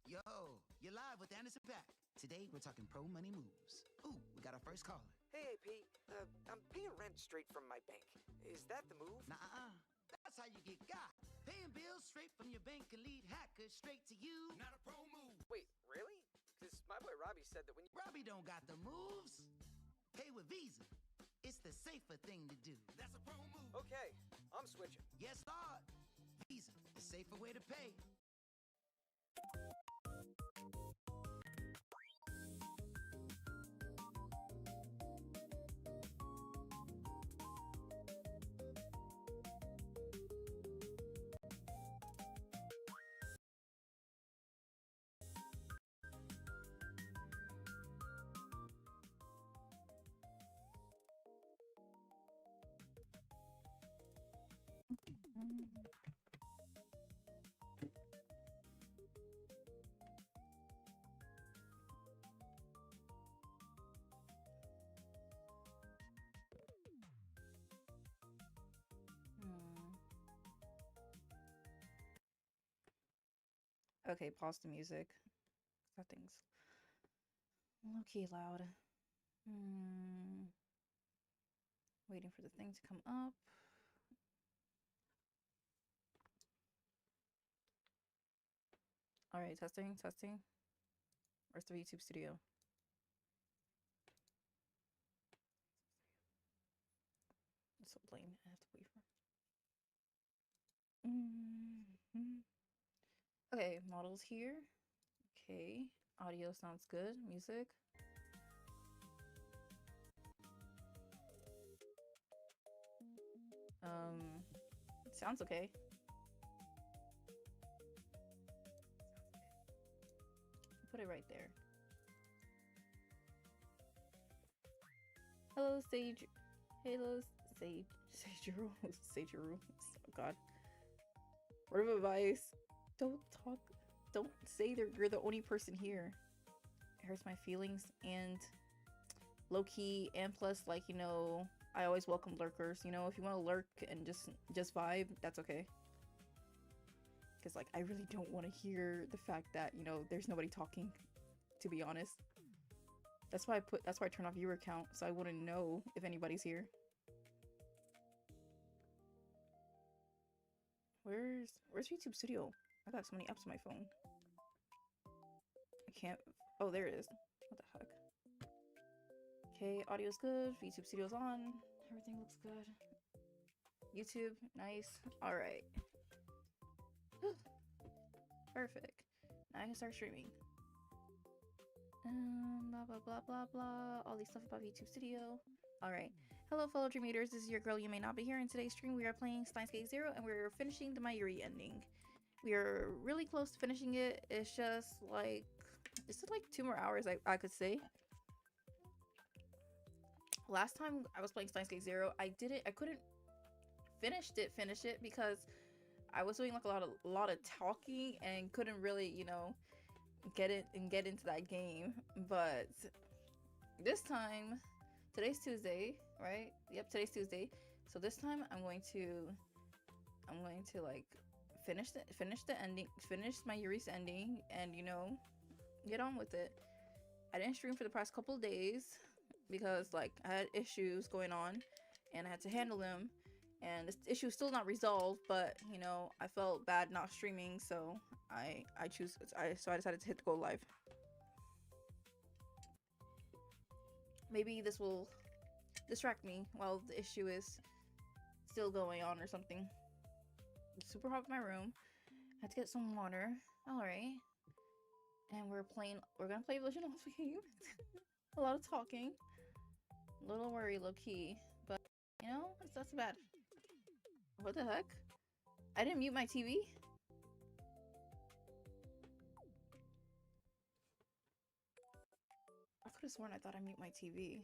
Yo, you're live with Anderson Pack. Today, we're talking pro money moves. Ooh, we got our first caller. Hey, AP. I'm paying rent straight from my bank. Is that the move? Nuh-uh. That's how you get got. Paying bills straight from your bank can lead hackers straight to you. Not a pro move. Wait, really? Because my boy Robbie said that when you... Robbie don't got the moves. Pay with Visa. It's the safer thing to do. That's a pro move. Okay, I'm switching. Yes, Lord. Visa, the safer way to pay. Okay, pause the music. That thing's low-key loud. Waiting for the thing to come up. Alright, testing. Where's the YouTube studio? It's so lame. I have to wait for. Okay, models here. Okay, audio sounds good. Music. Sounds okay. Put it right there. Hello, Sage. Hello, Sageru. Sageru. Oh God. Word of advice. Don't talk. Don't say that you're the only person here. It hurts my feelings and low key, and plus, like, you know, I always welcome lurkers. You know, if you want to lurk and just vibe, that's okay. Because, like, I really don't want to hear the fact that, you know, there's nobody talking, to be honest. That's why I turn off viewer count, so I wouldn't know if anybody's here. Where's YouTube Studio? I got so many apps on my phone. I can't. Oh, there it is. What the heck? Okay, audio's good. YouTube Studio's on. Everything looks good. YouTube, nice. All right. Perfect. Now I can start streaming. Blah blah blah blah blah. All these stuff about YouTube Studio. All right. Hello, fellow Dream Eaters. This is your girl Yume Nabi here. In today's stream, we are playing Steins 0, and we're finishing the Mayuri ending. we're really close to finishing it. It's just like 2 more hours, I could say. Last time I was playing Steins Gate 0, I couldn't finish it because I was doing like a lot of talking and couldn't really, you know, get into that game. But this time, today's Tuesday, right? Yep, today's Tuesday. So this time I'm going to like finish the ending, finish Mayuri's ending, and you know, get on with it. I didn't stream for the past couple days because like I had issues going on and I had to handle them, and this issue is still not resolved, but you know, I felt bad not streaming, so I decided to hit the go live. Maybe this will distract me while the issue is still going on or something. It's super hot in my room. I had to get some water. Alright. And we're gonna play Vision off game. A lot of talking. A little worry, low key. But, you know, it's not so bad. What the heck? I didn't mute my TV? I could have sworn I thought I muted my TV.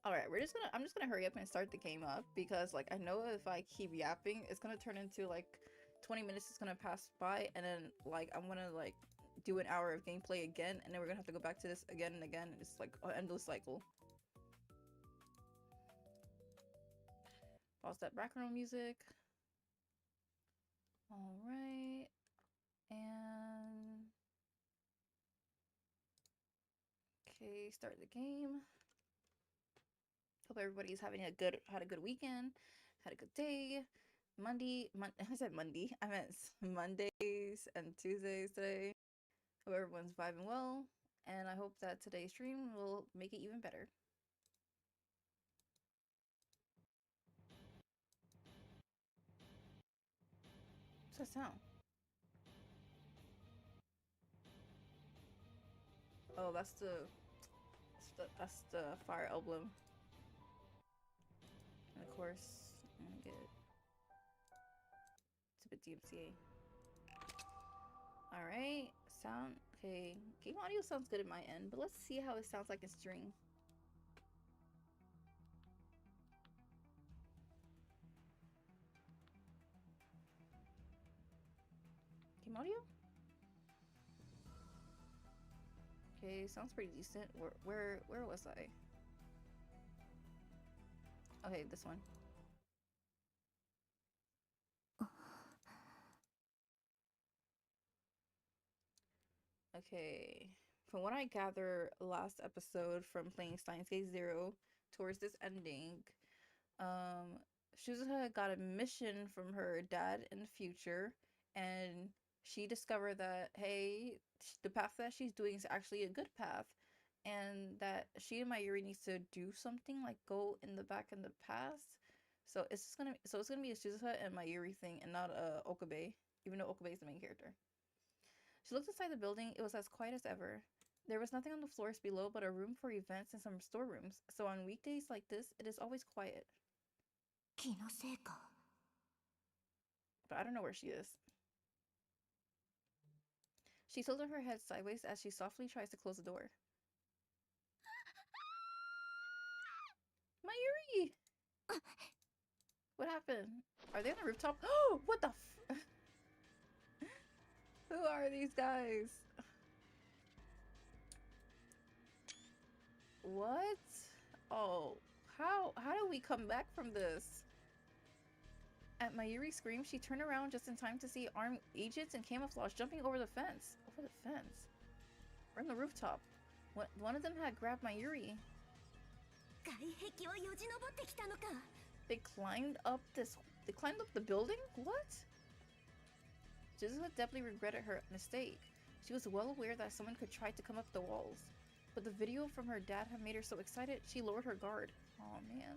Alright, I'm just gonna hurry up and start the game up because like I know if I keep yapping, it's gonna turn into like 20 minutes is gonna pass by, and then like I'm gonna like do an hour of gameplay again, and then we're gonna have to go back to this again and again. It's like an endless cycle. Pause that background music. Alright. And okay, start the game. Hope everybody's had a good weekend, had a good day. I said Monday. I meant Mondays and Tuesdays today. Hope everyone's vibing well, and I hope that today's stream will make it even better. What's that sound? Oh, that's the Fire Emblem. And of course, I'm gonna get it's a bit DMCA. Alright, sound okay. Game audio sounds good at my end, but let's see how it sounds like in stream. Game audio? Okay, sounds pretty decent. Where was I? Okay, this one. Okay, from what I gather last episode from playing Steins Gate 0 towards this ending, Suzuha got a mission from her dad in the future, and she discovered that, hey, the path that she's doing is actually a good path, and that she and Mayuri needs to do something, like go in the back in the past. So it's gonna be a Suzuha and Mayuri thing, and not Okabe, even though Okabe is the main character. She looked inside the building. It was as quiet as ever. There was nothing on the floors below but a room for events and some storerooms. So on weekdays like this, it is always quiet. But I don't know where she is. She tilted her head sideways as she softly tries to close the door. Mayuri! What happened? Are they on the rooftop? Oh, what the f- Who are these guys? What? Oh, how do we come back from this? At Mayuri's scream, she turned around just in time to see armed agents in camouflage jumping over the fence. Over the fence? We're on the rooftop. One of them had grabbed Mayuri. They climbed up the building? What? Suzuha deeply regretted her mistake. She was well aware that someone could try to come up the walls. But the video from her dad had made her so excited, she lowered her guard. Oh man.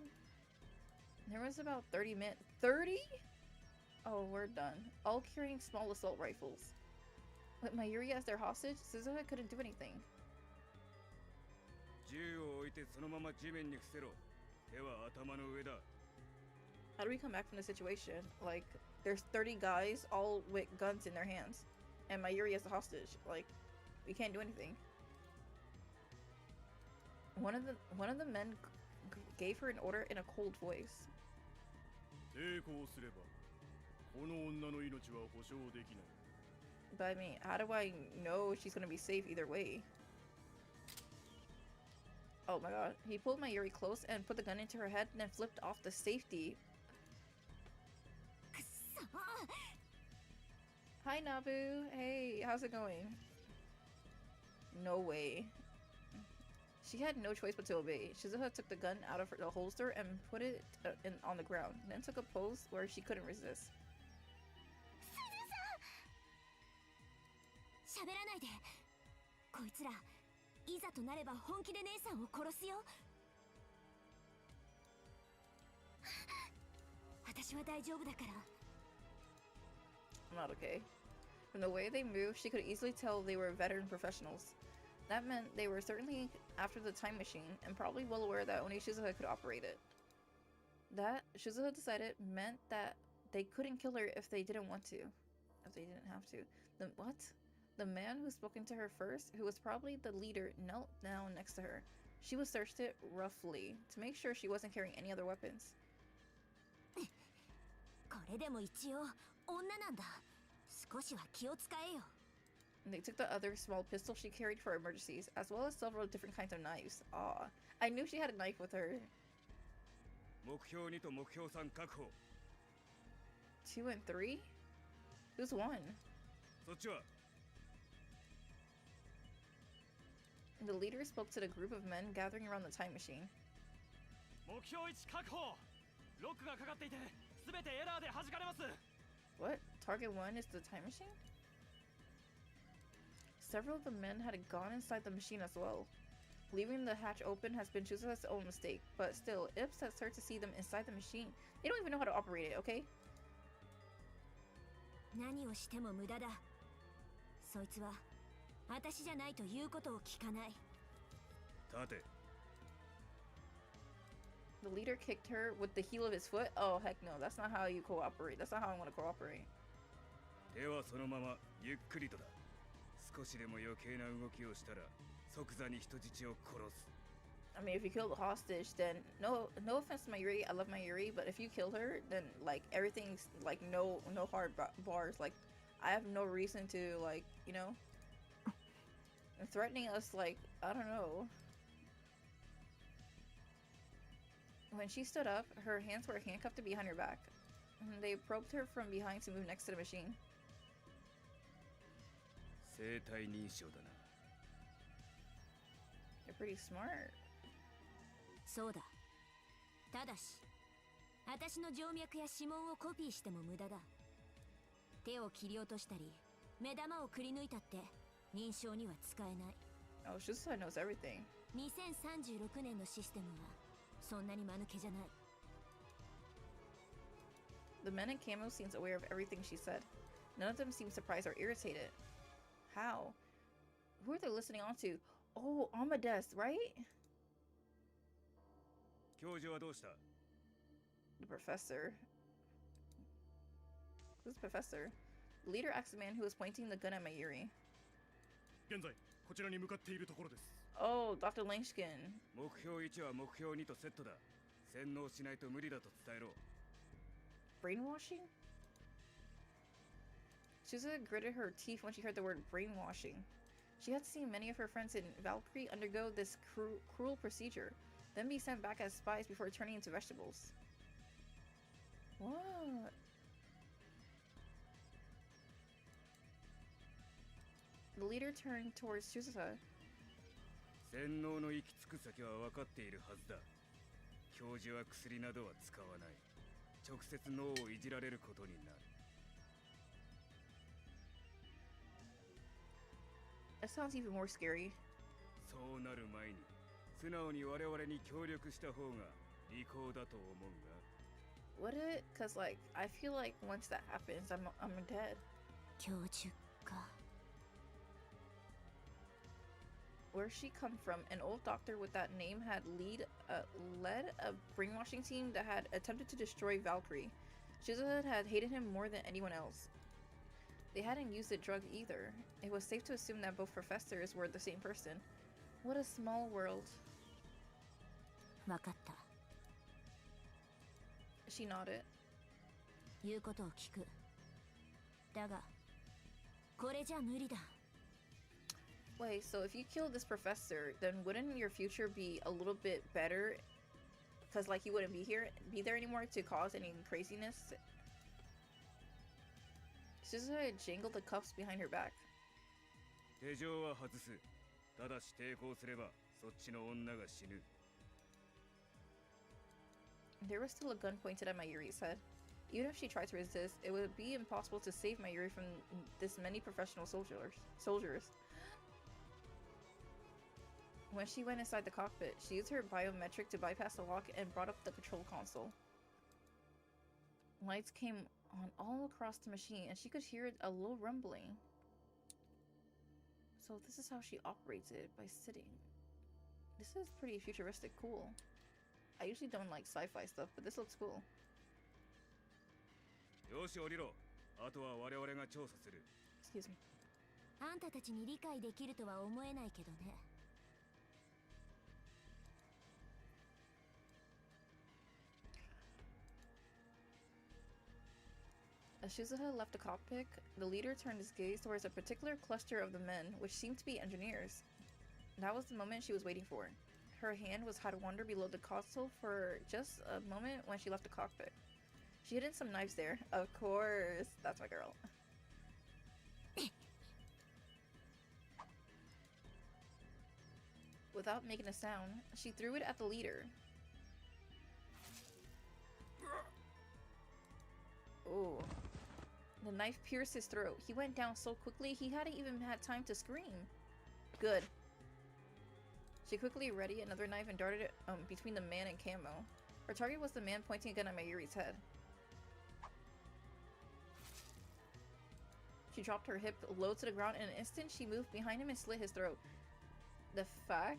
There was about 30 men. 30? Oh, we're done. All carrying small assault rifles. With Mayuri as their hostage, Suzuha couldn't do anything. How do we come back from the situation? Like, There's 30 guys, all with guns in their hands. And Mayuri as a hostage. Like, we can't do anything. One of the men gave her an order in a cold voice. But I mean, how do I know she's gonna be safe either way? Oh my god. He pulled Mayuri close and put the gun into her head and then flipped off the safety. Hi Nabu. Hey, how's it going? No way. She had no choice but to obey. Suzuha took the gun out of the holster and put it on the ground, then took a pose where she couldn't resist. I'm not okay. From the way they moved, she could easily tell they were veteran professionals. That meant they were certainly after the time machine, and probably well aware that only Suzuha could operate it. That, Suzuha decided, meant that they couldn't kill her if they didn't want to. If they didn't have to. What? The man who spoken to her first, who was probably the leader, knelt down next to her. She was searched it roughly, to make sure she wasn't carrying any other weapons. And they took the other small pistol she carried for emergencies, as well as several different kinds of knives. Aw, I knew she had a knife with her. 2 and 3? Who's 1? The leader spoke to the group of men gathering around the time machine. What? Target 1 is the time machine? Several of the men had gone inside the machine as well. Leaving the hatch open has been Suzuha's own mistake, but still, Ips has started to see them inside the machine. They don't even know how to operate it, okay? The leader kicked her with the heel of his foot? Oh, heck no, that's not how you cooperate. That's not how I want to cooperate. I mean, if you kill the hostage, then no offense to Mayuri, I love Mayuri, but if you kill her, then like everything's like no hard bars. Like I have no reason to like, you know, and threatening us, like, I don't know. When she stood up, her hands were handcuffed to behind her back. And they probed her from behind to move next to the machine. You're pretty smart. そうだ。ただし、私の静脈や指紋をコピーしても無駄だ。手を切り落としたり、目玉をくり抜いたって認証には使えない。Oh, Suzuha knows everything. 2036年のシステムはそんなに間抜けじゃない。The men in camo seems aware of everything she said. None of them seem surprised or irritated. How? Who are they listening on to? Oh, Amadeus, right? The professor. Who's the professor? The leader asked the man who was pointing the gun at Mayuri. Oh, Dr. Leskinen. Brainwashing? Suzuha gritted her teeth when she heard the word brainwashing. She had seen many of her friends in Valkyrie undergo this cruel procedure, then be sent back as spies before turning into vegetables. What? The leader turned towards Suzuha. That sounds even more scary. Would it? Cause like I feel like once that happens, I'm dead. Where'd she come from? An old doctor with that name had led a brainwashing team that had attempted to destroy Valkyrie. Suzuha had hated him more than anyone else. They hadn't used the drug either. It was safe to assume that both professors were the same person. What a small world. わかった。 She nodded. 言うことを聞く。だが、これじゃ無理だ。 Wait, so if you kill this professor, then wouldn't your future be a little bit better? Because like he wouldn't be there anymore to cause any craziness. Suzuha jangled the cuffs behind her back. 手錠は外す。ただし抵抗すればそっちの女が死ぬ。 There was still a gun pointed at Mayuri's head. Even if she tried to resist, it would be impossible to save Mayuri from this many professional soldiers. When she went inside the cockpit, she used her biometric to bypass the lock and brought up the control console. Lights came on all across the machine, and she could hear a low rumbling. So this is how she operates it, by sitting. This is pretty futuristic cool. I usually don't like sci-fi stuff, but this looks cool. よし降りろ。あとは我々が調査する。 Excuse me. あんたたちに理解できるとは思えないけどね。 As Suzuha left the cockpit, the leader turned his gaze towards a particular cluster of the men, which seemed to be engineers. That was the moment she was waiting for. Her hand had wandered below the console for just a moment when she left the cockpit. She hid some knives there. Of course, that's my girl. Without making a sound, she threw it at the leader. Oh. The knife pierced his throat. He went down so quickly he hadn't even had time to scream. Good. She quickly readied another knife and darted it between the man and camo. Her target was the man pointing a gun at Mayuri's head. She dropped her hip low to the ground. In an instant, she moved behind him and slit his throat. The fact,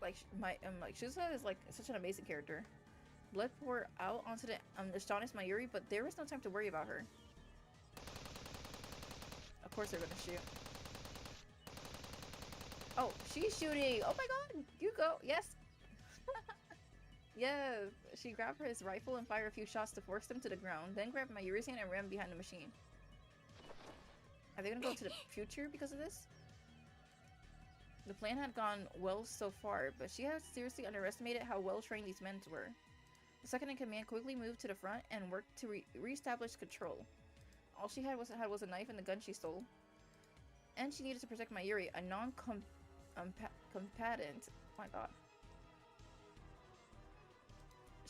Suzuha is like such an amazing character. Blood poured out onto the astonished Mayuri, but there was no time to worry about her. Of course they're gonna shoot. Oh, she's shooting! Oh my god! You go! Yes! Yes! She grabbed his rifle and fired a few shots to force him to the ground, then grabbed Mayuri's hand and ran behind the machine. Are they gonna go to the future because of this? The plan had gone well so far, but she had seriously underestimated how well trained these men were. The second in command quickly moved to the front and worked to re-establish control. All she had was a knife and the gun she stole. And she needed to protect Mayuri, a non-combatant. Oh my god.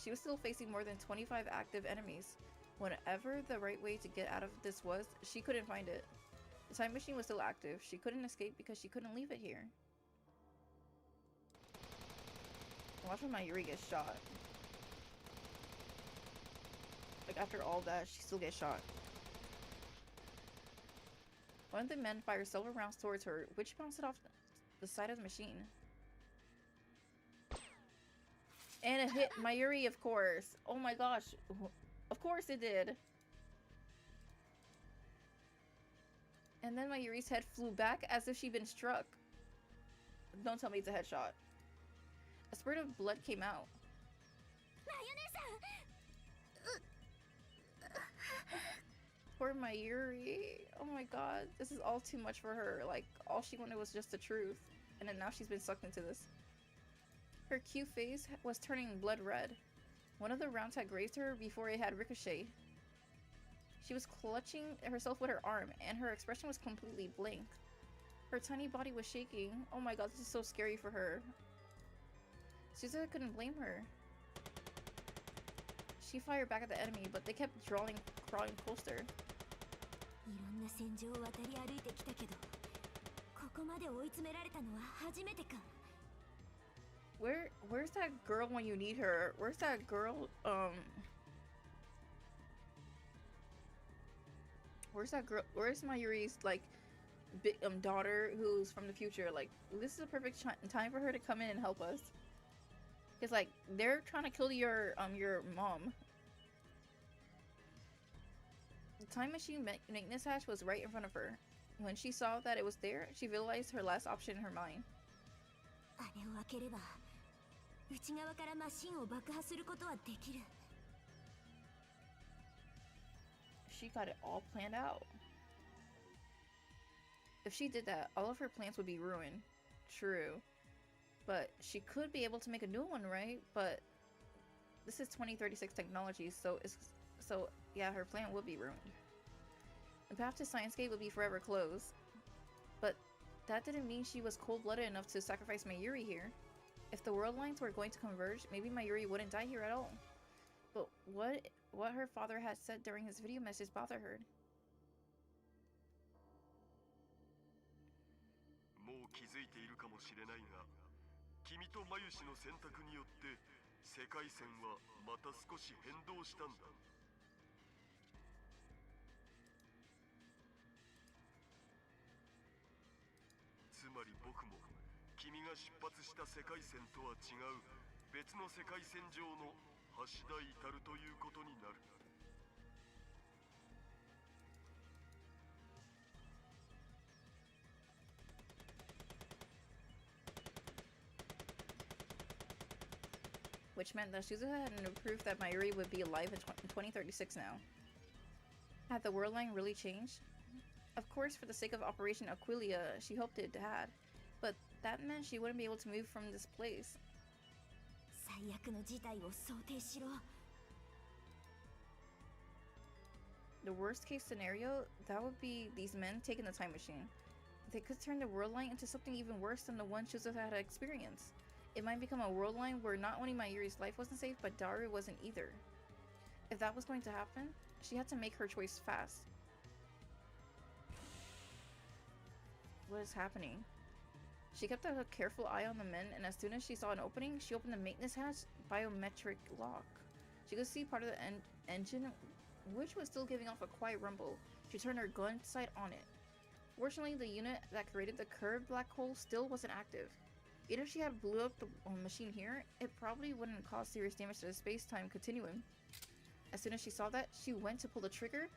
She was still facing more than 25 active enemies. Whatever the right way to get out of this was, she couldn't find it. The time machine was still active. She couldn't escape because she couldn't leave it here. Watch when Mayuri gets shot. Like, after all that, she still gets shot. One of the men fired several rounds towards her, which bounced off the side of the machine. And it hit Mayuri, of course. Oh my gosh. Of course it did. And then Mayuri's head flew back as if she'd been struck. Don't tell me it's a headshot. A spurt of blood came out. Poor Mayuri. Oh my god. This is all too much for her. Like, all she wanted was just the truth. And then now she's been sucked into this. Her cute face was turning blood red. One of the rounds had grazed her before it had ricocheted. She was clutching herself with her arm, and her expression was completely blank. Her tiny body was shaking. Oh my god, this is so scary for her. Suzuha couldn't blame her. She fired back at the enemy, but they kept crawling closer. Where's that girl when you need her? Where's that girl? Where's that girl? Where's Mayuri's like daughter who's from the future? Like, this is a perfect time for her to come in and help us. Cause like they're trying to kill your mom. The time machine maintenance hatch was right in front of her. When she saw that it was there, she visualized her last option in her mind. あれを開ければ内側からマシンを爆破することはできる。 She got it all planned out. If she did that, all of her plans would be ruined. True. But she could be able to make a new one, right? But this is 2036 technology, so yeah, her plan would be ruined. The path to Science Gate would be forever closed. But that didn't mean she was cold-blooded enough to sacrifice Mayuri here. If the world lines were going to converge, maybe Mayuri wouldn't die here at all. But what her father had said during his video message bothered her. もう気づいているかもしれないが、君とマユシの選択によって世界線はまた少し変動したんだ。つまり僕も君が出発した世界線とは違う別の世界線上の橋田至るということになる。Which meant that Suzuha had no proof that Mayuri would be alive in 2036 now. Had the world line really changed? Of course, for the sake of Operation Aquilia, she hoped it had. But that meant she wouldn't be able to move from this place. 最悪の事態を想定しろ。 The worst case scenario, that would be these men taking the time machine. They could turn the world line into something even worse than the one Suzuha had experienced. It might become a world line where not only Mayuri's life wasn't safe, but Daru wasn't either. If that was going to happen, she had to make her choice fast. What is happening? She kept a careful eye on the men, and as soon as she saw an opening, she opened the maintenance hatch biometric lock. She could see part of the engine, which was still giving off a quiet rumble. She turned her gun sight on it. Fortunately, the unit that created the curved black hole still wasn't active. Even if she had blew up the machine here, it probably wouldn't cause serious damage to the space-time continuum. As soon as she saw that, she went to pull the trigger.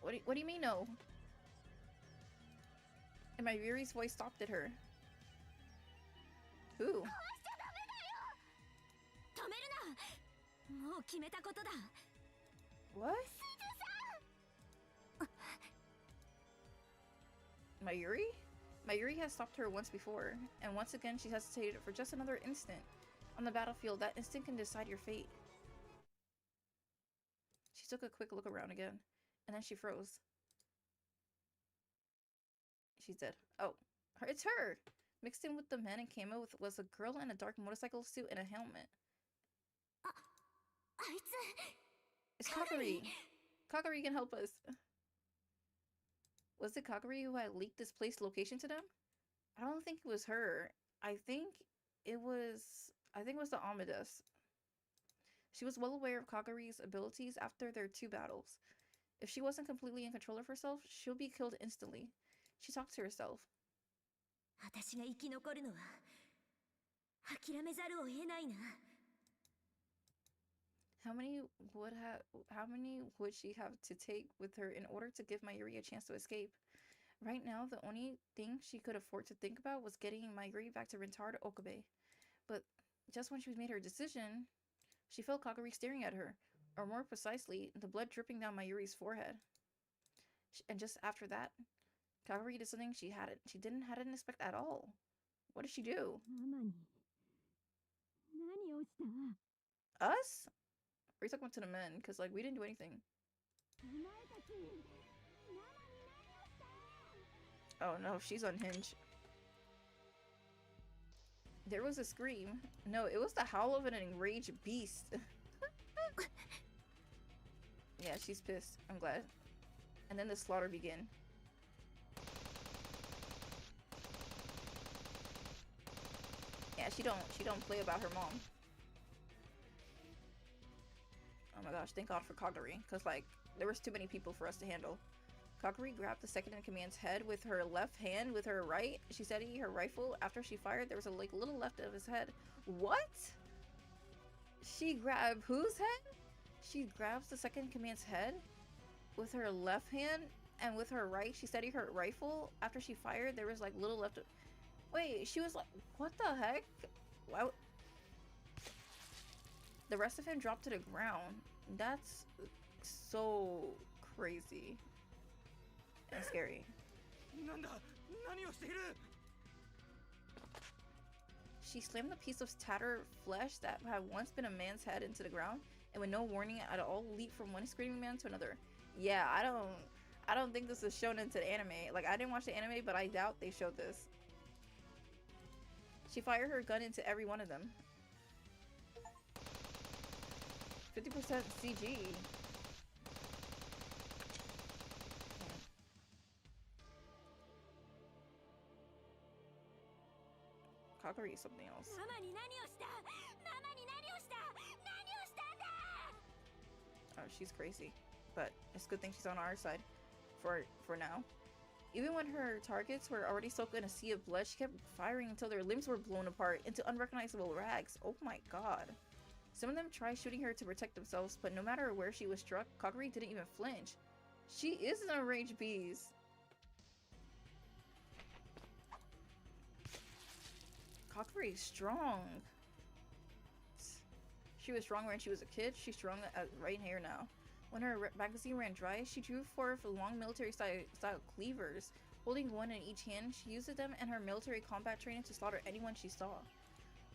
What do you mean no? And Mayuri's voice stopped at her. Who? 止めるな。もう決めたことだ。 What? Mayuri? Mayuri has stopped her once before, and once again she hesitated for just another instant. On the battlefield, that instant can decide your fate. She took a quick look around again, and then she froze. She said, "Oh, it's her!" Mixed in with the men in camo was a girl in a dark motorcycle suit and a helmet. It's Kakari! Kakari can help us! Was it Kakari who had leaked this place location to them? I don't think it was her. I think it was the Amadeus. She was well aware of Kakari's abilities after their 2 battles. If she wasn't completely in control of herself, she'll be killed instantly. She talked to herself. 私が生き残るのは諦めざるを得ないな。 How many would she have to take with her in order to give Mayuri a chance to escape? Right now, the only thing she could afford to think about was getting Mayuri back to Rintaro Okabe. But just when she made her decision, she felt Kakari staring at her, or more precisely, the blood dripping down Mayuri's forehead. And just after that, Kakari did something she didn't expect at all. What did she do? Us? Or are you talking about to the men? Because, like, we didn't do anything. Oh no, she's unhinged. There was a scream. No, it was the howl of an enraged beast. Yeah, she's pissed. I'm glad. And then the slaughter began. Yeah, she don't play about her mom. Oh my gosh, thank God for Kakari, because like there was too many people for us to handle. Kakari grabbed the second in command's head with her left hand. With her right, she steadied her rifle. After she fired, there was a little left of his head. What? She grabbed whose head? She grabs the second command's head with her left hand, and with her right, she steadied her rifle. After she fired, there was like little left. Wait, she was like, what the heck? Why? The rest of him dropped to the ground. That's so crazy and scary. She slammed a piece of tattered flesh that had once been a man's head into the ground, and with no warning at all, leaped from one screaming man to another. Yeah, I don't think this is shown into the anime. Like, I didn't watch the anime, but I doubt they showed this. She fired her gun into every one of them. 50% CG. Kakari is something else. Oh, she's crazy. But it's a good thing she's on our side. For now. Even when her targets were already soaked in a sea of blood, she kept firing until their limbs were blown apart into unrecognizable rags. Oh my god. Some of them tried shooting her to protect themselves, but no matter where she was struck, Kakari didn't even flinch. She is an enraged beast. Kakari is strong. She was strong when she was a kid. She's strong right here now. When her magazine ran dry, she drew forth long military-style cleavers. Holding one in each hand, she used them and her military combat training to slaughter anyone she saw.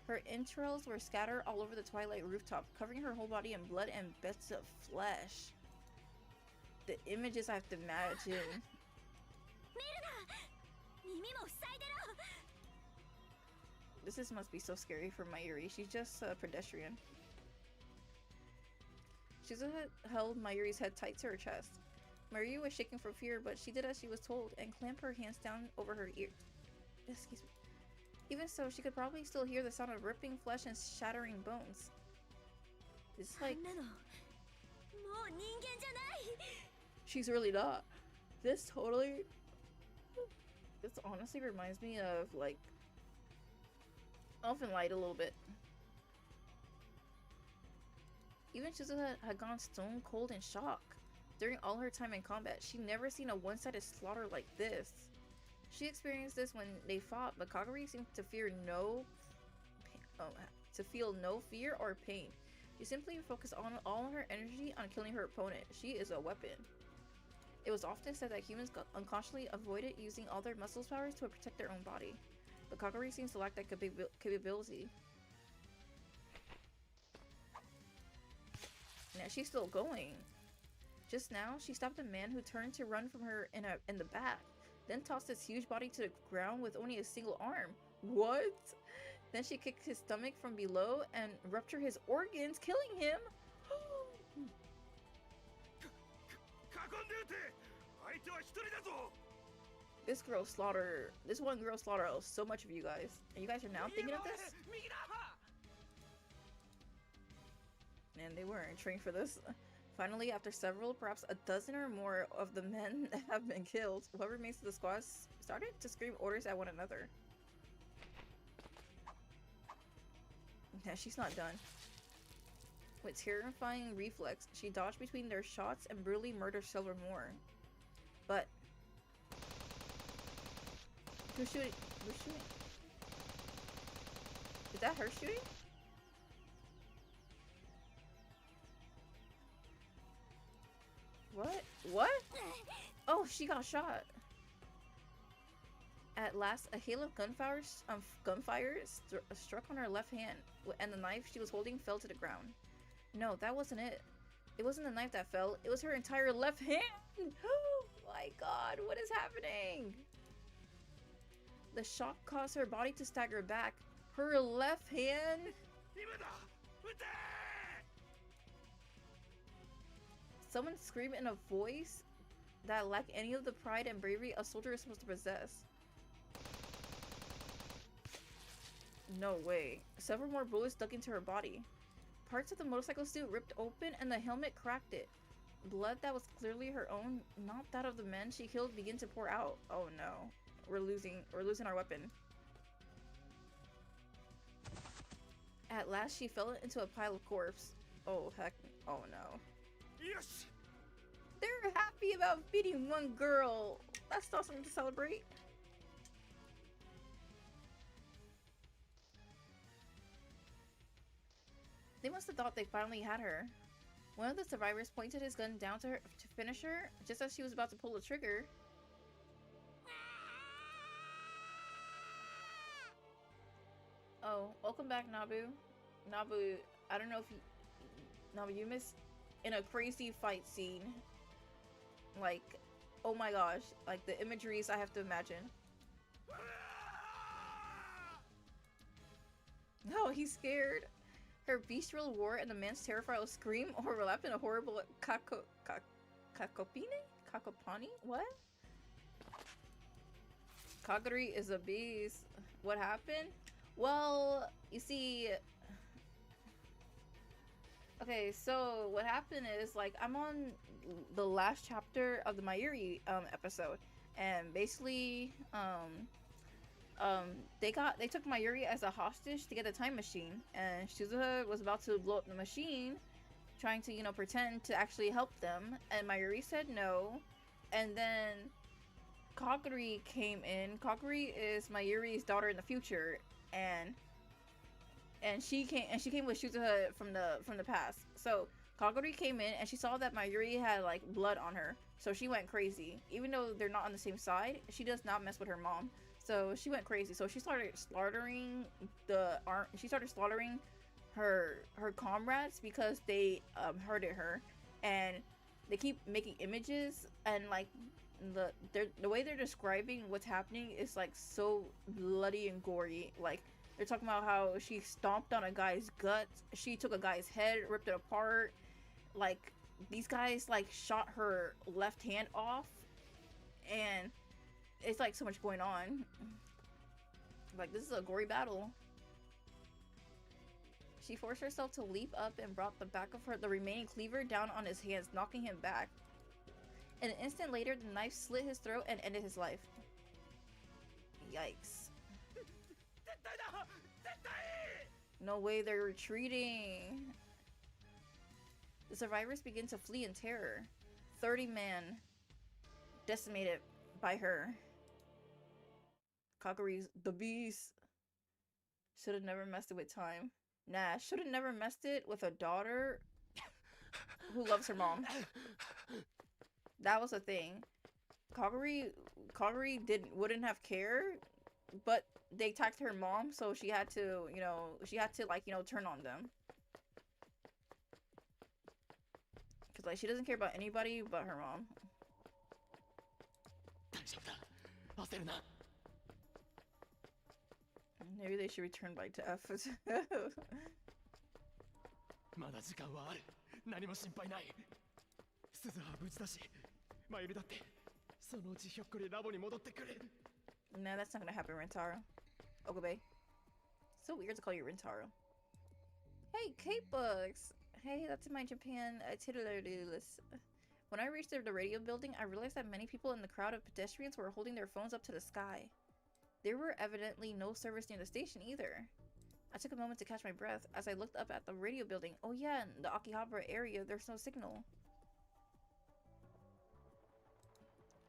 Her entrails were scattered all over the twilight rooftop, covering her whole body in blood and bits of flesh. The images I have to imagine. This must be so scary for Mayuri. She's just a pedestrian. Suzuha held Mayuri's head tight to her chest. Mayuri was shaking from fear, but she did as she was told and clamped her hands down over her ear. Excuse me. Even so, she could probably still hear the sound of ripping flesh and shattering bones. It's like... She's really not. This honestly reminds me of, like, Elfen Light a little bit. Even Suzuha had gone stone cold in shock. During all her time in combat, she'd never seen a one-sided slaughter like this. She experienced this when they fought, but Kakari seemed to feel no fear or pain. She simply focused on all her energy on killing her opponent. She is a weapon. It was often said that humans unconsciously avoided using all their muscle powers to protect their own body, but Kakari seems to lack that capability. Now she's still going. Just now, she stopped a man who turned to run from her in the back, then tossed his huge body to the ground with only a single arm. What? Then she kicked his stomach from below and ruptured his organs, killing him. This one girl slaughtered so much of you guys. And you guys are now thinking of this? And they weren't trained for this. Finally, after several, perhaps a dozen or more of the men that have been killed, whoever remains of the squad started to scream orders at one another. Yeah, she's not done. With terrifying reflex, she dodged between their shots and brutally murdered several more. But... Who's shooting? Who's shooting? Is that her shooting? What? What? Oh, she got shot. At last, a hail of gunfire struck on her left hand, and the knife she was holding fell to the ground. No, that wasn't it. It wasn't the knife that fell, it was her entire left hand! Oh my god, what is happening? The shock caused her body to stagger back. Her left hand... Someone screamed in a voice that lacked any of the pride and bravery a soldier is supposed to possess. No way. Several more bullets dug into her body. Parts of the motorcycle suit ripped open and the helmet cracked it. Blood that was clearly her own, not that of the men she killed, began to pour out. Oh no. We're losing our weapon. At last she fell into a pile of corpse. Oh heck, oh no. They're happy about beating one girl. That's not something to celebrate. They must have thought they finally had her. One of the survivors pointed his gun down to her to finish her, just as she was about to pull the trigger. Oh, welcome back, Nabu. Nabu, I don't know if you... Nabu, you missed in a crazy fight scene. Like, oh my gosh. Like, the imageries I have to imagine. No, he's scared. Her bestial roar and the man's terrified scream overlapped in a horrible cacopini? What? Kaguri is a beast. What happened? Well, you see... Okay, so what happened is, like, I'm on the last chapter of the Mayuri episode, and basically they took Mayuri as a hostage to get the time machine, and Suzuha was about to blow up the machine, trying to, you know, pretend to actually help them, and Mayuri said no. And then Kaguri came in. Kaguri is Mayuri's daughter in the future, and she came with Suzuha from the past. So Kaguri came in and she saw that Mayuri had like blood on her, so she went crazy. Even though they're not on the same side, she does not mess with her mom. So she went crazy. So she started slaughtering her comrades because they hurted her, and they keep making images, and like the way they're describing what's happening is like so bloody and gory. Like, they're talking about how she stomped on a guy's guts, she took a guy's head, ripped it apart. Like, these guys like shot her left hand off, and it's like so much going on. Like, this is a gory battle. She forced herself to leap up and brought the back of the remaining cleaver down on his hands, knocking him back. An instant later, the knife slit his throat and ended his life. Yikes. No way, they're retreating. The survivors begin to flee in terror. 30 men decimated by her. Kaguri's the beast. Should have never messed it with time. Nah, should have never messed it with a daughter who loves her mom. That was a thing. Kaguri wouldn't have cared, but they attacked her mom, so she had to, like, turn on them. Cause like, she doesn't care about anybody but her mom. Maybe they should return back to F. Nah, that's not gonna happen, Rintaro. Okabe. So weird to call you Rintaro. Hey, K-Books! Hey, that's in my Japan itinerary list. When I reached the radio building, I realized that many people in the crowd of pedestrians were holding their phones up to the sky. There were evidently no service near the station either. I took a moment to catch my breath as I looked up at the radio building. Oh yeah, in the Akihabara area, there's no signal.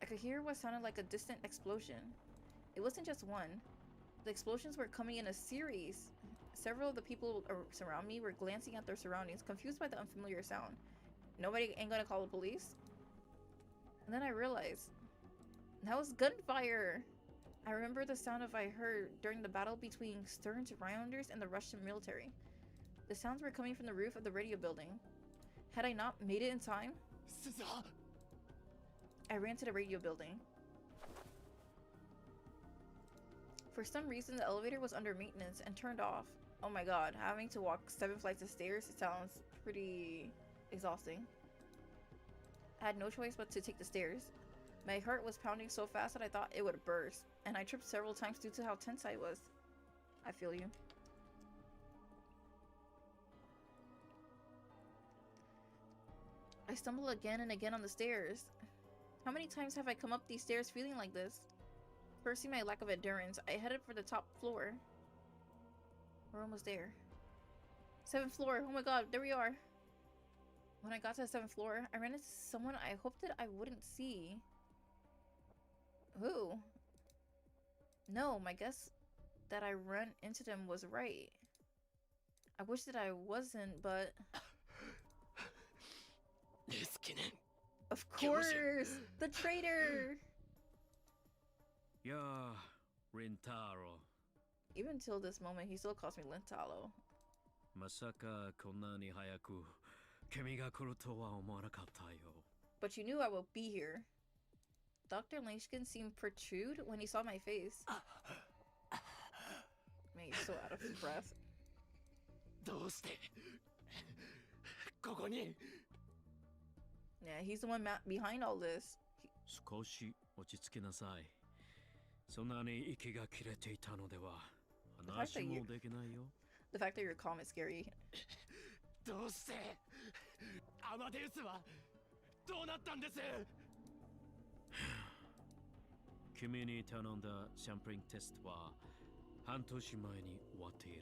I could hear what sounded like a distant explosion. It wasn't just one. The explosions were coming in a series. Several of the people surround me were glancing at their surroundings, confused by the unfamiliar sound. Nobody ain't gonna call the police? And then I realized, that was gunfire! I remember the sound I heard during the battle between Stern surrounders and the Russian military. The sounds were coming from the roof of the radio building. Had I not made it in time? I ran to the radio building. For some reason, the elevator was under maintenance and turned off. Oh my god, having to walk 7 flights of stairs, it sounds pretty exhausting. I had no choice but to take the stairs. My heart was pounding so fast that I thought it would burst, and I tripped several times due to how tense I was. I feel you. I stumbled again and again on the stairs. How many times have I come up these stairs feeling like this? Cursing my lack of endurance, I headed for the top floor. We're almost there. 7th floor, oh my god, there we are. When I got to the 7th floor, I ran into someone I hoped that I wouldn't see. Who? No, my guess that I ran into them was right. I wish that I wasn't, but... Leskinen. Of course! The traitor! Yeah, Rintaro. Even till this moment, he still calls me Rintaro. Masaka konna ni hayaku kimi ga kuru to wa omowanakatta yo. But you knew I would be here. Dr. Leskinen seemed protrude when he saw my face. Man, you're so out of breath. どうしてここに Yeah, he's the one behind all this. 少し落ち着きなさい。そんなに息が切れていたのでは話もできないよ。The fact that you're calm is scary. どうしてアマデウスはどうなったんです君に頼んだサンプリングテストは半年前に終わっている。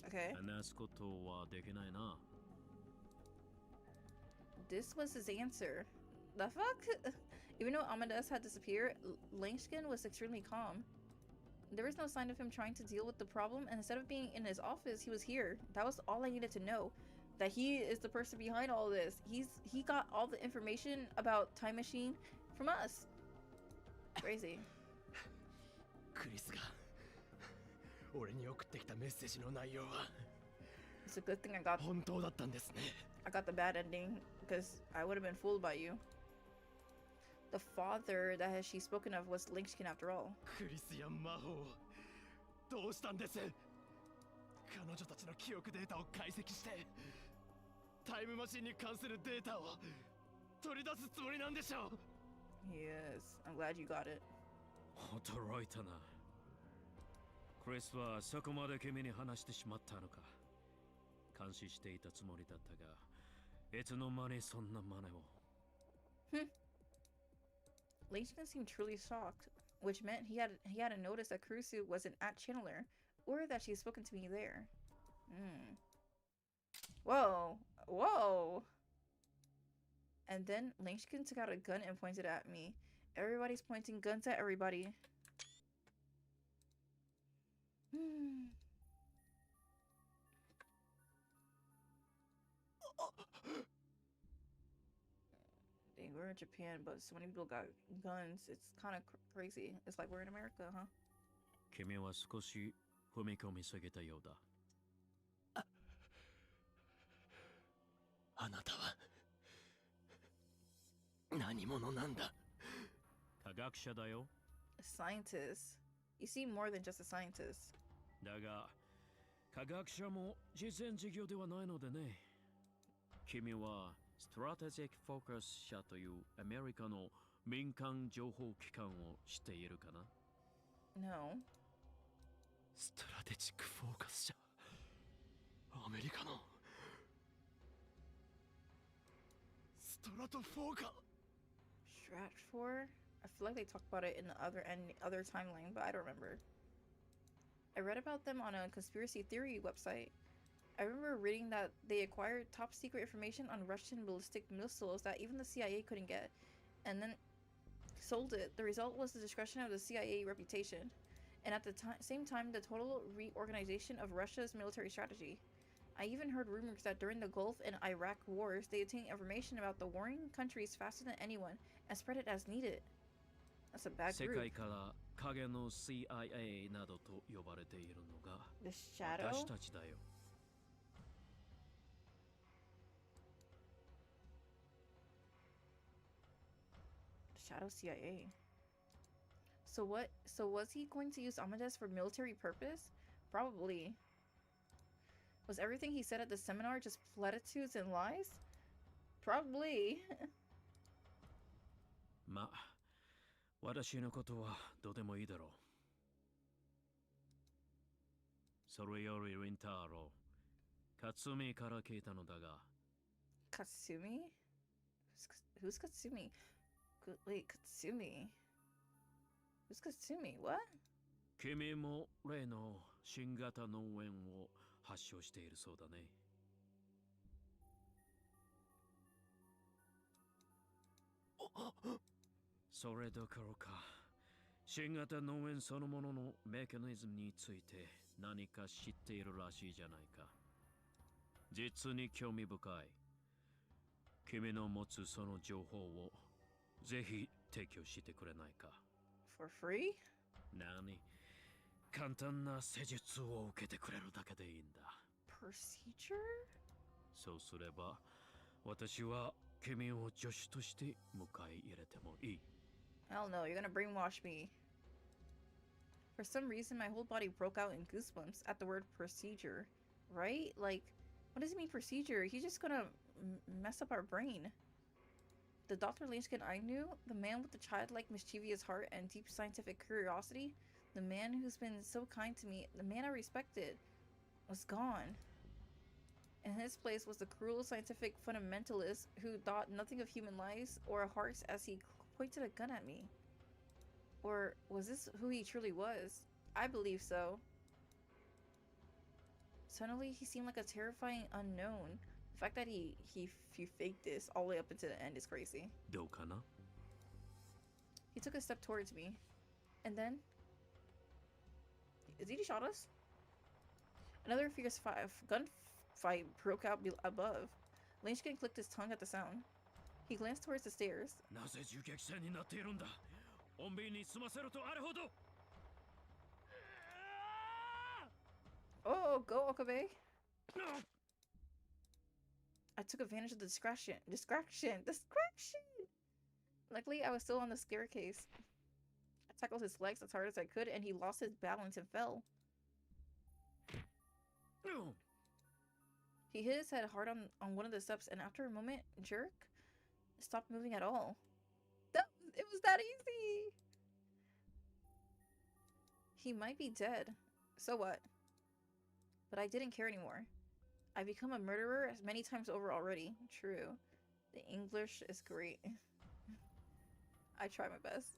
Okay. 話すことはできないな。This was his answer. The fuck? Even though Amadeus had disappeared, Leskinen was extremely calm. There was no sign of him trying to deal with the problem, and instead of being in his office, he was here. That was all I needed to know. That he is the person behind all this. He got all the information about Time Machine from us. Crazy. クリスが俺に送ってきたメッセージの内容は It's a good thing I 本当だったんですね。 got the bad ending, because I would have been fooled by you. The father that she spoken of was Leskinen after all. クリスや魔法どうしたんです？彼女たちの記憶データを解析してタイムマシンに関するデータを取り出すつもりなんでしょう。 Yes, I'm glad you got it. 驚いたな。クリスはそこまで君に話してしまったのか。監視していたつもりだったが、いつの間にそんな真似を。Leskinen seemed truly shocked, which meant he hadn't noticed that Kurusu wasn't at Channeler, or that she had spoken to me there. Whoa, whoa! And then Leskinen took out a gun and pointed at me. Everybody's pointing guns at everybody. Dang, we're in Japan, but so many people got guns. It's kind of crazy. It's like we're in America, huh? 君は少し踏み込みすぎたようだ。あなたは何者なんだ？科学者だよ。A scientist. You seem more than just a scientist. だが、科学者も実践事業ではないのでね。君はストラテジックフォーカス社というアメリカの民間情報機関を知っているかな？ No. ストラテジックフォーカス社。アメリカのストラトフォーカ。Stratfor? I feel like they talked about it in the other timeline, but I don't remember. I read about them on a conspiracy theory website. I remember reading that they acquired top secret information on Russian ballistic missiles that even the CIA couldn't get, and then sold it. The result was the destruction of the CIA reputation, and at the same time, the total reorganization of Russia's military strategy. I even heard rumors that during the Gulf and Iraq wars, they obtained information about the warring countries faster than anyone and spread it as needed. That's a bad 世 group. 界から影の CIA などと呼ばれているのが The Shadow? 私たちだよ。Shadow CIA. So was he going to use Amadeus for military purpose? Probably. Was everything he said at the seminar just platitudes and lies? Probably. ま、私のことはどうでもいいだろう。それよりリンタロウ、カツミから聞いたのだが。Katsumi? Who's Katsumi? Wait, Katsumi? Who's Katsumi? What? 君も例の新型脳炎を発症しているそうだね。それどころか、新型脳炎そのもののメカニズムについて何か知っているらしいじゃないか。実に興味深い。君の持つその情報をぜひ提供してくれないか。For free? 何？簡単な施術を受けてくれるだけでいいんだ。Procedure? そうすれば、私は君を助手として迎え入れてもいい。Hell no, you're gonna brainwash me. For some reason, my whole body broke out in goosebumps at the word procedure. Right? Like, what does it mean procedure? He's just gonna mess up our brain. The Dr. Leskinen I knew, the man with the childlike mischievous heart and deep scientific curiosity, the man who's been so kind to me, the man I respected, was gone. In his place was the cruel scientific fundamentalist who thought nothing of human lives or hearts as he pointed a gun at me. Or was this who he truly was? I believe so. Suddenly, he seemed like a terrifying unknown. The fact that he faked this all the way up into the end is crazy. どうかな? He took a step towards me. And then... Is he shot us? Another fierce gunfight broke out above. Leskinen clicked his tongue at the sound. He glanced towards the stairs. なぜ銃撃戦になっているんだ? 穏便に済ませろとあれほど! Oh, go Okabe! I took advantage of the distraction. Luckily, I was still on the staircase. I tackled his legs as hard as I could, and he lost his balance and fell. He hit his head hard on one of the steps, and after a moment, jerk, stopped moving at all. It was that easy! He might be dead. So what? But I didn't care anymore. I've become a murderer many times over already. True. The English is great. I try my best.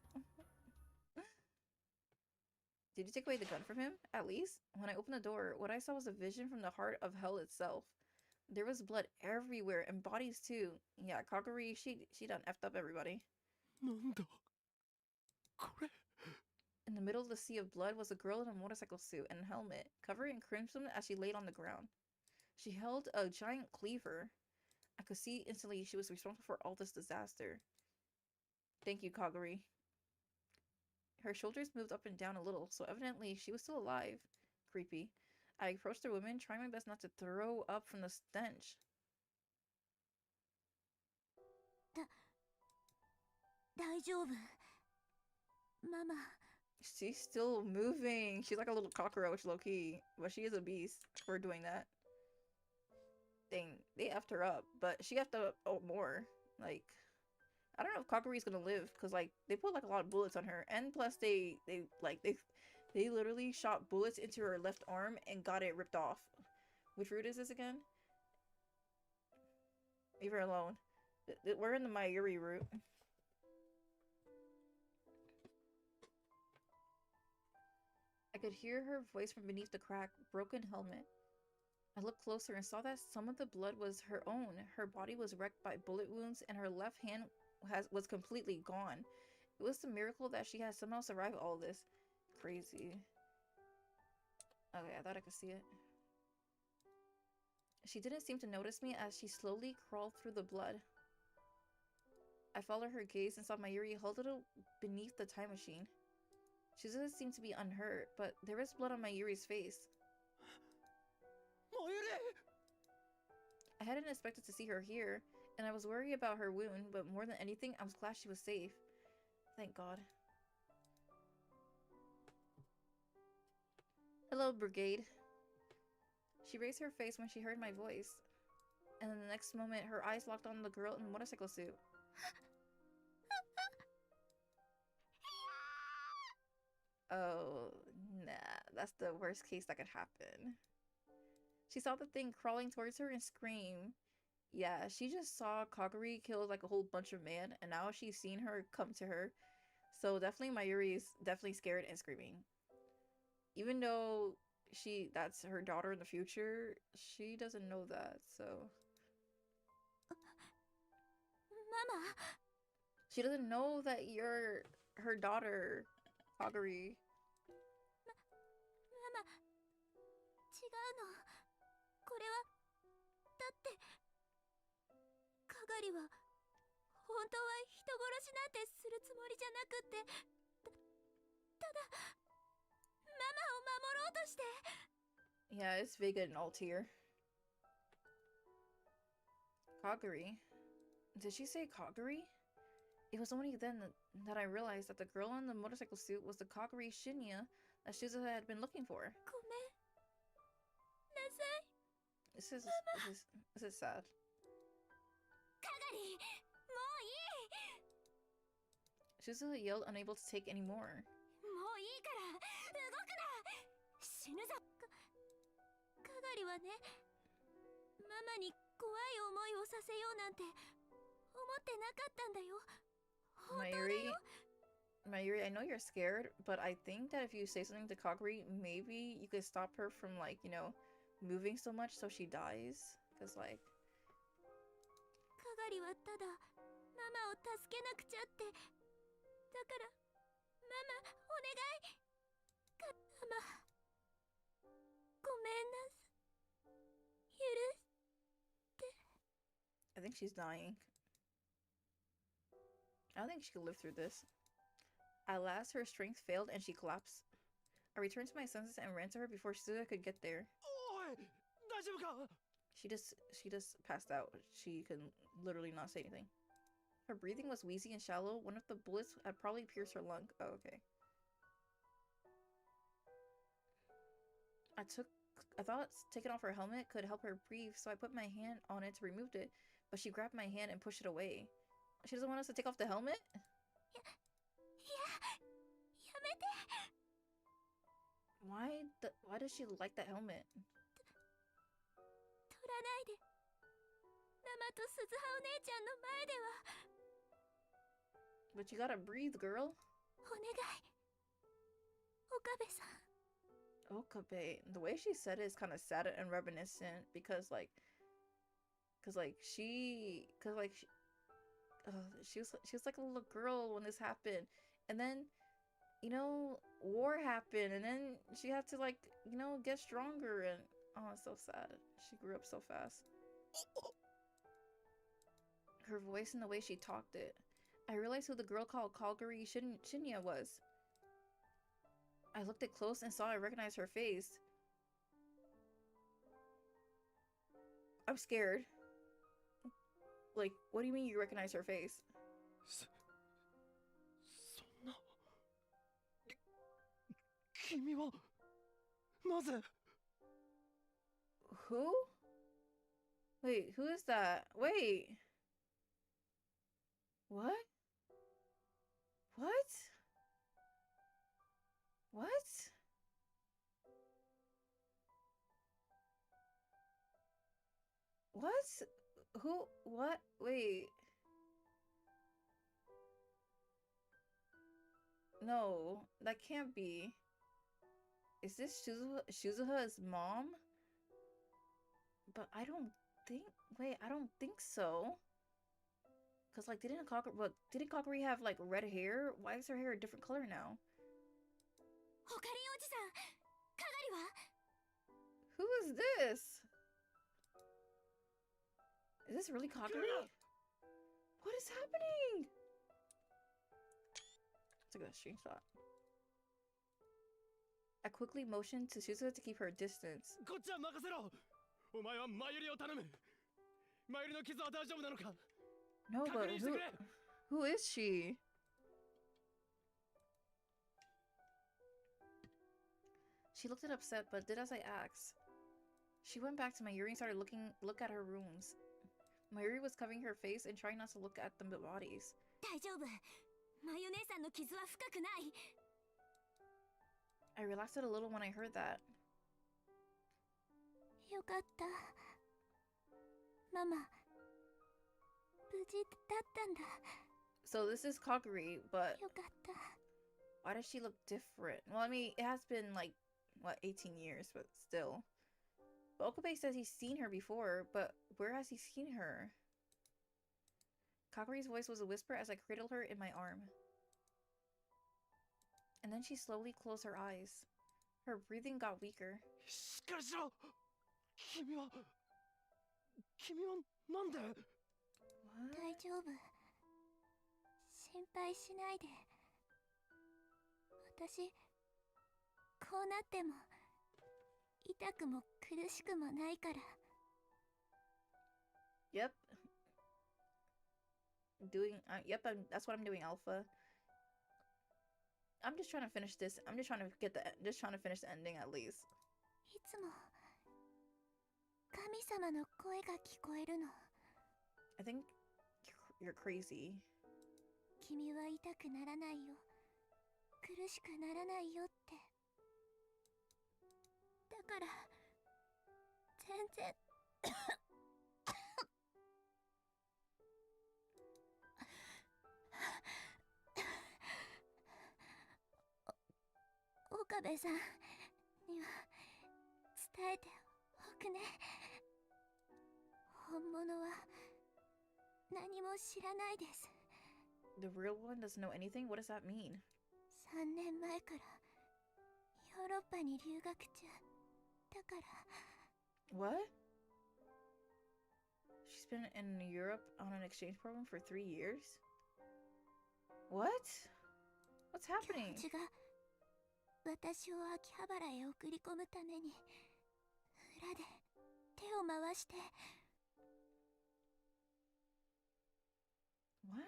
Did you take away the gun from him? At least? When I opened the door, what I saw was a vision from the heart of hell itself. There was blood everywhere, and bodies too. Yeah, Kaguri, she done effed up everybody. In the middle of the sea of blood was a girl in a motorcycle suit and helmet, covered in crimson as she laid on the ground. She held a giant cleaver. I could see instantly she was responsible for all this disaster. Thank you, Kaguri. Her shoulders moved up and down a little, so evidently she was still alive. Creepy. I approached the woman, trying my best not to throw up from the stench. Mama. She's still moving. She's like a little cockroach, low-key. But she is a beast for doing that. Dang, they effed her up. But she effed up more. Like, I don't know if Kaguri's gonna live. Because, like, they put, like, a lot of bullets on her. And plus, they literally shot bullets into her left arm and got it ripped off. Which route is this again? Leave her alone. We're in the Mayuri route. I could hear her voice from beneath the cracked, broken helmet. I looked closer and saw that some of the blood was her own. Her body was wrecked by bullet wounds, and her left hand was completely gone. It was a miracle that she had somehow survived all this. Crazy. Okay, I thought I could see it. She didn't seem to notice me as she slowly crawled through the blood. I followed her gaze and saw Mayuri huddled beneath the time machine. She doesn't seem to be unhurt, but there is blood on Mayuri's face. I hadn't expected to see her here, and I was worried about her wound, but more than anything, I was glad she was safe. Thank God. Hello, Brigade. She raised her face when she heard my voice, and in the next moment, her eyes locked on the girl in the motorcycle suit. Oh, nah, that's the worst case that could happen. She saw the thing crawling towards her and screamed. Yeah, she just saw Kaguri kill like a whole bunch of men, and now she's seen her come to her. So definitely Mayuri is definitely scared and screaming. Even though that's her daughter in the future, she doesn't know that, so. Mama! She doesn't know that you're her daughter, Kaguri. ママ、違うの。これは、だって、かがりは、本当は人殺しなんてするつもりじゃなくって、ただ、ママを守ろうとして。Yeah, it's Vega and Altair. Kaguri? Did she say Kaguri? It was only then that I realized that the girl in the motorcycle suit was the Kaguri Shinya that Suzuha had been looking for. ごめんなさい。This is sad. かがり、もういい。 Suzuha yelled, unable to take any more. もういいから、動くな。死ぬぞ。かがりはね、ママに怖い思いをさせようなんて思ってなかったんだよ。本当だよ。Mayuri, I know you're scared, but I think that if you say something to Kaguri, maybe you could stop her from, like, you know, moving so much so she dies. Because, like... かがりはただ、ママを助けなくちゃって。だから、ママ、お願い。ママ、ごめんなさい。許して。I think she's dying. I don't think she could live through this. At last, her strength failed and she collapsed. I returned to my senses and ran to her before Suzuha could get there. She just passed out. She could literally not say anything. Her breathing was wheezy and shallow. One of the bullets had probably pierced her lung. Oh, okay. I thought taking off her helmet could help her breathe, so I put my hand on it to remove it, but she grabbed my hand and pushed it away. She doesn't want us to take off the helmet? Why does she like that helmet? But you gotta breathe, girl. Okabe. The way she said it is kind of sad and reminiscent because she was like a little girl when this happened, and then, you know, war happened, and then she had to, like, you know, get stronger, and oh, it's so sad. She grew up so fast. Her voice and the way she talked it. I realized who the girl called Kaguri Shinya was. I looked it close and saw I recognized her face. I'm scared. Like, what do you mean you recognize her face? Who? Wait, who is that? Wait. What? What? What? What? Who? What? Wait. No, that can't be. Is this Suzuha's mom? But I don't think. Wait, I don't think so. Cause like, didn't Kaguri have like red hair? Why is her hair a different color now? Who is this? Is this really Kaguri? What is happening? Let's look at that screenshot. I quickly motioned to Suzuha to keep her distance. No, but who is she? She looked upset, but did as I asked. She went back to Mayuri and started look at her wounds. Mayuri was covering her face and trying not to look at the bodies. I relaxed it a little when I heard that. So this is Kaguri, but why does she look different? Well, I mean, it has been like, what, 18 years, but still. But Okabe says he's seen her before, but where has he seen her? Kaguri's voice was a whisper as I cradled her in my arm. And then she slowly closed her eyes. Her breathing got weaker. しっかりしろ。君はなんで？ What? 大丈夫。心配しないで。私、こうなっても痛くも苦しくもないから。 Yep. That's what I'm doing, Alpha. I'm just trying to finish this. I'm just trying to finish the ending at least. いつも神様の声が聞こえるの。 I think you're crazy. 君は痛くならないよ。苦しくならないよって。だから全然岡部さんには伝えておくね。本物は何も知らないです。 The real one doesn't know anything? What does that mean? 3年前からヨーロッパに留学中だから。 What? She's been in Europe on an exchange program for 3 years? What? What's 教 happening? 授が私を秋葉原へ送り込むために裏で手を回して。 What?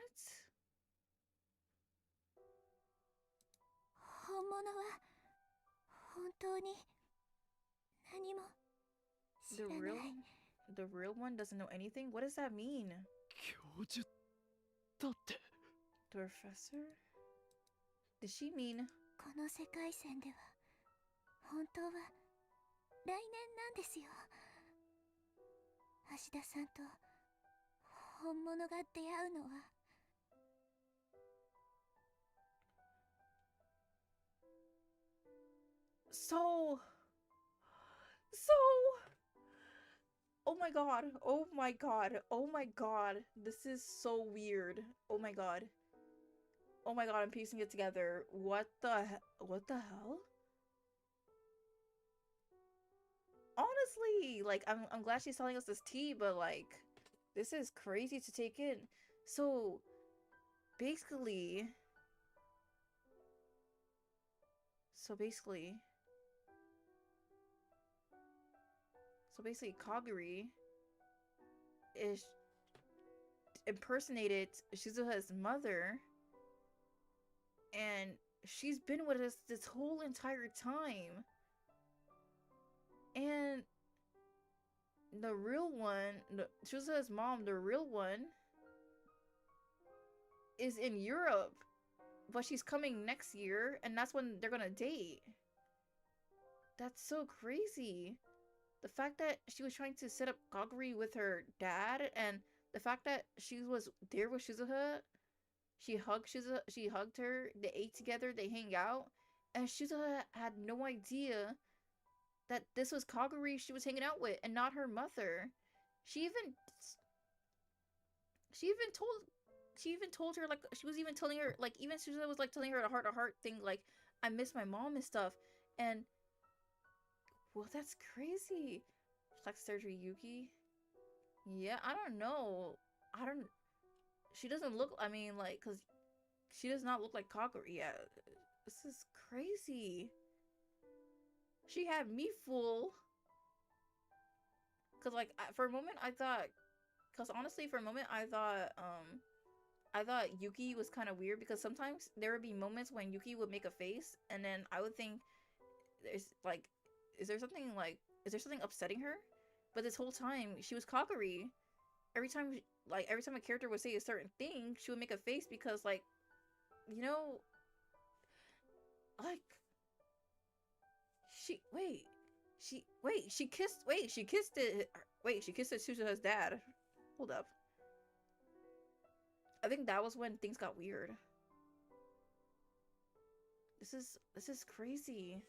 本物は本当に何も知らない。 The real one doesn't know anything? What does that mean? 教授だって。 The professor? Does she mean... この世界線では本当は来年なんですよ。芦田さんと本物が出会うのは。 So... Oh my god. Oh my god. Oh my god. This is so weird. Oh my god. Oh my god, I'm piecing it together. What the hell? Honestly, like, I'm glad she's telling us this tea, but like, this is crazy to take in. So, basically, Kaguri is impersonated Shizuha's mother, and she's been with us this whole entire time. And the real one, Shizuha's mom, the real one, is in Europe, but she's coming next year, and that's when they're gonna date. That's so crazy. The fact that she was trying to set up Kaguri with her dad, and the fact that she was there with Shizuha, she hugged her, they ate together, they hang out, and Shizuha had no idea that this was Kaguri she was hanging out with and not her mother. She even told her, like, she was even telling her, like, even Shizuha was like telling her a heart-to-heart thing, like, I miss my mom and stuff. And well, that's crazy. Plastic surgery Yuki. Yeah, I don't know. She doesn't look, I mean, like, because she does not look like Kaguri. Yeah, this is crazy. She had me fooled. Because, like, for a moment, I thought, because honestly, for a moment, I thought Yuki was kind of weird, because sometimes there would be moments when Yuki would make a face, and then I would think, there's, like, is there something upsetting her? But this whole time, she was Kaguri. Every time a character would say a certain thing, she would make a face because, like, you know, like, she kissed Suzuha's dad. Hold up. I think that was when things got weird. This is crazy.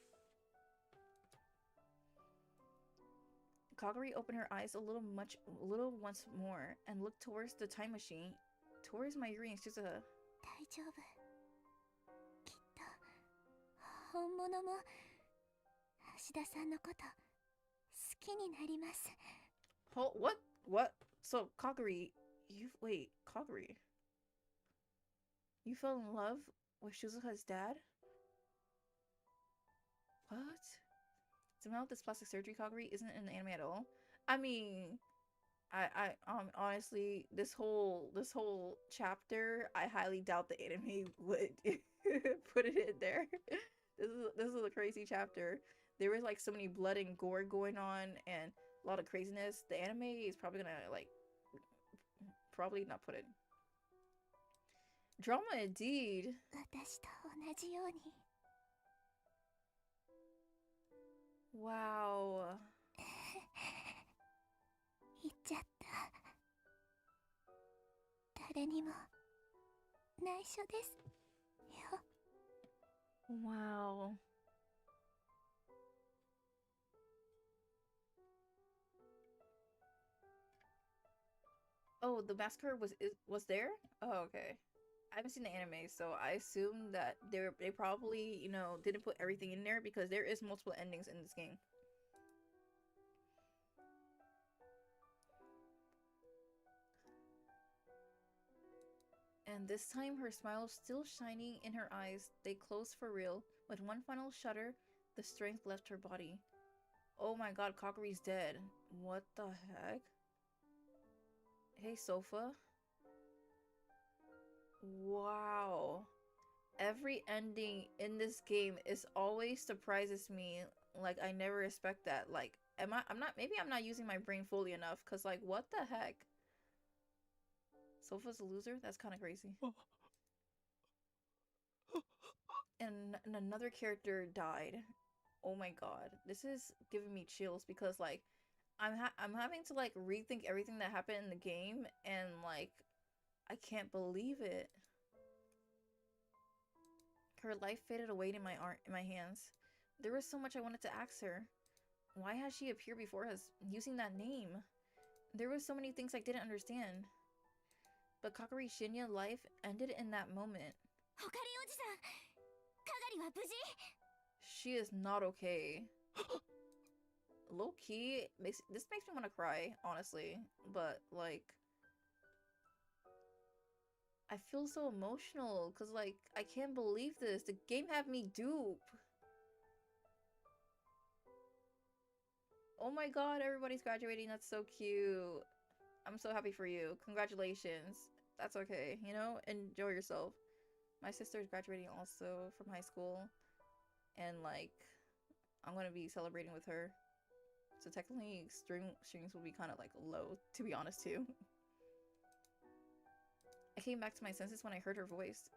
Kaguri opened her eyes a little once more and looked towards the time machine towards Mayuri and Suzuha. 大丈夫。きっと本物も橋田さんのこと好きになります。 What? What? So Kaguri, Kaguri, you fell in love with Shizuha's dad? What? Somehow this plastic surgery Kaguri isn't in the anime at all. I mean, I honestly, this whole chapter, I highly doubt the anime would put it in there. This is a crazy chapter. There was like so many blood and gore going on and a lot of craziness. The anime is probably gonna like probably not put it. Drama indeed. 私と同じように。 Wow. 言っちゃった。誰にも内緒ですよ。 Wow. Oh, the massacre was there? Oh, okay. I haven't seen the anime, so I assume that they probably, you know, didn't put everything in there because there is multiple endings in this game. And this time her smile is still shining in her eyes. They closed for real. With one final shudder, the strength left her body. Oh my god, Kakuri's dead. What the heck? Hey, Sofa. Wow. Every ending in this game is always surprises me. Like, I never expect that. Like, maybe I'm not using my brain fully enough, because, like, what the heck? Sofa's a loser? That's kind of crazy. And another character died. Oh my god. This is giving me chills because, like, I'm having to, like, rethink everything that happened in the game, and, like, I can't believe it. Her life faded away in my hands. There was so much I wanted to ask her. Why has she appeared before us using that name? There were so many things I didn't understand. But Kakuri Shinya's life ended in that moment. She is not okay. Low key, this makes me want to cry, honestly. But, like, I feel so emotional because, like, I can't believe this. The game had me dupe. Oh my god, everybody's graduating. That's so cute. I'm so happy for you. Congratulations. That's okay, you know? Enjoy yourself. My sister's graduating also from high school. And, like, I'm gonna be celebrating with her. So technically, streams will be kind of, like, low, to be honest, too. I came back to my senses when I heard her voice.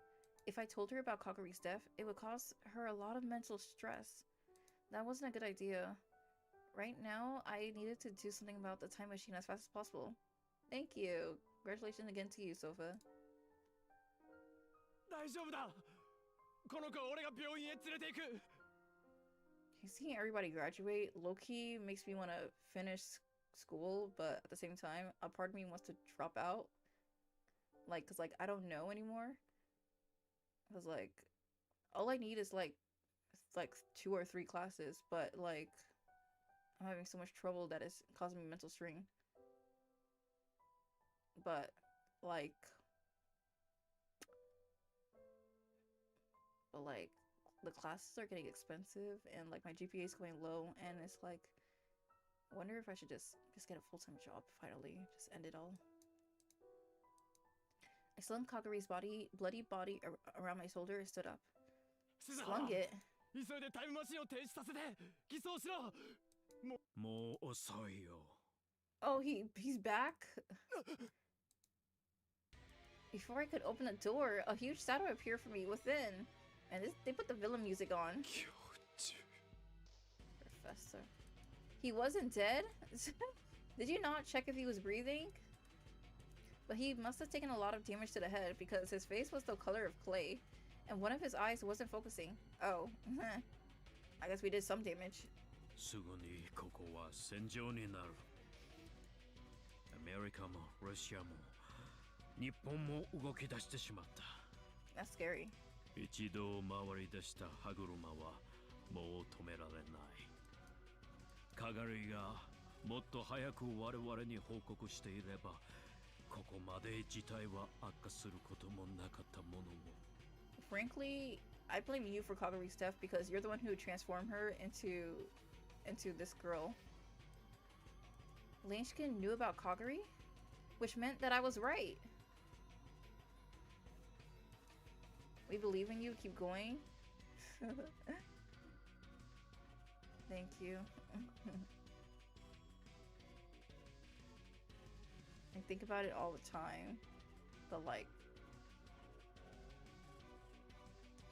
If I told her about Kakuri's death, it would cause her a lot of mental stress. That wasn't a good idea. Right now, I needed to do something about the time machine as fast as possible. Thank you. Congratulations again to you, Sofa. 大丈夫だ。この子を俺が病院へ連れて行く。 Seeing everybody graduate low-key makes me want to finish school, but at the same time, a part of me wants to drop out. Like, cause like I don't know anymore. Cause like, all I need is like 2 or 3 classes, but like, I'm having so much trouble that it's causing me mental strain. But like, the classes are getting expensive, and like my GPA is going low, and it's like, I wonder if I should just get a full-time job finally, just end it all. I slung Kaguri's bloody body around my shoulder and stood up. Slung it. 急いでタイムマシンを停止させて偽装しろ。もう遅いよ。 Oh, he's back? Before I could open the door, a huge shadow appeared for me within. And they put the villain music on. Professor. He wasn't dead? Did you not check if he was breathing? But he must have taken a lot of damage to the head because his face was the color of clay. And one of his eyes wasn't focusing. Oh. I guess we did some damage. すぐにここは戦場になる。アメリカもロシアも日本も動き出してしまった。 That's scary. 一度回り出した歯車はもう止められない。カガリがもっと早く我々に報告していれば、ここまで事態は悪化することもなかったものも。 Frankly, I blame you for Kaguri's death because you're the one who transformed her into this girl. Leskinen knew about Kaguri, which meant that I was right. We believe in you. Keep going. Thank you. I think about it all the time, but like,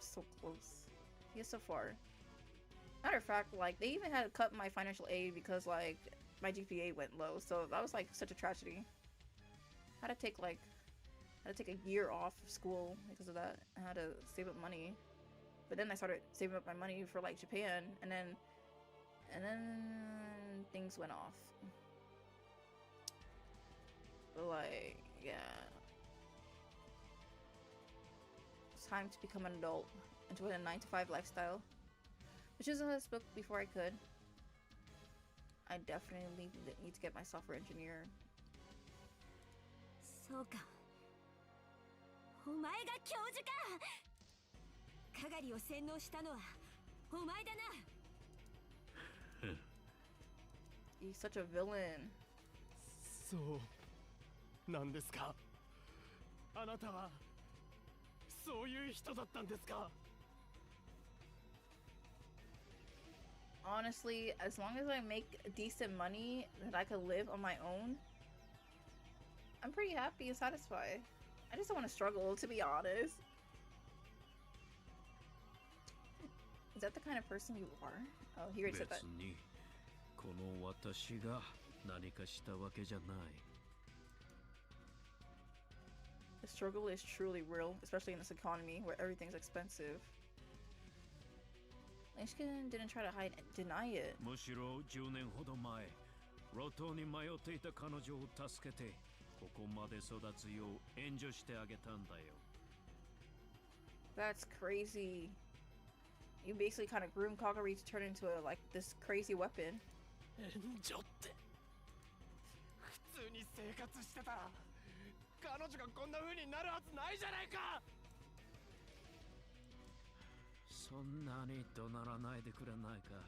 so close. Yet so far. Matter of fact, like they even had to cut my financial aid because like my GPA went low, so that was like such a tragedy. I had to take a year off of school because of that. I had to save up money, but then I started saving up my money for like Japan, and then things went off. But like, yeah, it's time to become an adult, enjoy a 9-to-5 lifestyle, which is what I spoke before I could. I definitely need to get my software engineer. そうか。お前が教授か。かがりを洗脳したのはお前だな。He's such a villain. そうなんですか。あなたはそういう人だったんですか。 Honestly, as long as I make decent money that I could live on my own, I'm pretty happy and satisfied. I just don't want to struggle, to be honest. Is that the kind of person you are? Oh, he already said that. 別にこの私が何かしたわけじゃない。 The struggle is truly real, especially in this economy where everything's expensive. Leskinen didn't try to deny it. むしろ10年ほど前、路頭に迷っていた彼女を助けて、ここまで育つよう援助してあげたんだよ。 That's crazy. You basically kind of groomed Kaguri to turn into a, like, this crazy weapon. 援助って普通に生活してたら彼女がこんな風になるはずないじゃないか。そんなに怒鳴らないでくれないか。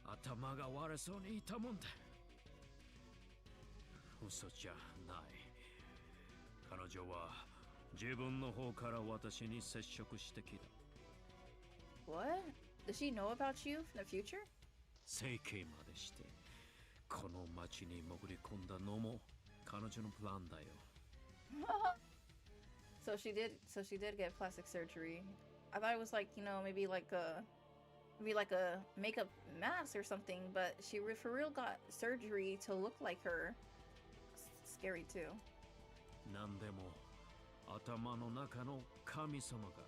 頭が悪そうにいたもんだ。嘘じゃない。彼女は自分の方から私に接触してきた。What? Does she know about you in the future? 整形までしてこの町に潜り込んだのも彼女のプランだよ。So she did get plastic surgery. I thought it was like, you know, maybe like a makeup mask or something, but she for real got surgery to look like her. Scary too. 何でも頭の中の神様が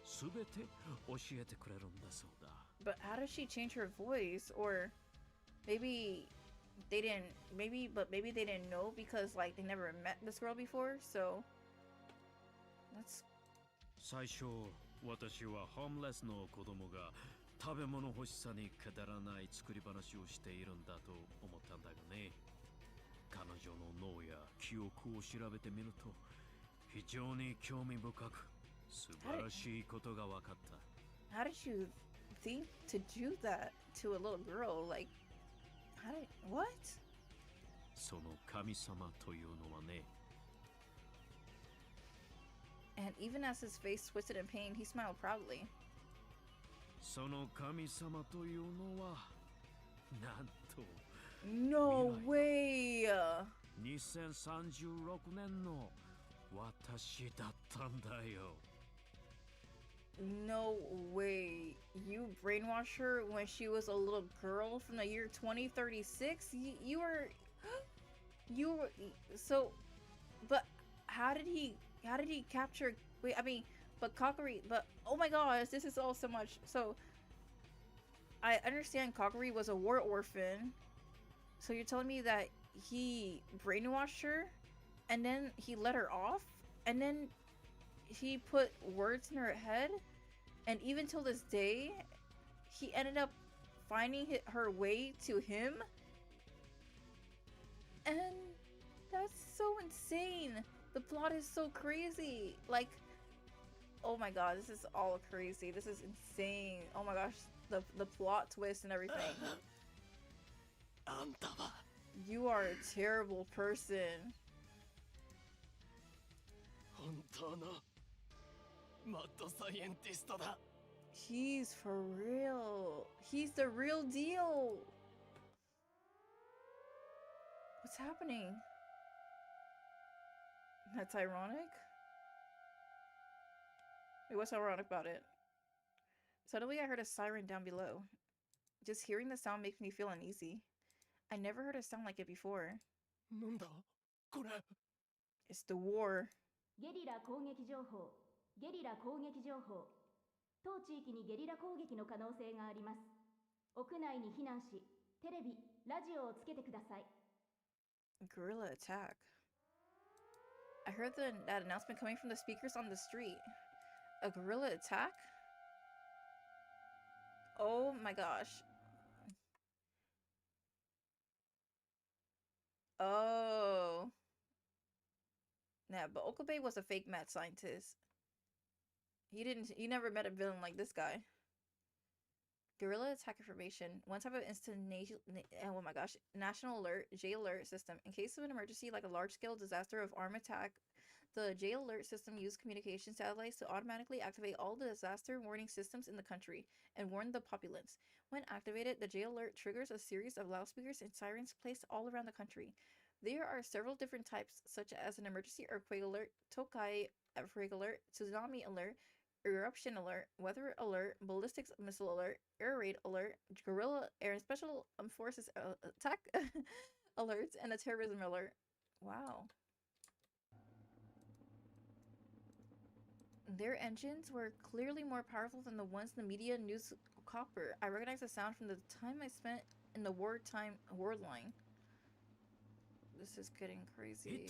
全て教えてくれるんだそうだ。 But how does she change her voice? Or maybe they didn't know because like they never met this girl before, so that's 最初私はホームレスの子供が食べ物欲しさにくだらない作り話をしているんだと思ったんだがね。彼女の脳や記憶を調べてみると非常に興味深く素晴らしいことが分かった。 How did you think to do that to a little girl? Like, what? その神様というのはね。 And even as his face twisted in pain, he smiled proudly. その神様というのはなんと No way! 2036年の私だったんだよ。 No way. You brainwashed her when she was a little girl from the year 2036? You were so, but how did he capture, wait, I mean, but Kaguri, but oh my gosh, this is all so much. So I understand Kaguri was a war orphan. So you're telling me that he brainwashed her and then he let her off, and then he put words in her head, and even till this day, he ended up finding her way to him, and that's so insane. The plot is so crazy. Like, oh my god, this is all crazy. This is insane. Oh my gosh, the plot twist and everything. You are a terrible person. He's for real. He's the real deal. What's happening? That's ironic? Wait, what's ironic about it? Suddenly I heard a siren down below. Just hearing the sound makes me feel uneasy. I never heard a sound like it before. It's the war. ゲリラ攻撃情報。ゲリラ攻撃情報。当地域にゲリラ攻撃の可能性があります。屋内に避難し、テレビ、ラジオをつけてください。Guerrilla attack. I heard that announcement coming from the speakers on the street. A guerrilla attack? Oh my gosh. Oh. Yeah, but Okabe was a fake mad scientist. He never met a villain like this guy. Guerrilla attack information. One type of oh my gosh, national alert, J alert system. In case of an emergency like a large-scale disaster of armed attack, the J alert system used communication satellites to automatically activate all the disaster warning systems in the country and warn the populace. When activated, the J alert triggers a series of loudspeakers and sirens placed all around the country. There are several different types, such as an emergency earthquake alert, Tokai earthquake alert, tsunami alert, eruption alert, weather alert, ballistics missile alert, air raid alert, guerrilla air and special forces attack alerts, and a terrorism alert. Wow. Their engines were clearly more powerful than the ones in the media news copper. I recognize the sound from the time I spent in the wartime war line. This is getting crazy.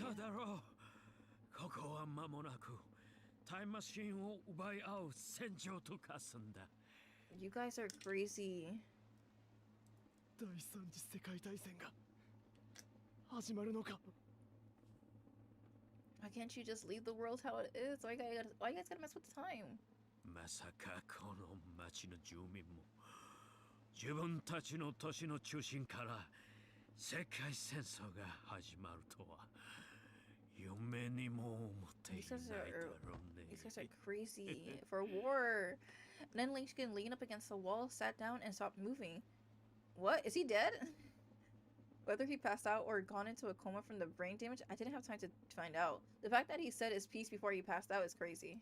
You guys are crazy. Why can't you just leave the world how it is? Why you guys gotta mess with the time? まさかこの町の住民も自分たちの都市の中心から世界戦争が始まるとは夢にも思っていないだろうね。 These guys are crazy for war. And then Leskinen leaned up against the wall, sat down, and stopped moving. What? Is he dead? Whether he passed out or gone into a coma from the brain damage, I didn't have time to find out. The fact that he said his piece before he passed out is crazy.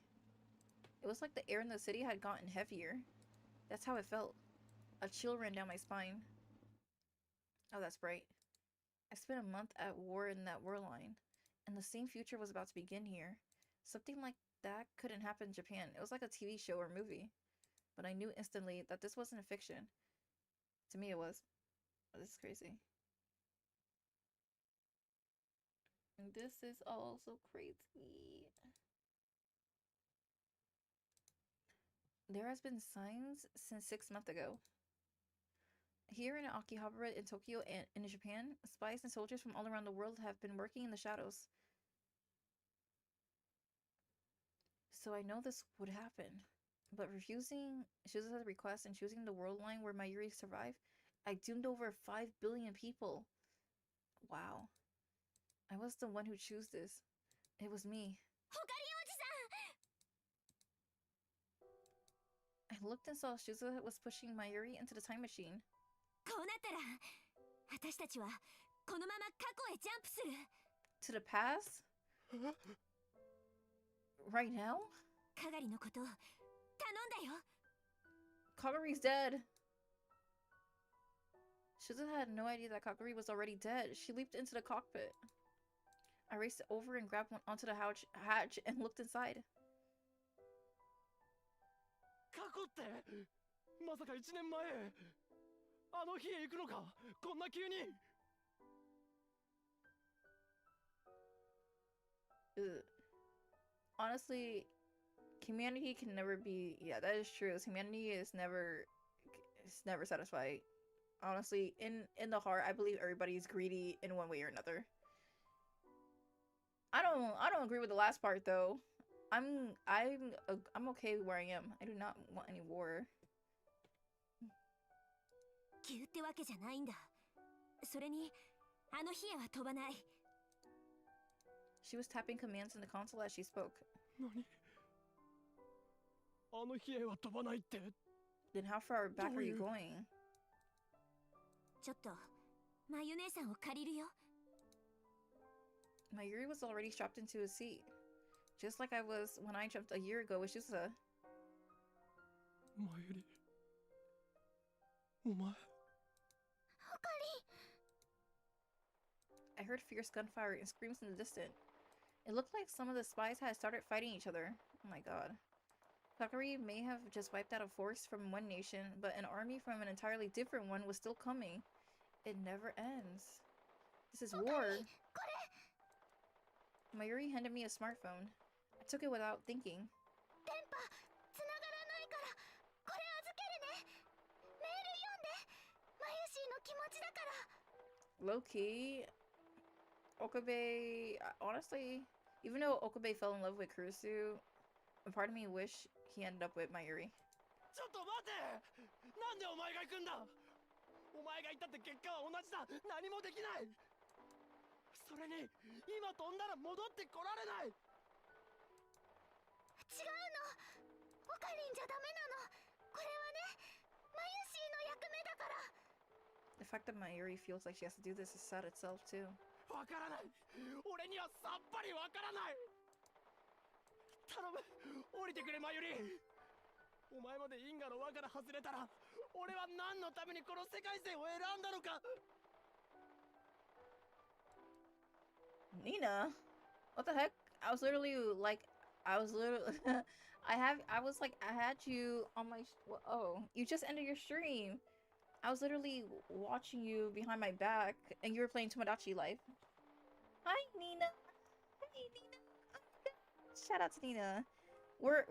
It was like the air in the city had gotten heavier. That's how it felt. A chill ran down my spine. Oh, that's right. I spent a month at war in that war line, and the same future was about to begin here. Something like that couldn't happen in Japan. It was like a TV show or movie. But I knew instantly that this wasn't a fiction. To me, it was. Oh, this is crazy. And this is all so crazy. There has been signs since 6 months ago. Here in Akihabara in Tokyo and in Japan, spies and soldiers from all around the world have been working in the shadows. So I know this would happen. But refusing Shizuha's request and choosing the world line where Mayuri survived, I doomed over 5 billion people. Wow. I was the one who chose this. It was me. I looked and saw Shizuha was pushing Mayuri into the time machine. To the past? Right now? Kaguri's dead. Shizuha had no idea that Kaguri was already dead. She leaped into the cockpit. I raced over and grabbed one onto the hatch and looked inside. 過去ってまさか1年前あの日へ行くのかこんな急に Ugh. Honestly, humanity can never be. Yeah, that is true. Humanity is never. It's never satisfied. Honestly, in the heart, I believe everybody is greedy in one way or another. I don't agree with the last part though. I'm okay where I am. I do not want any war. 急ってわけじゃないんだ。それに、あのヒエは飛ばない。She was tapping commands in the console as she spoke. 何？あのヒエは飛ばないって？ Then how far back are you going? ちょっと、まゆ姉さんを借りるよ。Mayuri was already strapped into a seat, just like I was when I jumped a year ago with Suzuha. マユリ、お前。 I heard fierce gunfire and screams in the distance. It looked like some of the spies had started fighting each other. Oh my god. Sakari may have just wiped out a force from one nation, but an army from an entirely different one was still coming. It never ends. This is war. Mayuri handed me a smartphone. I took it without thinking. Low-key, Okabe, honestly, even though Okabe fell in love with Kurusu, a part of me wish he ended up with Mayuri. ちょっと待て！なんでお前が行くんだ？お前が行ったって結果は同じだ。何もできない。それに今飛んだら戻ってこられない。違うの。オカリンじゃダメなの。これはね、マユシーの役目だから。The fact that Mayuri feels like she has to do this is sad itself too. わからない。俺にはさっぱりわからない。頼む、降りてくれマユリ。お前まで因果の輪から外れたら、俺は何のためにこの世界線を選んだのか。Nina, what the heck? I was literally like, I was like, I had you on my. Oh, you just ended your stream. I was literally watching you behind my back, and you were playing Tomodachi Life. Hi, Nina. Hey, Nina. Shout out to Nina. We're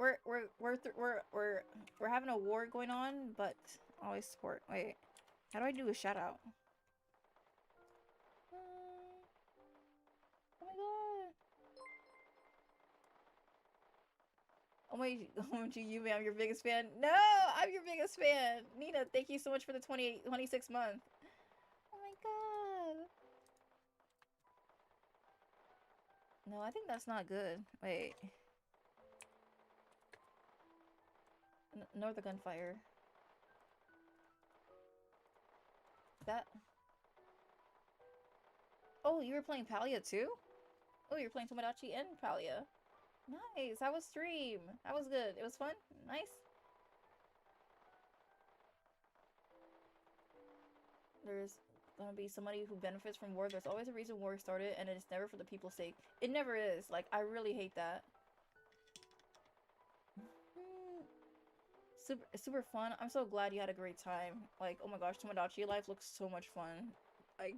having a war going on, but always support. Wait, how do I do a shout out? Oh my god. Oh my, Yume, I'm your biggest fan. No, I'm your biggest fan. Nina, thank you so much for the 26 month. Oh my god. No, I think that's not good. Wait. Ignore the gunfire. That. Oh, you were playing Palia too? Oh, you're playing Tomodachi and Palia. Nice. How was stream? That was good. It was fun. Nice. There's gonna be somebody who benefits from war. There's always a reason war started, and it's never for the people's sake. It never is. Like, I really hate that. Super fun. I'm so glad you had a great time. Like, oh my gosh, Tomodachi Life looks so much fun. I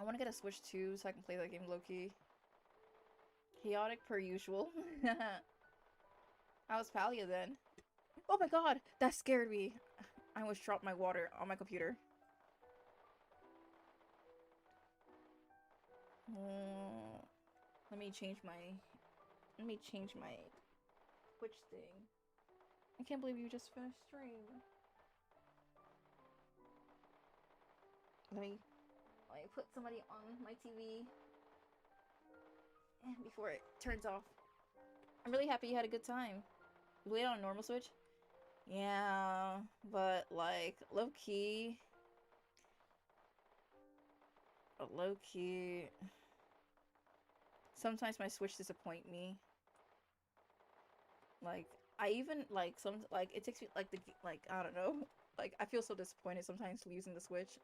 want to get a Switch too so I can play that game low-key. Chaotic per usual. How's Palia then? Oh my god, that scared me. I almost dropped my water on my computer. Let me change my Twitch thing. I can't believe you just finished stream. Let me put somebody on my TV before it turns off. I'm really happy you had a good time. You played on a normal Switch? Yeah, but like low key. Sometimes my Switch disappoint me. Like I even like it takes me like I don't know. Like I feel so disappointed sometimes using the Switch.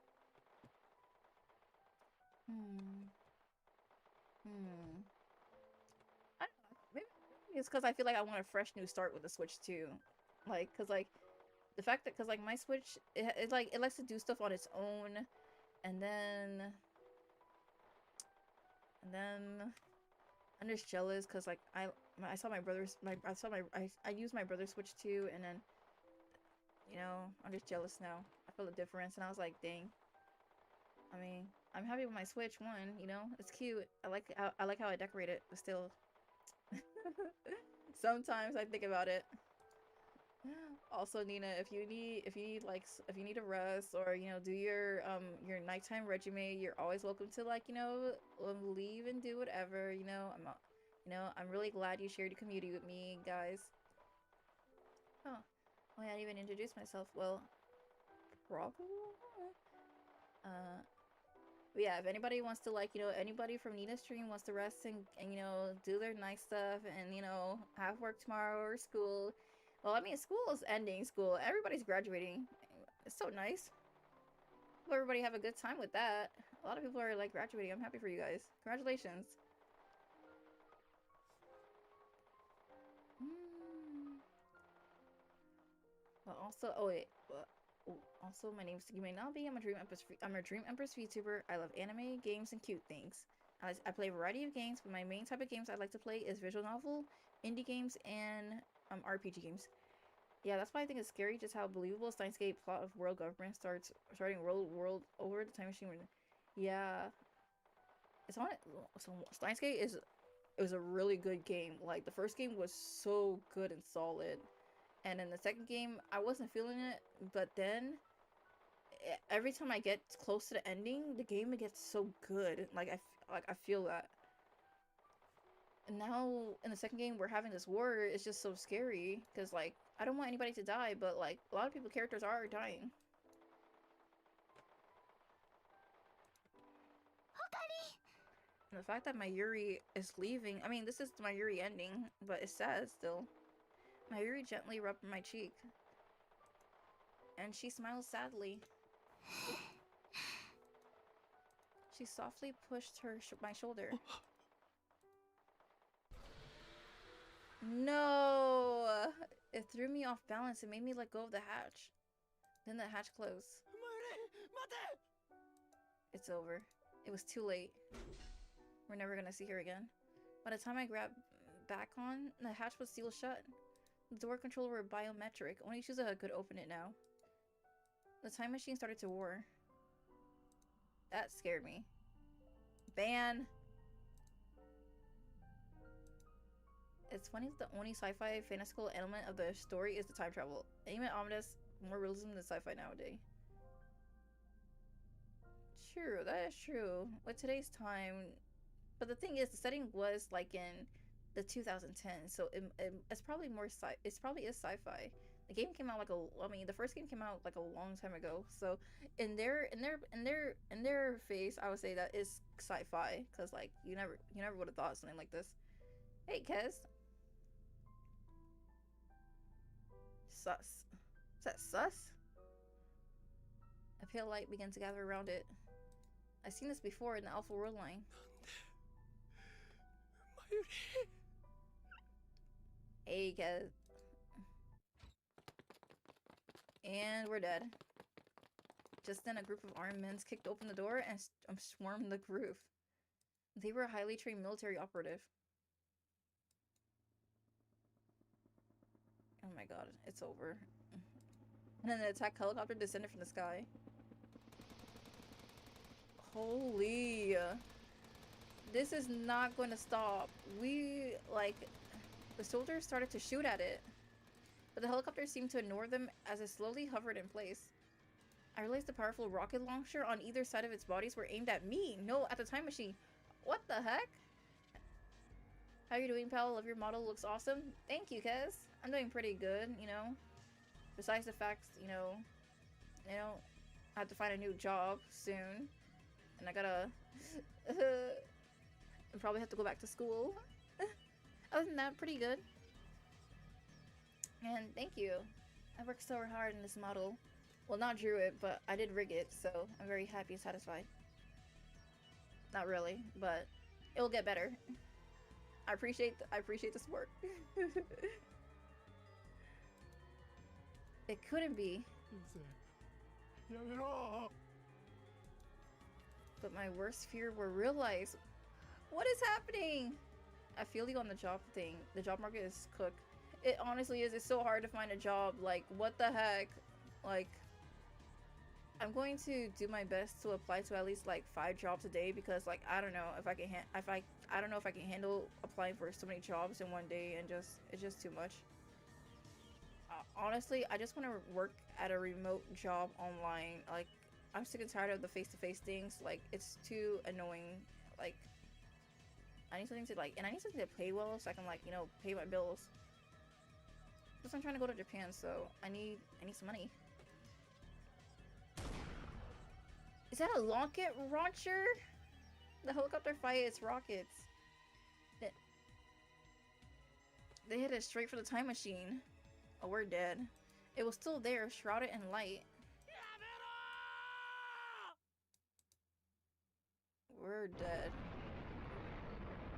I don't know. Maybe it's because I feel like I want a fresh new start with the Switch too. Like, cause like the fact that, cause like my Switch, it likes to do stuff on its own, and then And then I'm just jealous because like I saw my brother's I used my brother's Switch too, and then you know I'm just jealous now. I feel the difference, and I was like, dang. I mean, I'm happy with my Switch one. You know, it's cute. I like how I decorate it, but still, sometimes I think about it. Also, Nina, if you need to rest or you know do your nighttime regimen, you're always welcome to like you know leave and do whatever. I'm really glad you shared your community with me, guys. Oh, I hadn't even introduced myself. Well, probably. But yeah, if anybody wants to like anybody from Nina's stream wants to rest and you know do their nice stuff and you know have work tomorrow or school. Well, I mean, school is ending. School, everybody's graduating. It's so nice. Hope everybody have a good time with that. A lot of people are like graduating. I'm happy for you guys. Congratulations. Well, also, oh wait. Also, my name's Yume Nabi. I'm a Dream Empress VTuber. I love anime, games, and cute things. I play a variety of games, but my main type of games I like to play is visual novel, indie games, and RPG games. Yeah, that's why I think it's scary just how believable Steins plot of world government starting world over the time machine. Yeah, it's on it. So Steins it was a really good game. Like the first game was so good and solid, and in the second game I wasn't feeling it. But then every time I get close to the ending, the game gets so good. Like I feel that. And now in the second game we're having this war. It's just so scary because like I don't want anybody to die, but like a lot of people characters are dying. And the fact that Mayuri is leaving, I mean this is the Mayuri ending, but it's sad still. Mayuri gently rubbed my cheek and she smiled sadly. She softly pushed my shoulder. No! It threw me off balance and made me let go of the hatch. Then the hatch closed. It's over. It was too late. We're never gonna see her again. By the time I grabbed back on, the hatch was sealed shut. The door controls were biometric. Only Suzuha could open it now. The time machine started to roar. That scared me. Ban! It's funny that the only sci-fi fantastical element of the story is the time travel. Anime Amadeus, more realism than sci-fi nowadays. True, that is true. With today's time, but the thing is, the setting was like in the 2010, so it's probably more it probably is sci-fi. The game came out the first game came out like a long time ago. So in their face, I would say that is sci-fi, because like you never would have thought something like this. Hey, Kez. Sus. Is that sus? A pale light began to gather around it. I've seen this before in the Alpha World line. Hey, Kez. And we're dead. Just then, a group of armed men kicked open the door and swarmed the roof. They were a highly trained military operative. Oh my god, it's over. And then the attack helicopter descended from the sky. Holy. This is not going to stop. The soldiers started to shoot at it. But the helicopter seemed to ignore them as it slowly hovered in place. I realized the powerful rocket launcher on either side of its bodies were aimed at me. No, at the time machine. What the heck? How are you doing, pal? Love your model. Looks awesome. Thank you, Kez. I'm doing pretty good, you know. Besides the fact, you know, I have to find a new job soon. And I gotta... I probably have to go back to school. Other than that, pretty good. And thank you. I worked so hard in this model. Well, not drew it, but I did rig it, so I'm very happy and satisfied. Not really, but it'll get better. I appreciate the support. It couldn't be. But my worst fear were realized. What is happening? I feel you on the job thing. The job market is cooked. It honestly is. It's so hard to find a job. Like, what the heck? Like, I'm going to do my best to apply to at least like 5 jobs a day because, like, I don't know if I can I don't know if I can handle applying for so many jobs in one day, and it's just too much. Honestly, I just want to work at a remote job online. Like, I'm sick and tired of the face-to-face things. Like, it's too annoying. Like, I need something to and I need something to pay well so I can, like, you know, pay my bills. Because I'm trying to go to Japan, so I need some money. Is that a rocket launcher? The helicopter fired its rockets. They hit it straight for the time machine. Oh, we're dead. It was still there, shrouded in light. We're dead.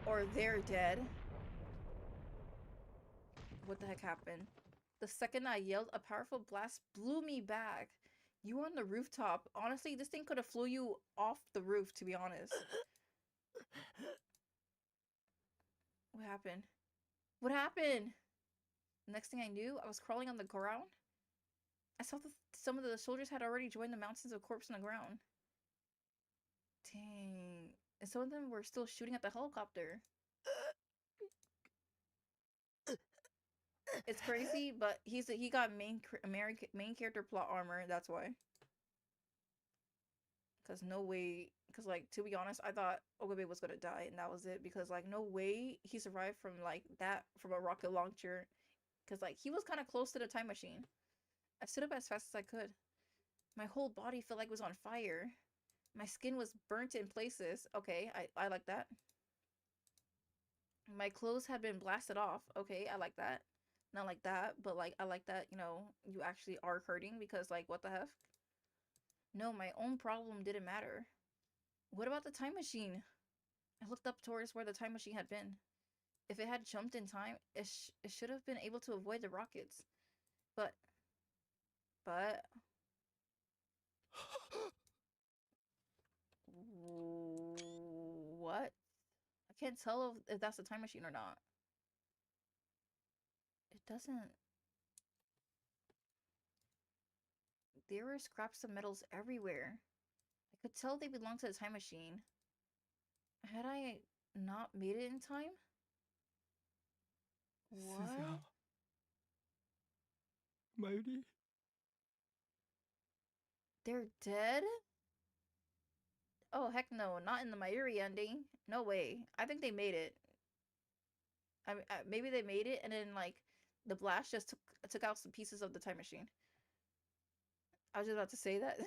Or they're dead. What the heck happened? The second I yelled, a powerful blast blew me back. You were on the rooftop. Honestly, this thing could have flew you off the roof, to be honest. What happened? What happened? Next thing I knew, I was crawling on the ground. I saw that some of the soldiers had already joined the mountains of corpses on the ground. Dang. And some of them were still shooting at the helicopter. It's crazy, but he got main character plot armor, that's why. Cause no way, cause like, to be honest, I thought Okabe was gonna die and that was it, because like no way he survived from like that, from a rocket launcher, cause like he was kind of close to the time machine. I stood up as fast as I could. My whole body felt like it was on fire. My skin was burnt in places. Okay, I like that. My clothes had been blasted off. Okay, I like that. Not like that, but like I like that, you know, you actually are hurting, because like what the heck? No, my own problem didn't matter. What about the time machine? I looked up towards where the time machine had been. If it had jumped in time, it should have been able to avoid the rockets. But what? I can't tell if that's the time machine or not. It doesn't. There were scraps of metals everywhere. I could tell they belonged to the time machine. Had I not made it in time? What? Suzuha. Mayuri? They're dead? Oh, heck no. Not in the Mayuri ending. No way. I think they made it. I mean, maybe they made it and then, like, the blast just took out some pieces of the time machine. I was just about to say that.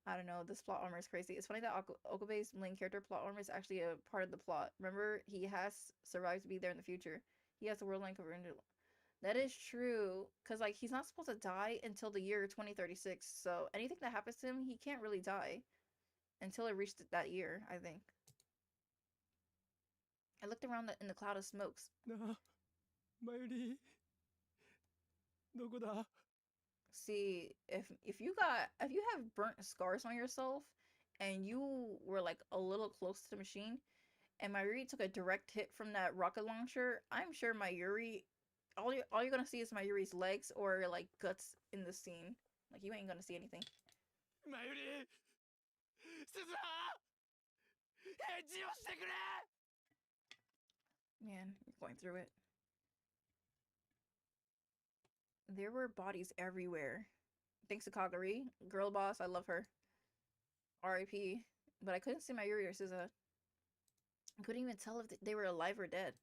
I don't know. This plot armor is crazy. It's funny that Okabe's main character plot armor is actually a part of the plot. Remember, he has survived to be there in the future. He has the world line covered. That is true. Because, like, he's not supposed to die until the year 2036. So, anything that happens to him, he can't really die until it reached that year, I think. I looked around in the cloud of smokes. Mayuri. Doko da? See, if you have burnt scars on yourself and you were like a little close to the machine and Mayuri took a direct hit from that rocket launcher, I'm sure Mayuri, all you're gonna see is Mayuri's legs or like guts in the scene. Like, you ain't gonna see anything. Mayuri! Suzuha! Henji o shite kure! Man, you're going through it. There were bodies everywhere. Thanks to Kagari. Girl boss, I love her. R.I.P. But I couldn't see Mayuri or Suzuha. I couldn't even tell if they were alive or dead.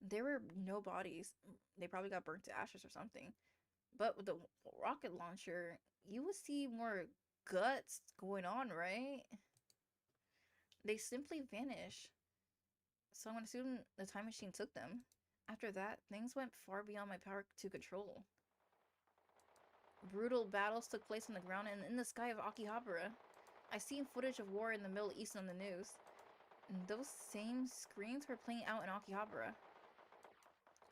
There were no bodies. They probably got burnt to ashes or something. But with the rocket launcher, you would see more guts going on, right? They simply vanish. So I'm gonna assume the time machine took them. After that, things went far beyond my power to control. Brutal battles took place on the ground and in the sky of Akihabara. I seen footage of war in the Middle East on the news. And those same screens were playing out in Akihabara.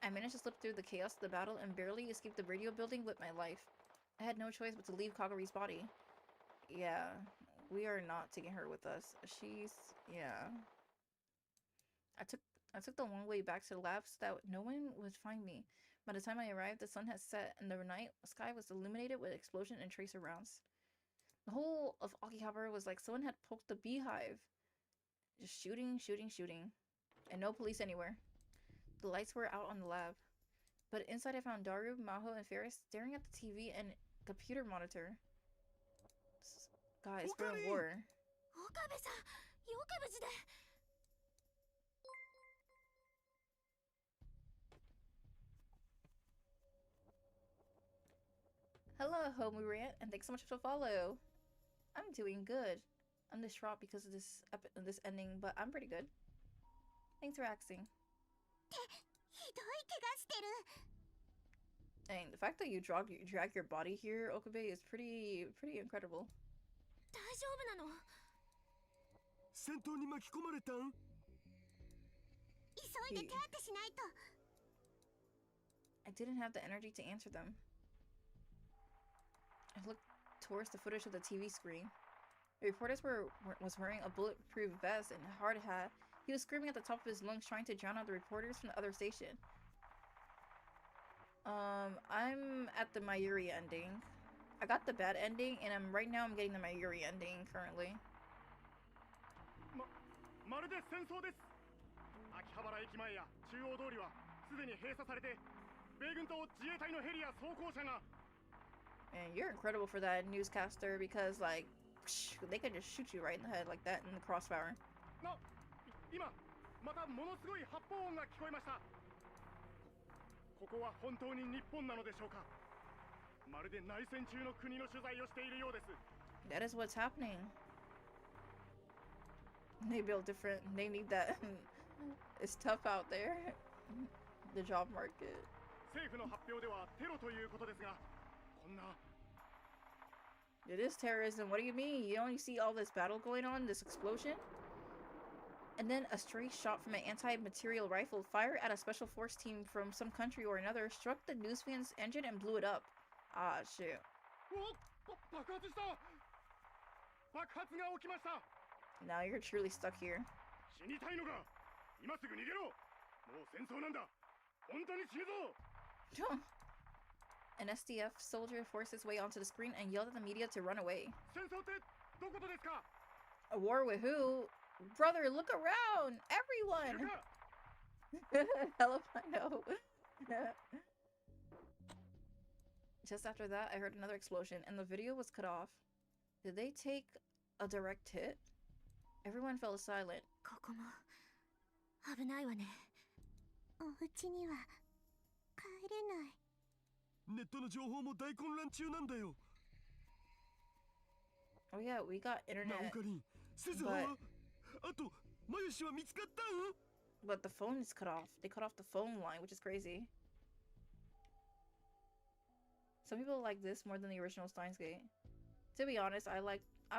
I managed to slip through the chaos of the battle and barely escaped the radio building with my life. I had no choice but to leave Kagari's body. Yeah, we are not taking her with us. Yeah. I took I took the long way back to the lab so that no one would find me. By the time I arrived, the sun had set and the night sky was illuminated with explosion and tracer rounds. The whole of Akihabara was like someone had poked the beehive. Just shooting, shooting, shooting. And no police anywhere. The lights were out on the lab. But inside I found Daru, Maho, and Ferris staring at the TV and computer monitor. Guys, we're in war. Okabe-san, よく無事で。 Hello, Homurant, and thanks so much for the follow. I'm doing good. I'm distraught because of this ending, but I'm pretty good. Thanks for asking. ひどい怪我してる。 And the fact that you drag your body here, Okabe, is pretty incredible. 大丈夫なの？戦闘に巻き込まれたん？急いで手当てしないと。 I didn't have the energy to answer them. I looked towards the footage of the TV screen. The reporter was wearing a bulletproof vest and a hard hat. He was screaming at the top of his lungs, trying to drown out the reporters from the other station. I'm at the Mayuri ending. I got the bad ending, and right now I'm getting the Mayuri ending currently. まるで戦争です。秋葉原駅前や中央通りはすでに閉鎖されて、米軍と自衛隊のヘリや装甲車が。 And you're incredible for that newscaster because like they can just shoot you right in the head like that in the crossfire. 今またものすごい発砲音が聞こえました。ここは本当に日本なのでしょうか。まるで内戦中の国の取材をしているようです。That is what's happening. They build different. They need that. It's tough out there. The job market. 政府の発表ではテロということですが、こんな。 It is terrorism. What do you mean? You don't see all this battle going on, this explosion? And then a stray shot from an anti-material rifle fired at a special force team from some country or another struck the newsvan's engine and blew it up. Ah, shit. 爆発した。爆発が起きました。 Now you're truly stuck here. 死にたいのか。今すぐ逃げろ。もう戦争なんだ。本当に死ぬぞ。 An SDF soldier forced his way onto the screen and yelled at the media to run away. 戦争ってどことですか。 A war with who? Brother, look around! Everyone! Hell if I know. Just after that, I heard another explosion and the video was cut off. Did they take a direct hit? Everyone fell silent. ここも危ないわね。お家には帰れない。 ネットの情報も大混乱中なんだよ。 Oh yeah, we got ナ internet, オカリン、スズハは、あと、マユシは見つかったん？ but the phone is cut off. They cut off the phone line, which is crazy. Some people like this more than the original Steins Gate. To be honest, I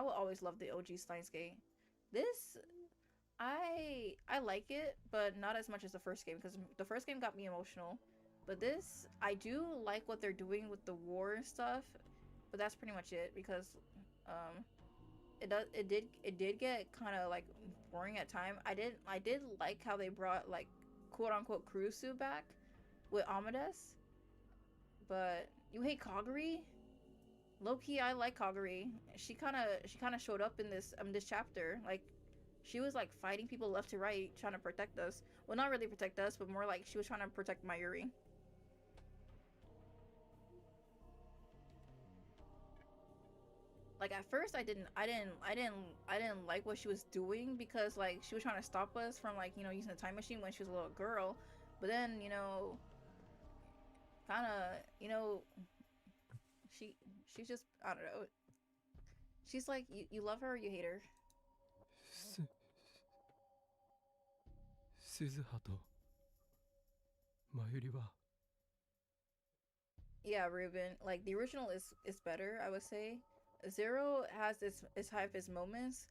will always love the OG Steins Gate. This, I like it, but not as much as the first game because the first game got me emotional. But this, I do like what they're doing with the war and stuff, but that's pretty much it because it did get kind of like boring at time. I did like how they brought like quote unquote Kurusu back with Amadeus, but you hate Kaguri? Low key, I like Kaguri. She kind of showed up in this chapter. Like she was like fighting people left to right, trying to protect us. Well, not really protect us, but more like she was trying to protect Mayuri. Like at first I didn't like what she was doing because like she was trying to stop us from like, you know, using the time machine when she was a little girl. But then, you know, kind of, you know, she's just, I don't know. She's like, you love her or you hate her. 鈴葉とマユリは Yeah, Ruben. Like the original is better, I would say. Zero has its hype, its moments,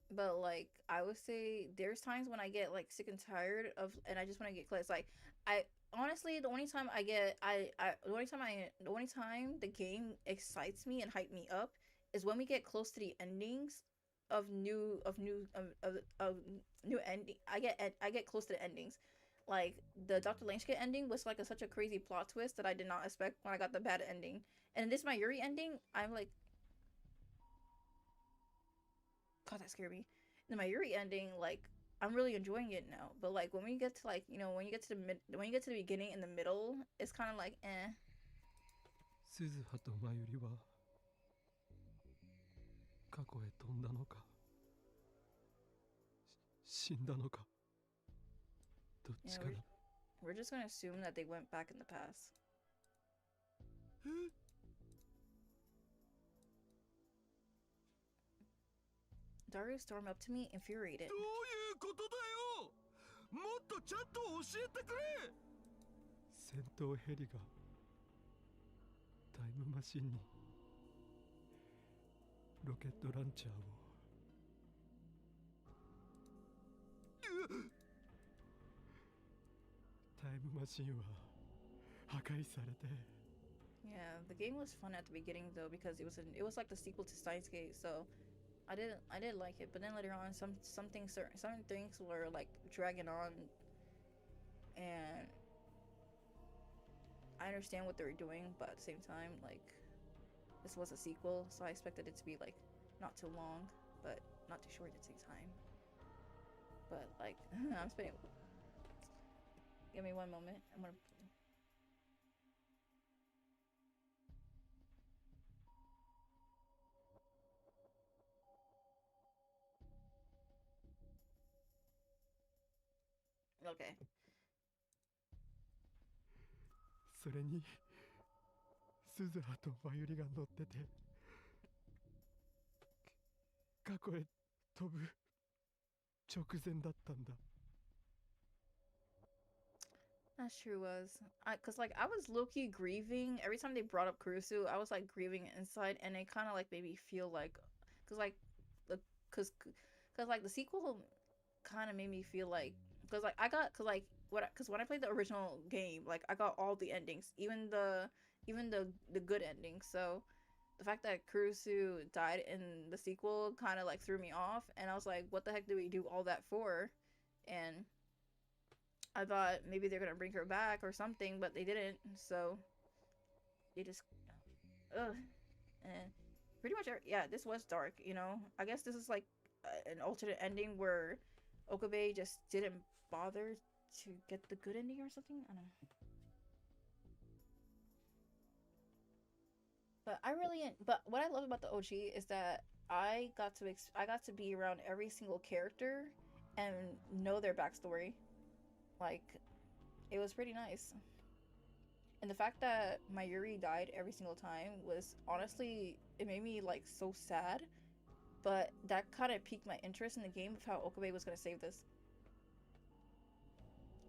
but like I would say there's times when I get like sick and tired of, and I just want to get clips. Like I honestly, the only time the game excites me and hype me up is when we get close to the endings of new ending. I get close to the endings. Like the Dr. Laneshkin ending was like such a crazy plot twist that I did not expect when I got the bad ending. And this Mayuri ending, I'm like, God, that scared me. The Mayuri ending, like, I'm really enjoying it now. But like when we get to like, you know, when you get to the beginning and the middle, it's kind of like, eh. 鈴葉とマユリは過去へ飛んだのか死んだのかどっちかな We're just gonna assume that they went back in the past. Dario stormed up to me, infuriated. どういうことだよもっとちゃんと教えてくれ戦闘ヘリがタイムマシンにロケットランチャーをタイムマシンは破壊されて Yeah, the game was fun at the beginning though because it was like the sequel to Steins, so I did like it. But then later on, some things were like dragging on, and I understand what they were doing, but at the same time, like this was a sequel, so I expected it to be like not too long, but not too short at the same time. But like I'm spending. Give me one moment. I'm gonna. Okay. それに鈴葉とマユリが乗ってて過去へ飛ぶ直前だったんだ That sure was. Cause like I was low-key grieving every time they brought up Kurusu. I was like grieving inside, and it kind of like made me feel like, cause like the sequel kind of made me feel like, cause when I played the original game, like I got all the endings, even the good endings. So the fact that Kurusu died in the sequel kind of like threw me off, and I was like, what the heck did we do all that for? And I thought maybe they're gonna bring her back or something, but they didn't. So they just, and pretty much, yeah, this was dark. You know, I guess this is like an alternate ending where Okabe just didn't bother to get the good ending or something. I don't know. But what I love about the OG is that I got to be around every single character and know their backstory. Like, it was pretty nice. And the fact that Mayuri died every single time was honestly, it made me like so sad. But that kind of piqued my interest in the game of how Okabe was gonna save this.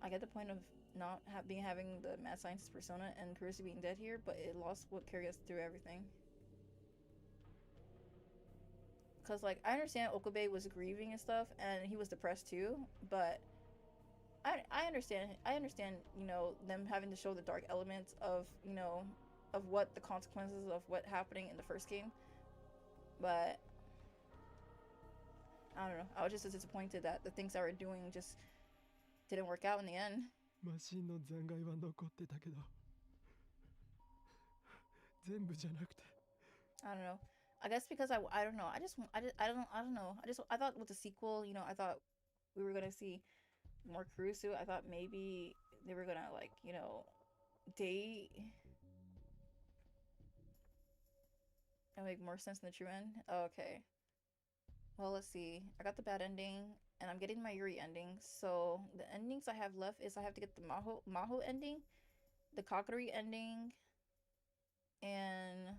I get the point of not having the mad scientist persona and Kurusu being dead here, but it lost what carried us through everything. Cause like I understand Okabe was grieving and stuff, and he was depressed too, but I understand, you know, them having to show the dark elements of, you know, of what the consequences of what happening in the first game. But I don't know. I was just disappointed that the things I were doing just didn't work out in the end. マシンの残骸は残ってたけど全部じゃなくて I don't know. I guess because I don't know. I don't know. I thought with the sequel, you know, I thought we were gonna see more Kurusu. I thought maybe they were gonna like, you know, date and make more sense in the true end. Oh, okay. Well, let's see. I got the bad ending, and I'm getting my Yuri ending. So the endings I have left is I have to get the Maho ending, the Kakari ending, and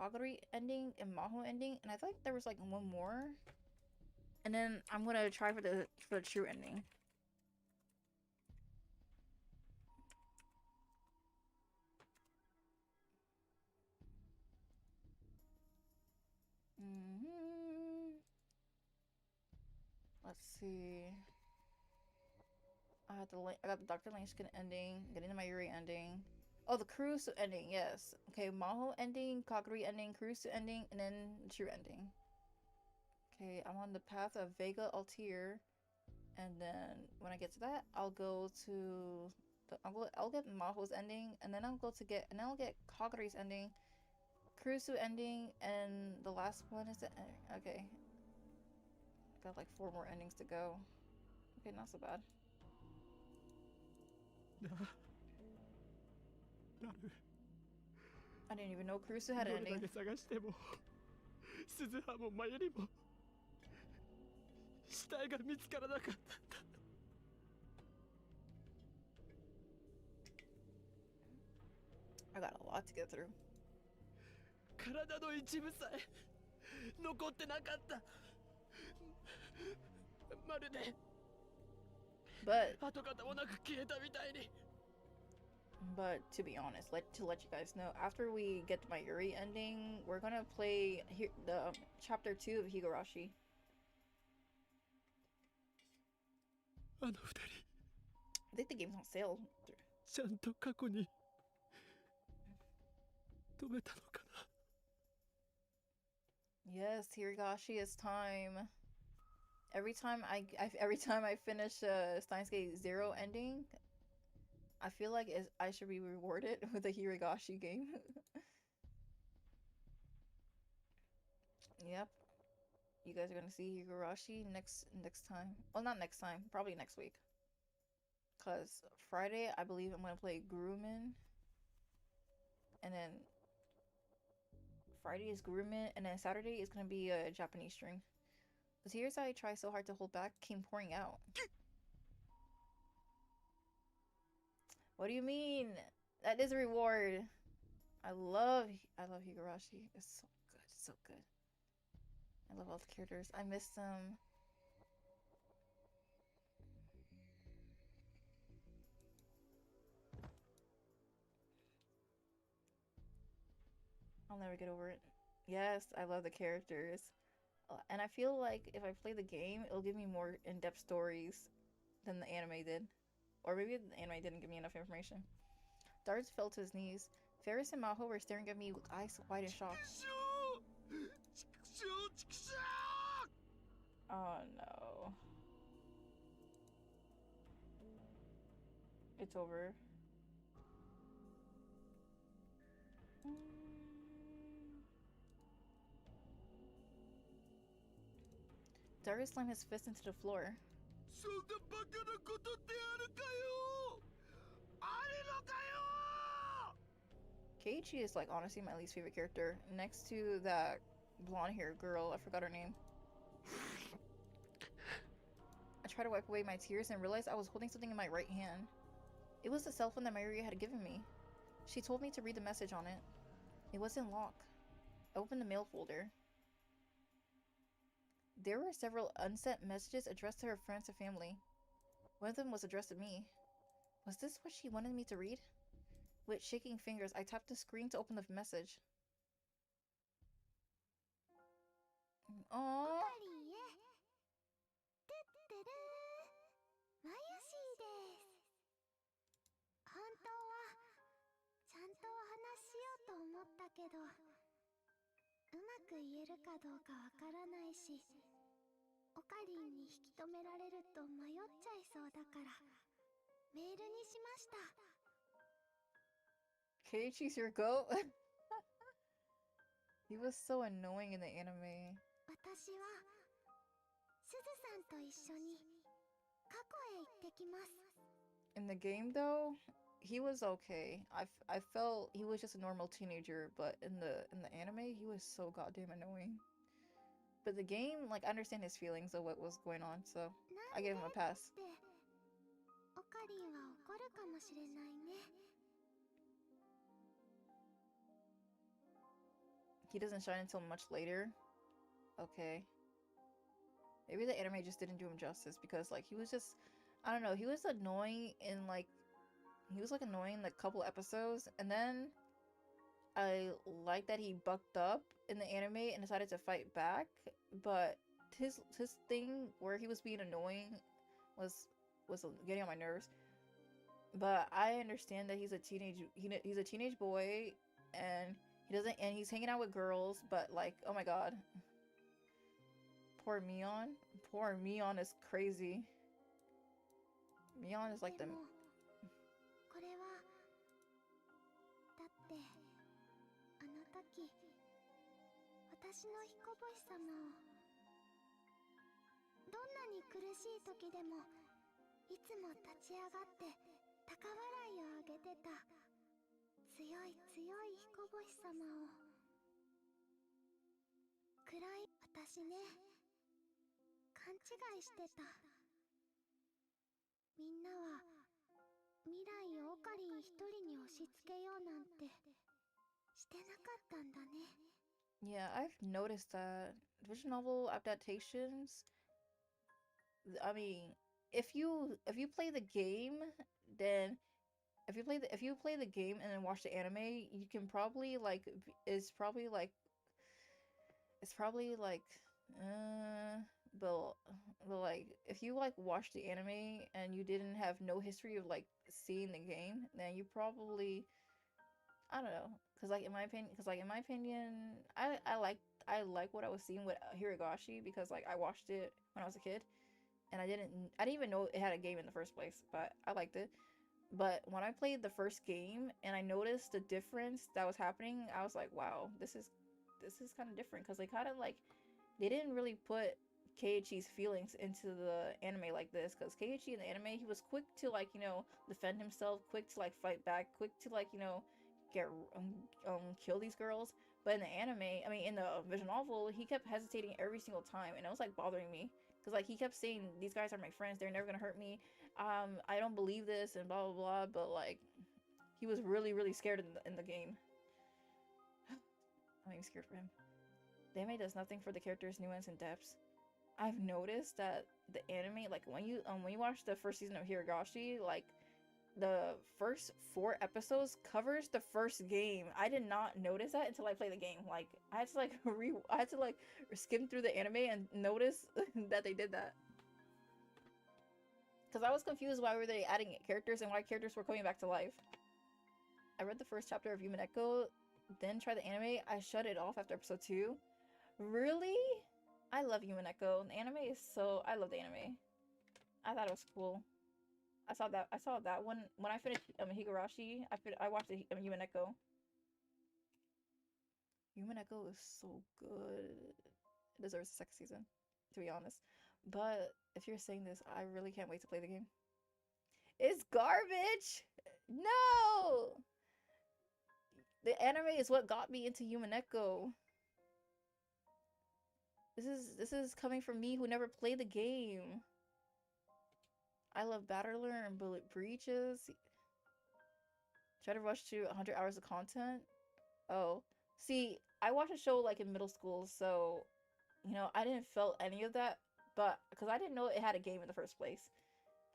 Kagari ending and Maho ending, and I thought there was like one more. And then I'm gonna try for the true ending. Let's see. I got the Dr. Laneshkin ending, getting the Mayuri ending. Oh, the cruise ending, yes. Okay, Maho ending, Kaguri ending, cruise ending, and then true ending. Okay, I'm on the path of Vega Altair, and then when I get to that, I'll go to the I'll get Maho's ending, and then I'll get Kaguri's ending, Kurusu ending, and the last one is the okay. Got like 4 more endings to go. Okay, not so bad. I didn't even know Kurusu had an ending. 探しても鈴葉もMayuriも死体が見つからなかったんだ。I got a lot to get through. 体の一部さえ残ってなかった。まるで But 跡形もなく消えたみたいに。But to be honest, to let you guys know, after we get the Mayuri ending, we're gonna play the chapter 2 of Higurashi. あの二人 I think the game's on sale. ちゃんと過去に止めたのかな。 Yes, Higurashi is time. Every time I finish Steins Gate 0 ending, I feel like I should be rewarded with a Higurashi game. Yep. You guys are gonna see Higurashi next time. Well, not next time. Probably next week. Cause Friday, I believe I'm gonna play Gurumin. And then Friday is Gurumin, and then Saturday is gonna be a Japanese stream. The tears I try so hard to hold back came pouring out. What do you mean? That is a reward. I love Higurashi. It's so good. It's so good. I love all the characters. I miss them. I'll never get over it. Yes, I love the characters. And I feel like if I play the game, it'll give me more in-depth stories than the anime did. Or maybe the anime didn't give me enough information. Darts fell to his knees. Ferris and Maho were staring at me with eyes wide in shock. Oh no. It's over. Darius slammed his fist into the floor. Keiichi is like honestly my least favorite character, next to that blonde-haired girl. I forgot her name. I tried to wipe away my tears and realized I was holding something in my right hand. It was the cell phone that Mayuri had given me. She told me to read the message on it. It was in lock. I opened the mail folder. There were several unsent messages addressed to her friends and family. One of them was addressed to me. Was this what she wanted me to read? With shaking fingers, I tapped the screen to open the message. Aww. Keiichi's your goat? He was so annoying in the anime. In the game though, he was okay. I felt he was just a normal teenager, but in the anime, he was so goddamn annoying. But the game, like, I understand his feelings of what was going on, so I gave him a pass. He doesn't shine until much later. Okay. Maybe the anime just didn't do him justice because, like, he was just, I don't know, he was annoying in, like, he was, like, annoying in, like, a couple episodes, and then I like that he bucked up in the anime and decided to fight back, but his thing where he was being annoying was getting on my nerves. But I understand that he's a teenage boy, and he's hanging out with girls, but like, oh my god. Poor Mion. Poor Mion is crazy. Mion is like the でもこれはだってあの時私の彦星様をどんなに苦しい時でもいつも立ち上がって高笑いをあげてた強い強い彦星様を暗い私ね勘違いしてたみんなは未来をオカリン一人に押し付けようなんてしてなかったんだね Yeah, I've noticed that visual novel adaptations. I mean, if you play the game, then if you play the game and then watch the anime, you can probably like it's probably like but like if you like watch the anime and you didn't have no history of like seeing the game, then you probably I don't know, cause like in my opinion, I like what I was seeing with Hiragashi because like I watched it when I was a kid, and I didn't even know it had a game in the first place, but I liked it. But when I played the first game and I noticed the difference that was happening, I was like, wow, this is kind of different because they kind of like they didn't really put Keiichi's feelings into the anime like this, because Keiichi in the anime, he was quick to like, you know, defend himself, quick to like fight back, quick to like, you know, get kill these girls. But in the anime, I mean in the visual novel, he kept hesitating every single time, and it was like bothering me because like he kept saying these guys are my friends, they're never gonna hurt me, I don't believe this and blah blah blah. But like he was really scared in the game. I'm even scared for him. The anime does nothing for the characters' nuance and depths. I've noticed that the anime, like when you watch the first season of Hiragashi, like the first 4 episodes covers the first game. I did not notice that until I played the game. Like I had to like skim through the anime and notice that they did that. Because I was confused why were they adding characters and why characters were coming back to life. I read the first chapter of Yume, then tried the anime. I shut it off after episode 2. Really? I love Yume. The anime is so... I love the anime. I thought it was cool. I saw that one when I finished Higurashi. I watched the Yume. Yume is so good. It deserves a second season, to be honest. But if you're saying this, I really can't wait to play the game. It's garbage! No! The anime is what got me into Yume. This is coming from me who never played the game. I love Battler and Bullet Breaches. Try to rush to 100 hours of content. Oh, see, I watched a show like in middle school, so you know I didn't feel any of that, but because I didn't know it had a game in the first place,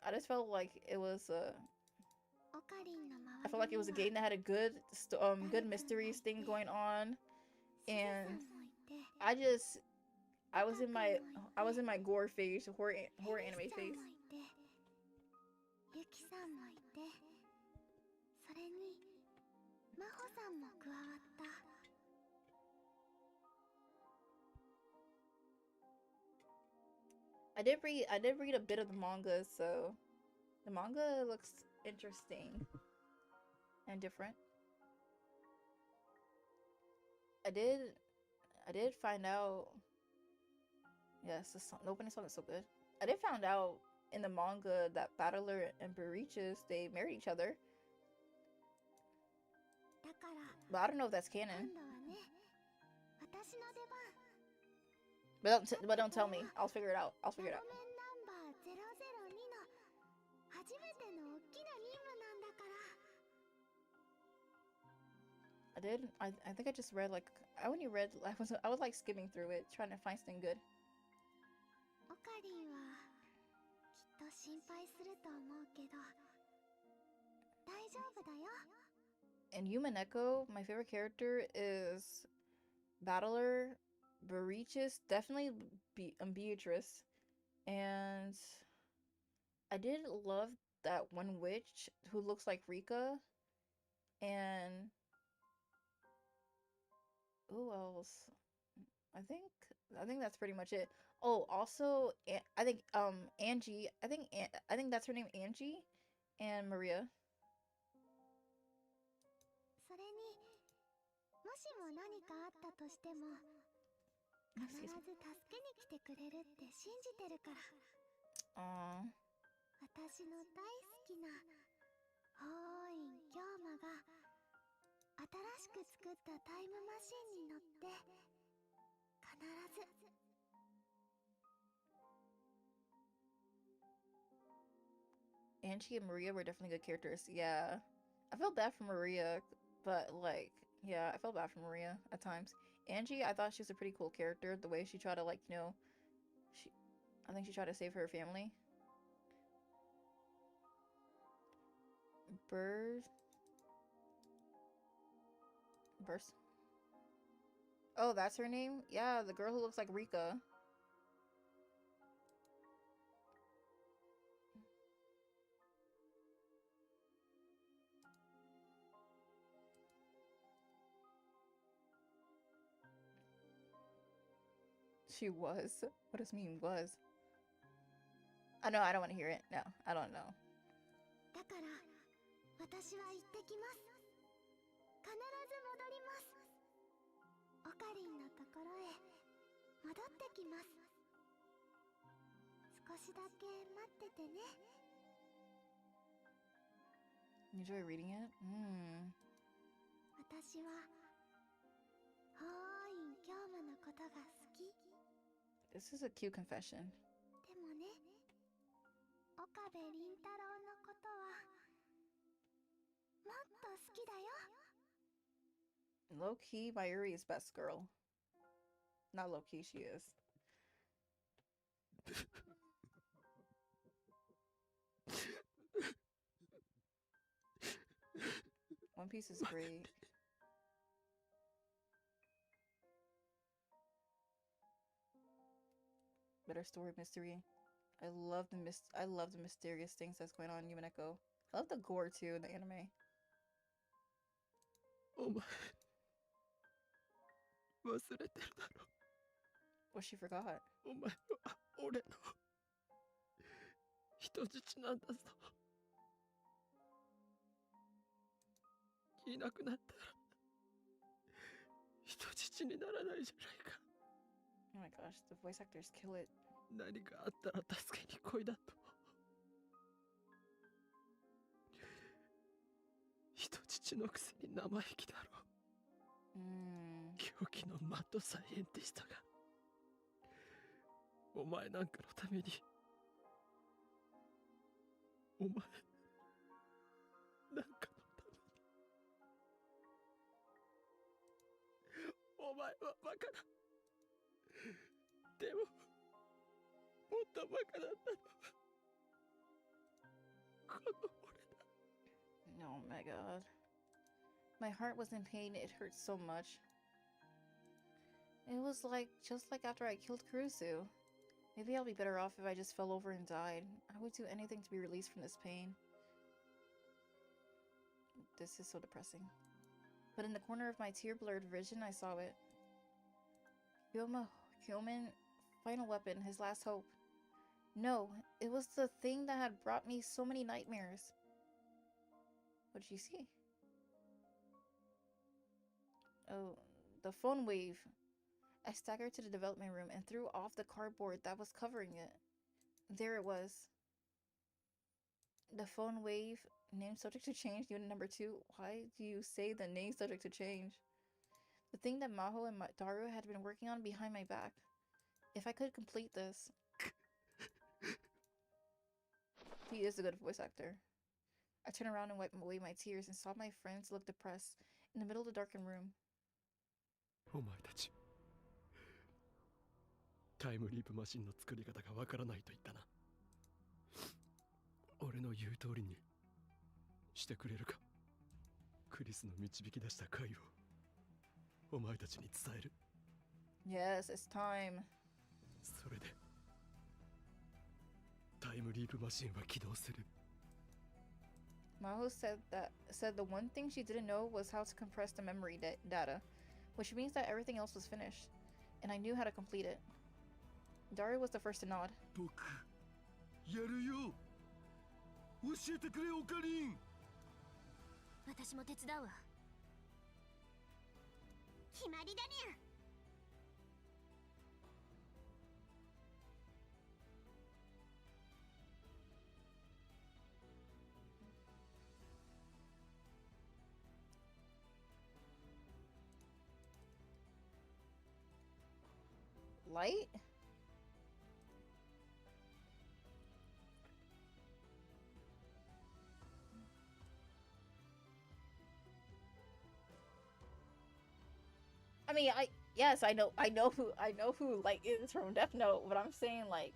I just felt like it was I felt like it was a game that had a good mysteries thing going on, and I was in my gore phase, horror anime phase. I did read a bit of the manga, so the manga looks interesting and different. I did find out. Yes, the opening song is so good. I did find out in the manga that Battler and Breaches, they married each other. But I don't know if that's canon. But don't tell me. I'll figure it out. I think I just read like I was like skimming through it trying to find something good. In Yume, my favorite character is Battler, Breaches, definitely Beatrice, and I did love that one witch who looks like Rika, and who else? I think that's pretty much it. Oh, also, I think Angie. I think that's her name, Angie, and Maria. それにもしも何かあったとしても必ず助けに来てくれるって信じてるから。私の大好きな法院京馬が新しく作ったタイムマシンに乗って必ず。Angie and Maria were definitely good characters. Yeah, I felt bad for Maria, but like, yeah, I felt bad for Maria at times. Angie, I thought she was a pretty cool character. The way she tried to, like, you know, I think she tried to save her family. Burst. Oh, that's her name? Yeah, the girl who looks like Rika. She was. What does mean was? I know, I don't want to hear it. No, I don't know. だから私は行ってきます。必ず戻ります。オカリンのところへ戻ってきます。少しだけ待っててね。You enjoy reading it? 私は法院京馬のことが好き。This is a cute confession. でもね、岡部倫太郎のことはもっと好きだよ。Low key, Mayuri is best girl. Not low key, she is. One Piece is great. Better story mystery. I love the mysterious things that's going on in Yume. I love the gore too in the anime. お前忘れてるだろ。 What she forgot? お前は俺の人質なんだぞ。いなくなったら人質にならないじゃないか。 Oh my gosh, the voice actors kill it. 何かあったら助けに来いだと。人質のくせに生意気だろ。狂気のマッドサイエンティストがお前なんかのために、お前なんかのために、お前はバカだ。でももっとバカだったのはこの俺だ。 Oh my god. My heart was in pain, it hurt so much. It was like, just like after I killed Kurusu. Maybe I'll be better off if I just fell over and died. I would do anything to be released from this pain. This is so depressing. But in the corner of my tear-blurred vision, I saw it. Human, final weapon, his last hope. No, it was the thing that had brought me so many nightmares. What did you see? Oh, the phone wave. I staggered to the development room and threw off the cardboard that was covering it. There it was. The phone wave, name subject to change, unit number 2. Why do you say the name subject to change? The thing that Maho and Daru had been working on behind my back. If I could complete this. He is a good voice actor. I turned around and wiped away my tears and saw my friends look depressed in the middle of the darkened room. お前たち、タイムリープマシンの作り方がわからないと言ったな。俺の言う通りにしてくれるか。クリスの導き出した回をお前たちに伝える。Yes, it's time. それでタイムリープマシンは起動する。Maho said the one thing she didn't know was how to compress the memory data, which means that everything else was finished, and I knew how to complete it. Dari was the first to nod. 僕やるよ教えてくれオカリン私も手伝うわ。決まりだにゃ。Light? I mean, I know who Light is from Death Note, but I'm saying like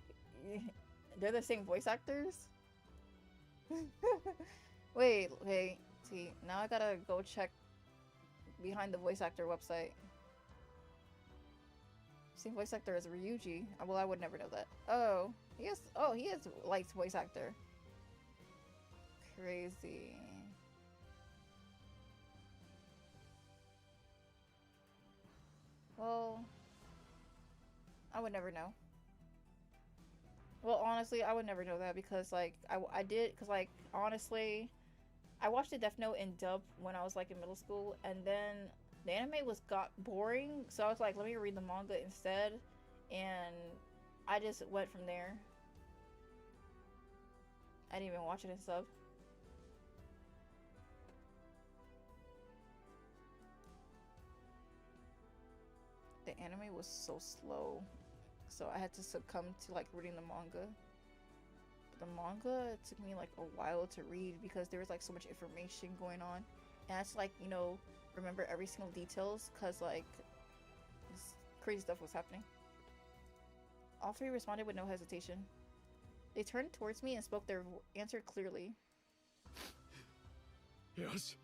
they're the same voice actors. wait, see, now I gotta go check behind the voice actor website. Same voice actor as Ryuji. Well, I would never know that. Oh, he is Light's voice actor. Crazy. Well, I would never know. Well, honestly, I would never know that because, like, I did, because, like, honestly, I watched the Death Note in dub when I was, like, in middle school, and then the anime got boring, so I was like, let me read the manga instead, and I just went from there. I didn't even watch it in sub. The anime was so slow, so I had to succumb to like reading the manga. But the manga took me like a while to read because there was like so much information going on, and I had to like, you know, remember every single details because like this crazy stuff was happening. All three responded with no hesitation. They turned towards me and spoke their answer clearly. Yes.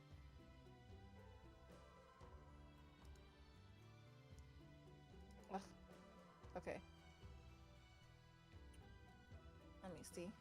Ugh. Okay. Let me see.3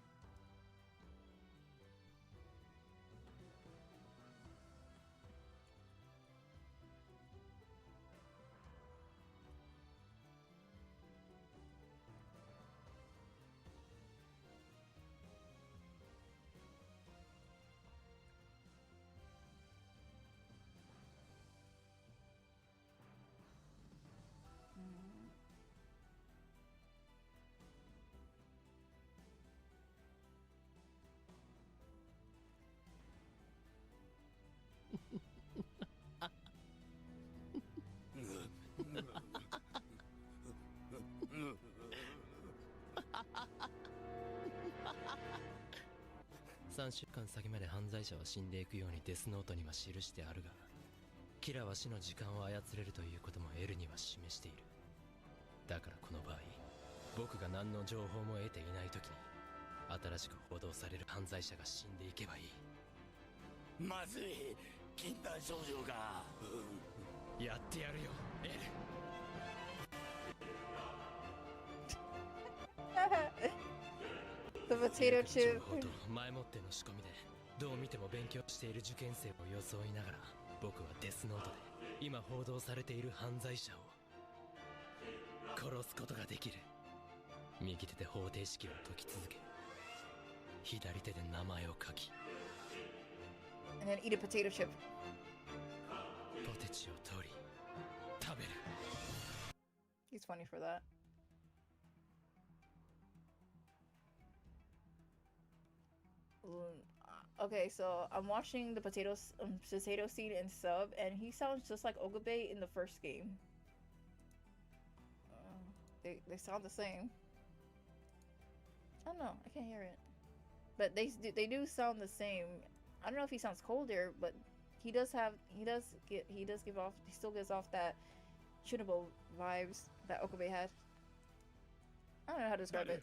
週間先まで犯罪者は死んでいくようにデスノートには記してあるが、キラは死の時間を操れるということもエルには示している。だからこの場合、僕が何の情報も得ていない時に新しく報道される犯罪者が死んでいけばいい。まずい、禁断症状が。やってやるよ、エル。The potato chip. 前もっての仕込みでどう見ても勉強している受験生を装いながら、僕はデスノートで今報道されている犯罪者を殺すことができる。右手で方程式を解き続け、左手で名前を書き、 And then eat a potato chip. ポテチを取り食べる。 He's funny for that. Okay, so I'm watching the potato scene in sub, and he sounds just like Okabe in the first game. They sound the same. I don't know, I can't hear it, but they do sound the same. I don't know if he sounds colder, but he still gives off that Shunabo vibes that Okabe had. I don't know how to describe it.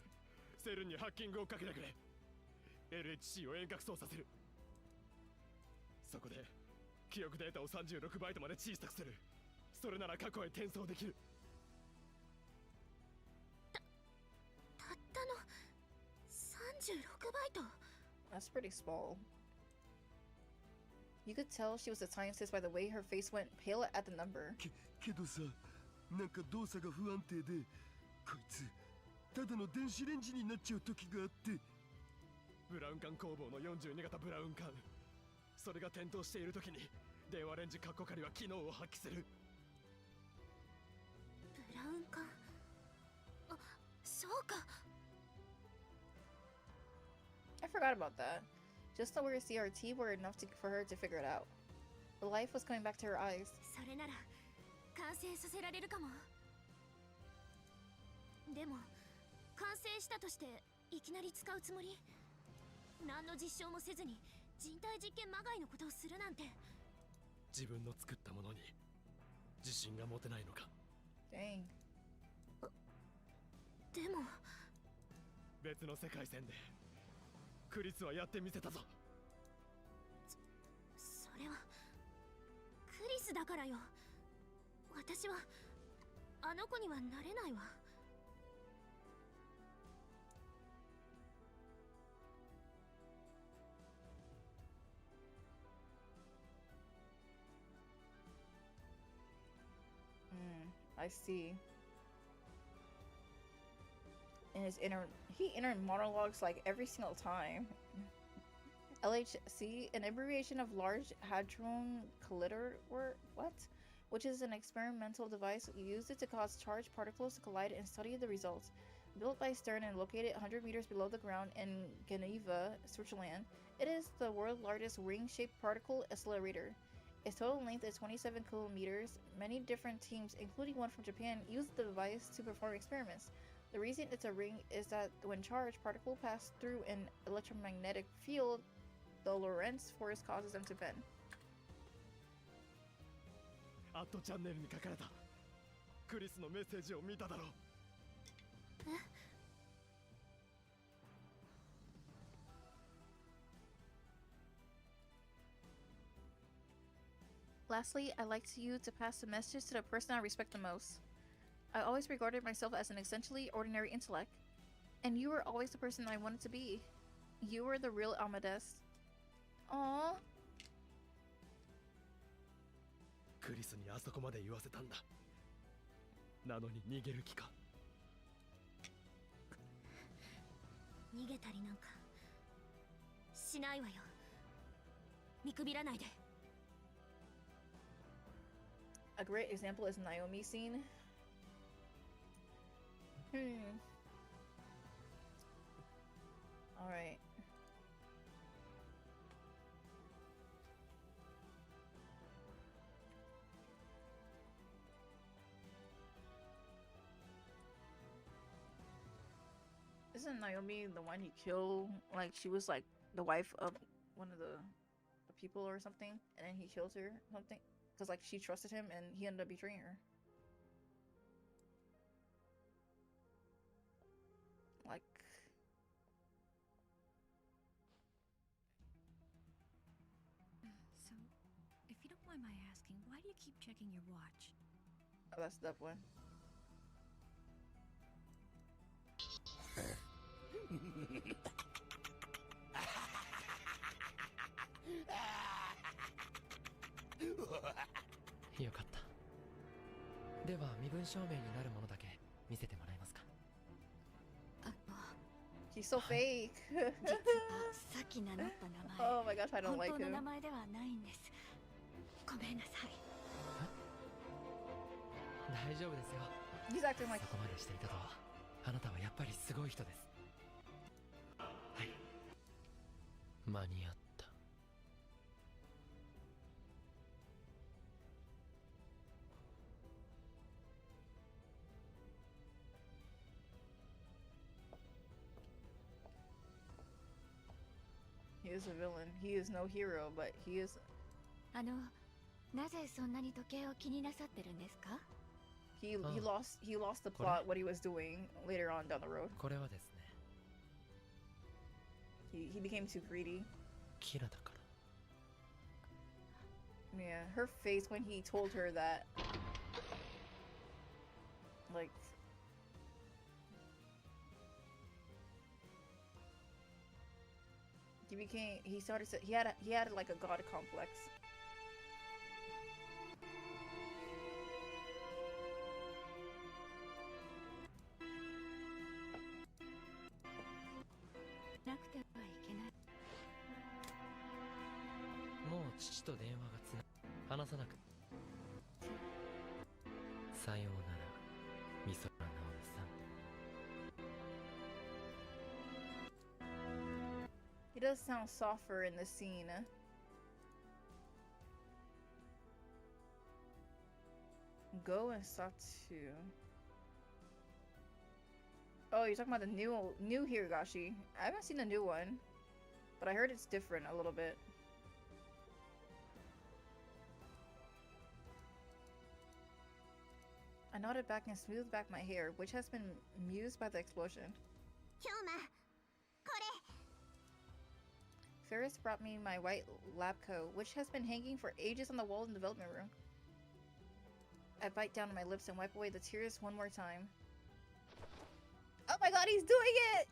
LHC を遠隔操作する。そこで記憶データを36バイトまで小さくする。それなら過去へ転送できる。たったの36バイト。 That's pretty small. You could tell she was a scientist by the way her face went pale at the number. けどさ、なんか動作が不安定で、こいつただの電子レンジになっちゃう時があって。ブラウン管工房の42型ブラウン管、それが点灯している時に電話レンジカッコ仮は機能を発揮する。ブラウン管、あ、そうか。I forgot about that. Just the word CRT were enough for her to figure it out. The life was coming back to her eyes. それなら完成させられるかも。でも完成したとしていきなり使うつもり？何の実証もせずに人体実験まがいのことをするなんて。自分の作ったものに自信が持てないのか。 Dang. でも別の世界線でクリスはやってみせたぞ。それはクリスだからよ。私はあの子にはなれないわ。I see. In his inner monologues like every single time. LHC, an abbreviation of Large Hadron Collider, what? Which is an experimental device used to cause charged particles to collide and study the results. Built by Stern and located 100 meters below the ground in Geneva, Switzerland, it is the world's largest ring-shaped particle accelerator. Its total length is 27 kilometers. Many different teams, including one from Japan, use the device to perform experiments. The reason it's a ring is that when charged particles pass through an electromagnetic field, the Lorentz force causes them to bend. アットチャンネルに書かれたクリスのメッセージを見ただろう。Lastly, I'd like you to pass the message to the person I respect the most. I always regarded myself as an essentially ordinary intellect, and you were always the person I wanted to be. You were the real Amadeus. Aww. クリスにあそこまで言わせたんだ。なのに逃げる気か。逃げたりなんかしないわよ。見くびらないで。A great example is Naomi scene. Alright. Isn't Naomi the one he killed? Like, she was like the wife of one of the people or something, and then he killed her or something? Because like she trusted him and he ended up betraying her. Like, so if you don't mind my asking, why do you keep checking your watch? oh, that's that one. He's so fake. 実はさっき名乗った名前。 Oh my gosh, I don't like 本当の him. 名前ではないんです。ごめんなさい。大丈夫ですよ。 He's acting like そこまでしていたとは、あなたはやっぱりすごい人です。はい。間に合った。he is a villain. He is no hero, but he is. なぜそんなに時計を気になさってるんですか？ He lost the plot what he was doing later on down the road. これはですね。He became too greedy. キラだから。 Yeah, her face when he told her that, like, he had like a god complex. He does sound softer in the scene. Go and Satsu. Oh, you're talking about the new Hirogashi. I haven't seen the new one, but I heard it's different a little bit. I nodded back and smoothed back my hair, which has been amused by the explosion. Ferris brought me my white lab coat, which has been hanging for ages on the wall in the development room. I bite down on my lips and wipe away the tears one more time. Oh my god, he's doing it!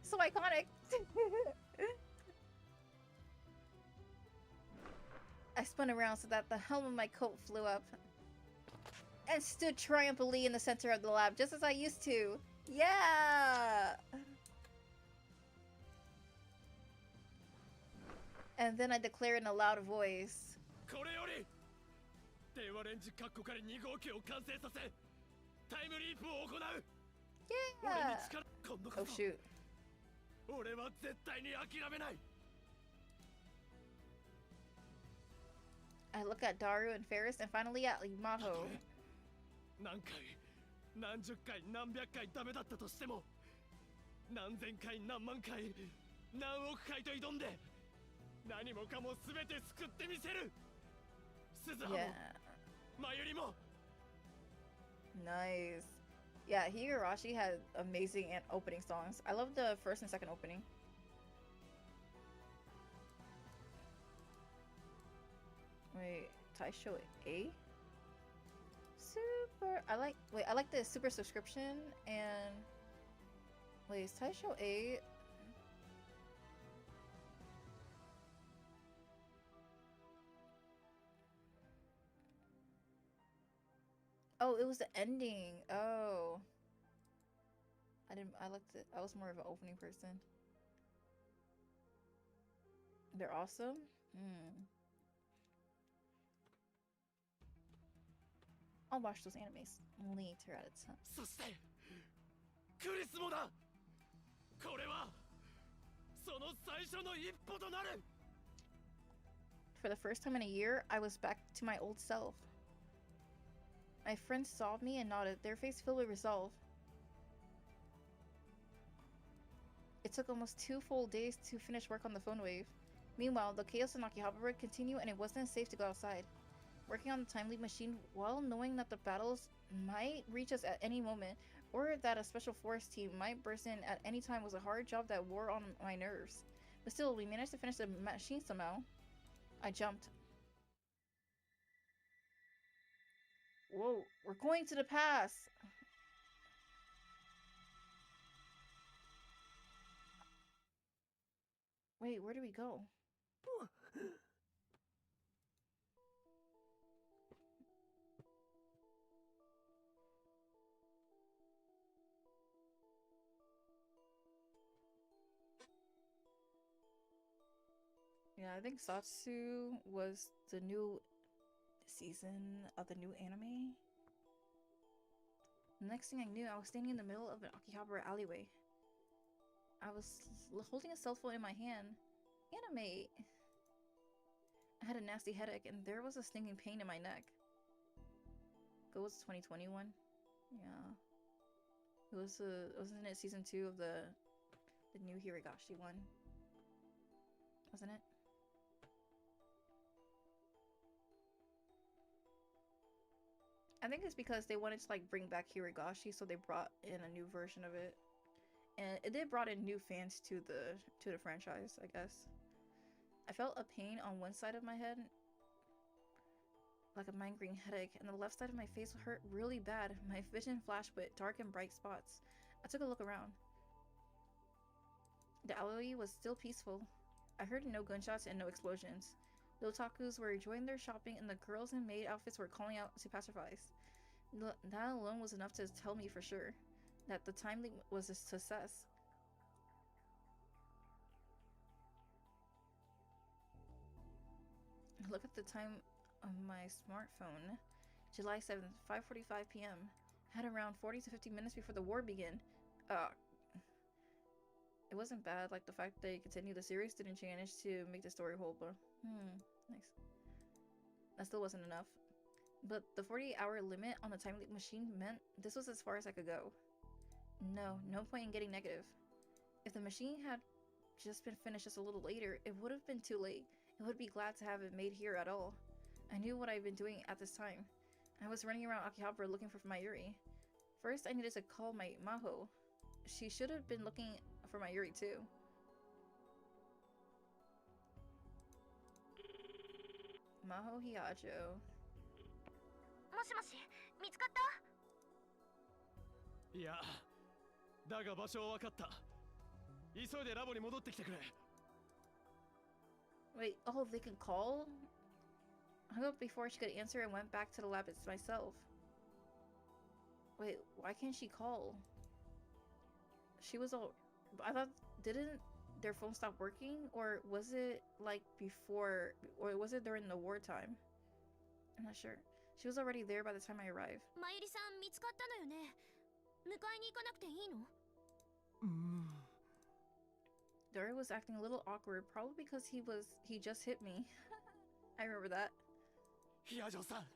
So iconic! I spun around so that the helm of my coat flew up and stood triumphantly in the center of the lab, just as I used to. Yeah! And then I declared in a loud voice. Yeah! Oh shoot. I look at Daru and Ferris and finally at Maho. Yeah. Nice. Yeah, Higurashi had amazing opening songs. I love the first and second opening. Wait, Taisho A? Super. I like the super subscription and. Wait, is Taisho A? Oh, it was the ending. Oh. I was more of an opening person. They're awesome? I'll watch those animes later at a time. For the first time in a year, I was back to my old self. My friends saw me and nodded, their face filled with resolve. It took almost 2 full days to finish work on the phone wave. Meanwhile, the chaos in Akihabara would continue and it wasn't safe to go outside. Working on the time leap machine while knowing that the battles might reach us at any moment, or that a special force team might burst in at any time was a hard job that wore on my nerves. But still, we managed to finish the machine somehow. I jumped. Whoa, we're going to the past! Wait, where do we go? Yeah, I think Satsu was the new season of the new anime. The next thing I knew, I was standing in the middle of an Akihabara alleyway. I was holding a cell phone in my hand. Anime! I had a nasty headache and there was a stinging pain in my neck. It was 2021. Yeah. Wasn't it season 2 of the new Hirogashi one? Wasn't it? I think it's because they wanted to like bring back Hirogashi, so they brought in a new version of it. And it did brought in new fans to the franchise, I guess. I felt a pain on one side of my head, like a migraine headache, and the left side of my face hurt really bad. My vision flashed with dark and bright spots. I took a look around. The alley was still peaceful. I heard no gunshots and no explosions. The otakus were enjoying their shopping and the girls in maid outfits were calling out to passersby. That alone was enough to tell me for sure that the time leap was a success. Look at the time on my smartphone. July 7th, 5:45 p.m. Had around 40 to 50 minutes before the war began. It wasn't bad, like the fact that they continued the series didn't change to make the story whole, but nice. That still wasn't enough. But the 48-hour limit on the time leap machine meant this was as far as I could go. No point in getting negative. If the machine had just been finished just a little later, it would have been too late. I would be glad to have it made here at all. I knew what I'd been doing at this time. I was running around Akihabara looking for Mayuri. First, I needed to call my Maho. She should have been looking for Mayuri too. Maho Hiyajo. もしもし、見つかった？いや、だが場所は分かった。急いでラボに戻ってきてくれ。Wait, oh, they can call? I hung up before she could answer and went back to the lab myself. Wait, why can't she call? She was all... I thought... Didn't their phone stop working? Or was it like before... Or was it during the wartime? I'm not sure. She was already there by the time I arrived. Mayuriさん見つかったのよね。迎えに行かなくていいの？Dario was acting a little awkward, probably because he just hit me. I remember that. Hiyajo-san,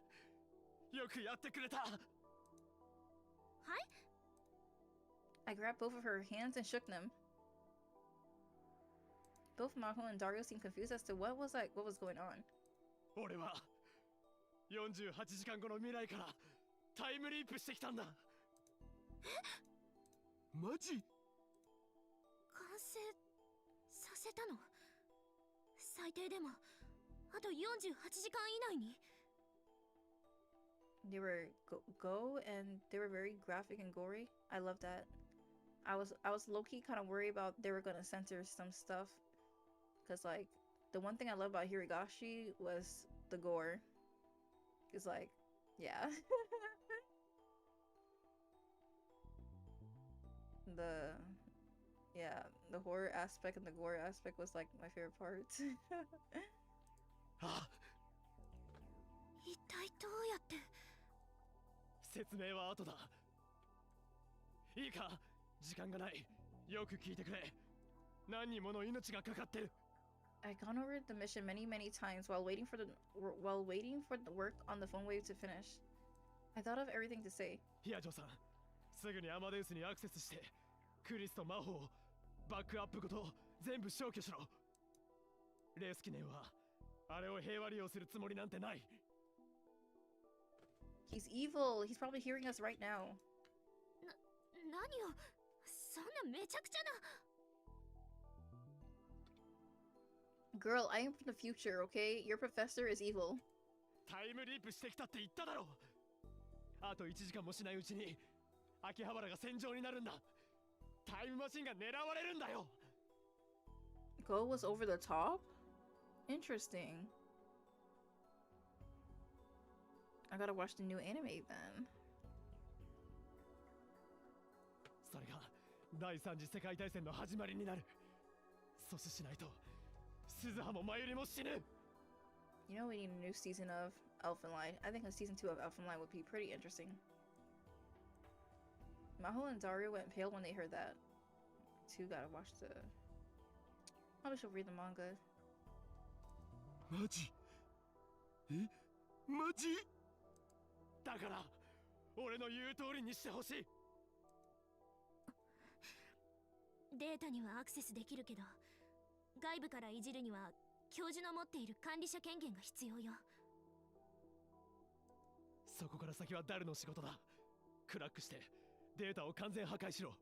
よくやってくれた。はい？ I grabbed both of her hands and shook them. Both Maho and Dario seemed confused as to what was going on. 俺は48時間後の未来からタイムリープしてきたんだ。マジ？完成させたの？最低でもあと48時間以内に。They were go and they were very graphic and gory. I love that. I was low-key kind of worried about they were gonna censor some stuff, cause like the one thing I love about Hirigashi was the gore. It's like, yeah. The horror aspect and the gore aspect was like my favorite part. 一体どうやって？説明は後だ。いいか、時間がない。よく聞いてくれ。何人もの命がかかってる。I'd gone over the mission many times while waiting for the work on the phone wave to finish. I thought of everything to say. ヒヤジョさん、すぐにアマデウスにアクセスして、クリスとマホをバックアップごと全部消去しろ。レスキネンはあれを平和利用するつもりなんてない。He's evil. He's probably hearing us right now. 何を？そんなめちゃくちゃな。Girl, I am from the future, okay? Your professor is evil. タイムリープしてきたって言っただろ。あと1時間もしないうちに秋葉原が戦場になるんだ。タイムマシンが狙われるんだよ。Go was over the top? Interesting. I gotta watch the new anime then. それが第3次世界大戦の始まりになる。阻止しないと鈴葉も真由里も死ぬ。You know we need a new season of Elfenlight. I think a season 2 of Elfenlight would be pretty interesting. Maho and Dario went pale when they heard that. Too gotta watch the... Probably should read the manga. マジ？え？マジ？だから俺の言う通りにしてほしい。データにはアクセスできるけど、外部からいじるには教授の持っている管理者権限が必要よ。そこから先はダルの仕事だ。クラックしてデータを完全破壊しろ。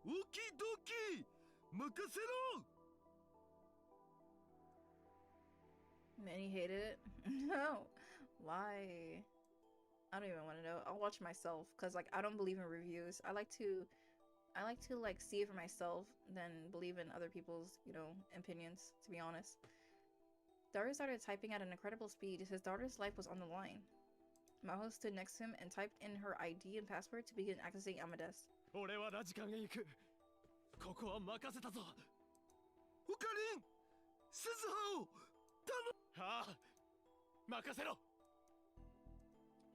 オキドキ任せろ。 Many hated it. No. Why? I don't even want to know. I'll watch myself because like I don't believe in reviews. I like to I like to like see it for myself than believe in other people's, you know, opinions, to be honest. Daru started typing at an incredible speed. His daughter's life was on the line. Maho stood next to him and typed in her ID and password to begin accessing Amadeus. 俺はラジカンへ行く。ここは任せたぞ。オカリン、鈴葉を頼む。はあ、任せろ。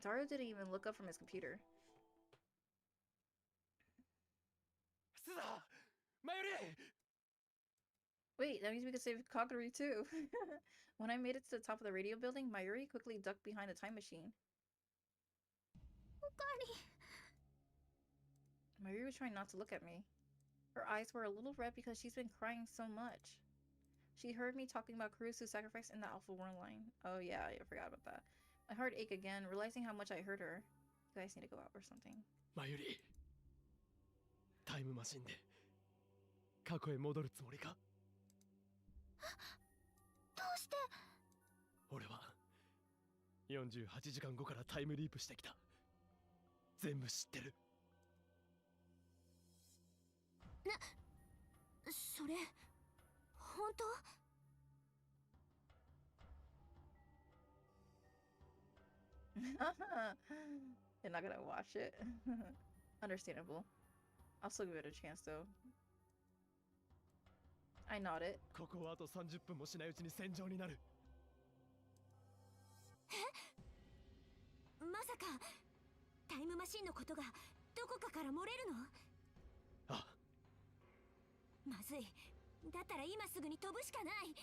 Daru didn't even look up from his computer. 鈴葉、マユリ。 Wait, that means we could save Kaguri too. When I made it to the top of the radio building, Mayuri quickly ducked behind the time machine. Mayuri was trying not to look at me. Her eyes were a little red because she's been crying so much. She heard me talking about Kurusu's sacrifice in the Alpha War line. Oh yeah, I forgot about that. My heart ached again, realizing how much I hurt her. You guys need to go out or something. Mayuri, タイムマシンで過去へ戻るつもりか？どうして？俺は48時間後からタイムリープしてきた。全部知ってる。それ本当？You're not gonna watch it. Understandable. I'll still give it a chance though. I nodded. ここはあと30分もしないうちに戦場になる。まさかタイムマシンのことがどこかから漏れるの？あ、まずい。だったら今すぐに飛ぶしかない。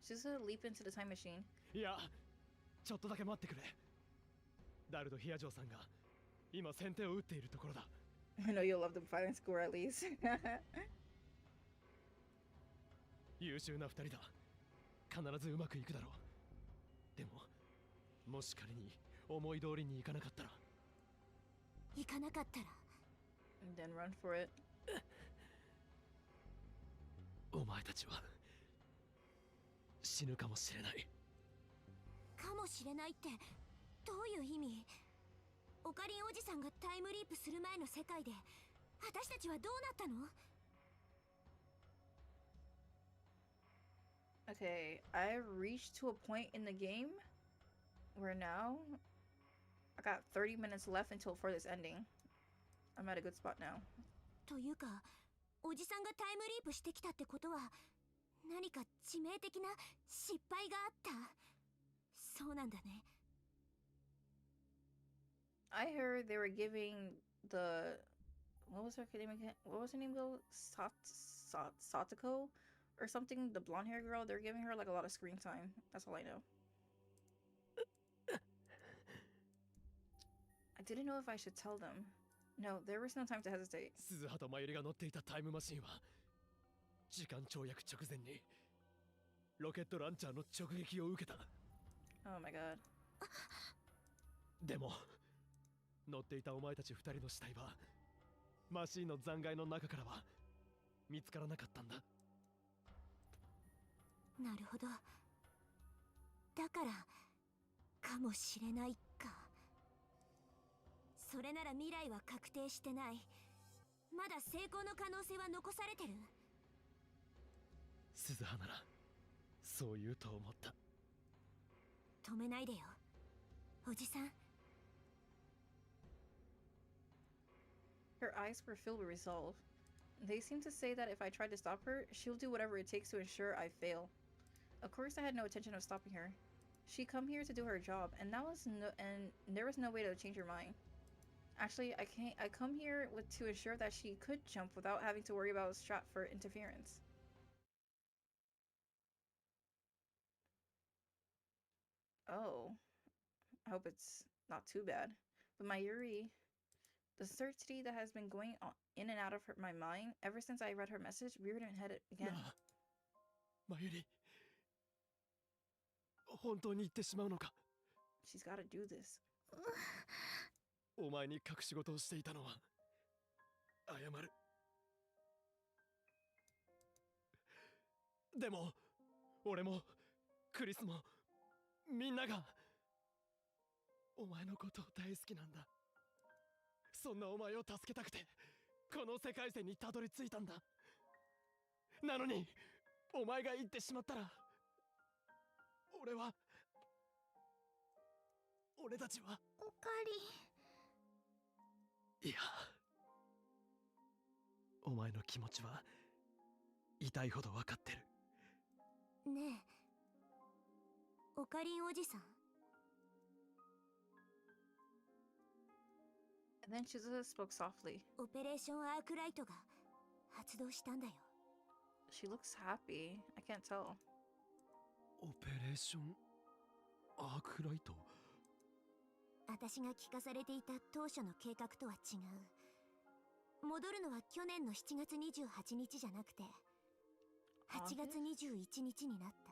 Suzuha leaped into the time machine. いや、ちょっとだけ待ってくれ。ダルド・ヒヤジョーさんが今先手を打っているところだ。I know you'll love the fighting score at least. 優秀な二人だ。必ずうまくいくだろう。でも、もし仮に思い通りにいかなかったら。いかなかったら。And then run for it. お前たちは死ぬかもしれない。かもしれないってどういう意味？オカリンおじさんがタイムリープする前の世界で私たちはどうなったの？ Okay, I reached to a point in the game where now I got 30 minutes left until for this ending. I'm at a good spot now. というか、おじさんがタイムリープしてきたってことは何か致命的な失敗があった。そうなんだね。I heard they were giving the what was her name again? What was her name though? Satoko or something, the blonde hair girl. They're giving her like a lot of screen time. That's all I know. I didn't know if I should tell them. No, there was no time to hesitate. 鈴葉とマユリが乗っていたタイムマシンは時間跳躍直前にロケットランチャーの直撃を受けた。 Oh my god. でも乗っていたお前たち2人の死体はマシンの残骸の中からは見つからなかったんだ。なるほど。だからかもしれないか。それなら未来は確定してない。まだ成功の可能性は残されてる。鈴葉ならそう言うと思った。止めないでよ、おじさん。Her eyes were filled with resolve. They seemed to say that if I tried to stop her, she'll do whatever it takes to ensure I fail. Of course, I had no intention of stopping her. She'd come here to do her job, and there was no way to change her mind. Actually, I come here to ensure that she could jump without having to worry about a strap for interference. Oh, I hope it's not too bad. But Mayuri, the certainty that has been going on in and out of my mind ever since I read her message reared her head again. マユリ、本当に言ってしまうのか？ She's gotta do this. お前に隠し事をしていたのは謝る。でも俺もクリスもみんながお前のことを大好きなんだ。そんなお前を助けたくてこの世界線にたどり着いたんだ。なのにお前が言ってしまったら、俺たちは。おかり。いや、お前の気持ちは痛いほど分かってる。ねえ、オカリンおじさん。And then Suzuha spoke softly. オペレーションアークライトが発動したんだよ。She looks happy. I can't tell. オペレーションアークライト。私が聞かされていた当初の計画とは違う。戻るのは去年の7月28日じゃなくて8月21日になった。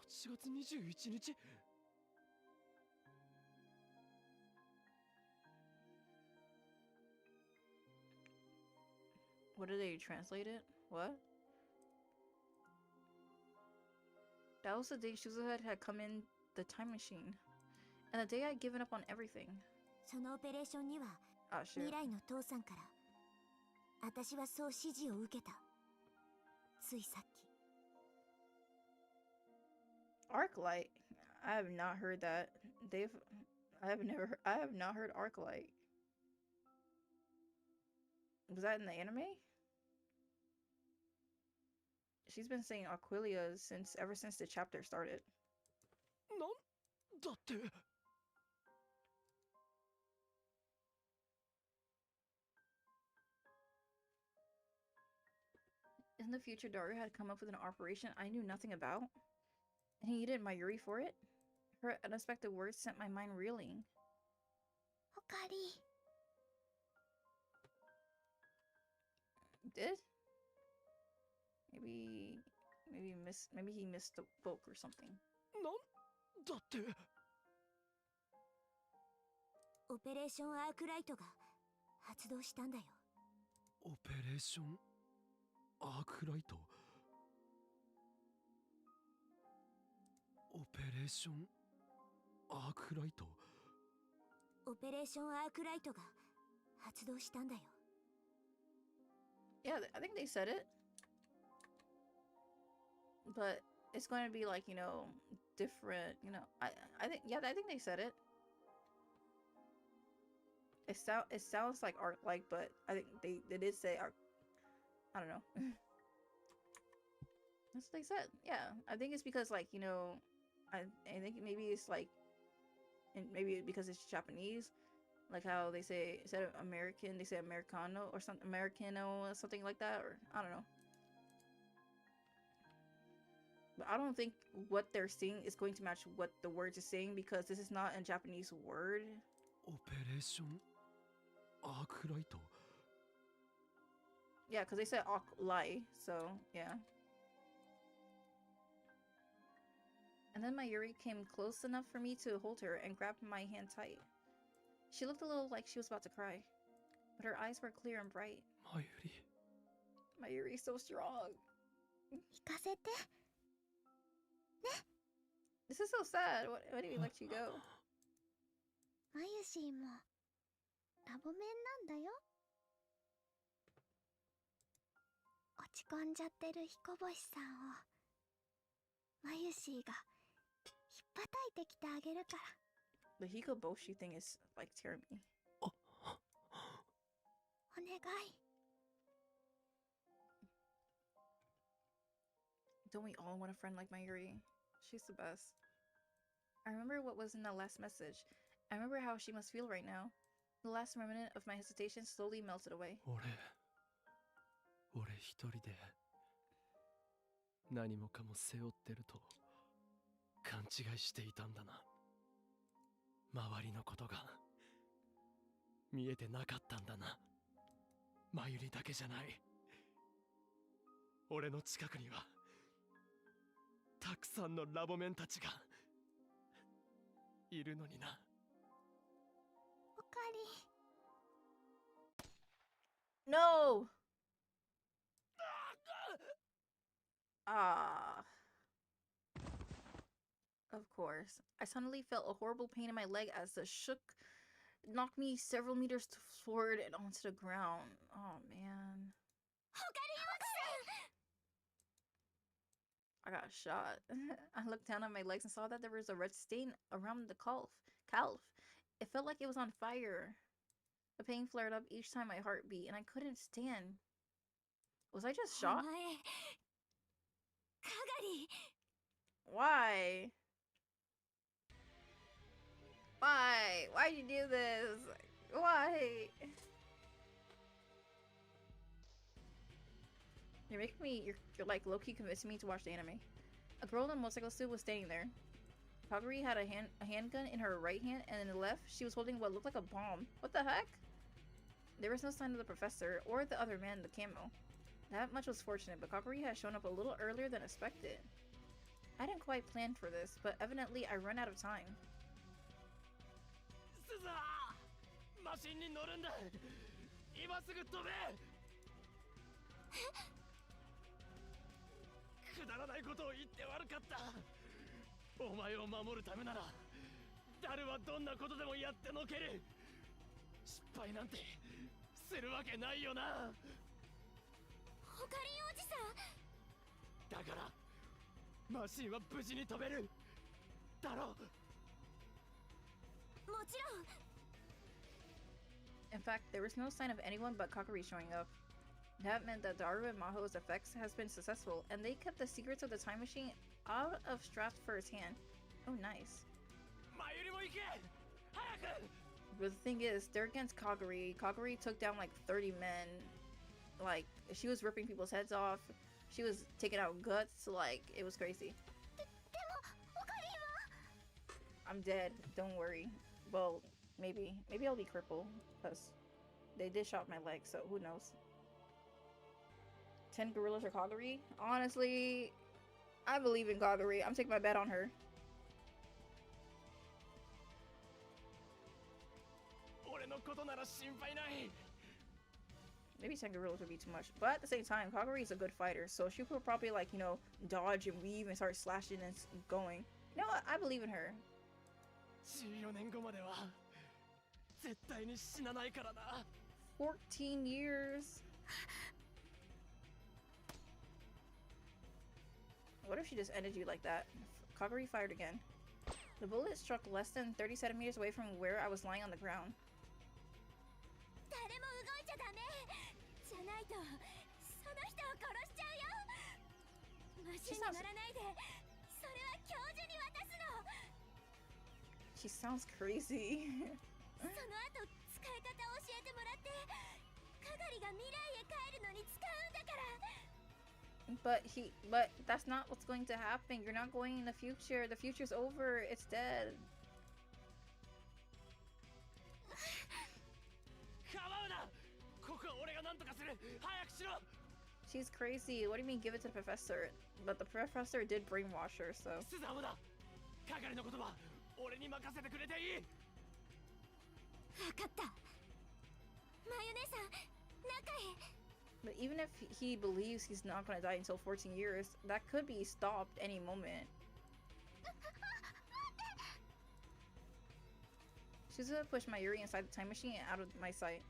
8月21日。What did they translate it? What? That was the day Suzuha had come in the time machine. And the day I'd given up on everything. そのオペレーションには Oh, shoot. 未来の父さんから私はそう指示を受けた。ついさっき。Arclight? I have not heard that. I have not heard Arclight. Was that in the anime? She's been saying Aquilia ever since the chapter started. なんだって。In the future, Daru had come up with an operation I knew nothing about, and he needed Mayuri for it. Her unexpected words sent my mind reeling. おかり。 Did? Maybe he missed the book or something. なんだって。オペレーションアークライトが発動したんだよ。オペレーションアークライト。オペレーションアークライト。オペレーションアークライトが発動したんだよ。Yeah, I think they said it. But it's going to be like, different, I think they said it. It sounds like art like, but I think they did say art. I don't know. That's what they said. Yeah, I think it's because I think maybe it's like, and maybe because it's Japanese, like how they say instead of American, they say Americano or something, Americano or something like that, or I don't know. But I don't think what they're saying is going to match what the words are saying because this is not a Japanese word. Operation Arc Light. Yeah, because they said Arc Light, so yeah. And then Mayuri came close enough for me to hold her and grab my hand tight. She looked a little like she was about to cry, but her eyes were clear and bright. Mayuri's so strong. This is so sad. Why did we let you go? マユシーもラボメンなんだよ。落ち込んじゃってる彦星さんをマユシーがひっぱたいてきてあげるから。The Hikoboshi thing is like tearing me. お願い。Don't we all want a friend like Mayuri? She's the best. I remember what was in the last message. I remember how she must feel right now. The last remnant of my hesitation slowly melted away. 俺一人で何もかも背負ってると勘違いしていたんだな。周りのことが見えてなかったんだな。マユリだけじゃない。俺の近くにはたくさんのラボメンたちがいるのにな。おかり。No! Ah. Of course. I suddenly felt a horrible pain in my leg as the shook knocked me several meters forward and onto the ground. Oh man. I got shot. I looked down at my legs and saw that there was a red stain around the calf. It felt like it was on fire. The pain flared up each time my heart beat, and I couldn't stand. Was I just shot? Why? Why? Why'd you do this? Why? You're making me, you're like low-key convincing me to watch the anime. A girl in a motorcycle suit was standing there. Kaguri had a handgun in her right hand, and in the left, she was holding what looked like a bomb. What the heck? There was no sign of the professor, or the other man in the camo. That much was fortunate, but Kaguri had shown up a little earlier than expected. I didn't quite plan for this, but evidently I ran out of time. Suzuha! Machineに乗るんだ! 今すぐ飛べ! くだらないことを言って悪かった。お前を守るためなら誰はどんなことでもやってのける。失敗なんてするわけないよな。オカリンおじさん。だからマシンは無事に飛べるだろう。もちろん。 In fact, there was no sign of anyone but Kaguri showing up. That meant that Daru and Maho's effects has been successful, and they kept the secrets of the time machine out of Strasburg's hand. Oh, nice. Mayuri mo ike! Hayaku! But the thing is, they're against Kaguri. Kaguri took down like 30 men. Like, she was ripping people's heads off. She was taking out guts. Like, it was crazy. I'm dead. Don't worry. Well, maybe. Maybe I'll be crippled. Because they did shot my leg, so who knows. 10 gorillas or Kaguri? Honestly, I believe in Kaguri. I'm taking my bet on her. Maybe 10 gorillas would be too much. But at the same time, Kaguri is a good fighter, so she could probably, like, you know, dodge and weave and start slashing and going. You know what? I believe in her. 14 years. What if she just ended you like that? Kaguri fired again. The bullet struck less than 30 centimeters away from where I was lying on the ground. She sounds crazy. But that's not what's going to happen. You're not going in the future. The future's over. It's dead. She's crazy. What do you mean give it to the professor? But the professor did brainwash her, so. But even if he believes he's not gonna die until 14 years, that could be stopped any moment. Suzuha pushed Mayuri inside the time machine and out of my sight.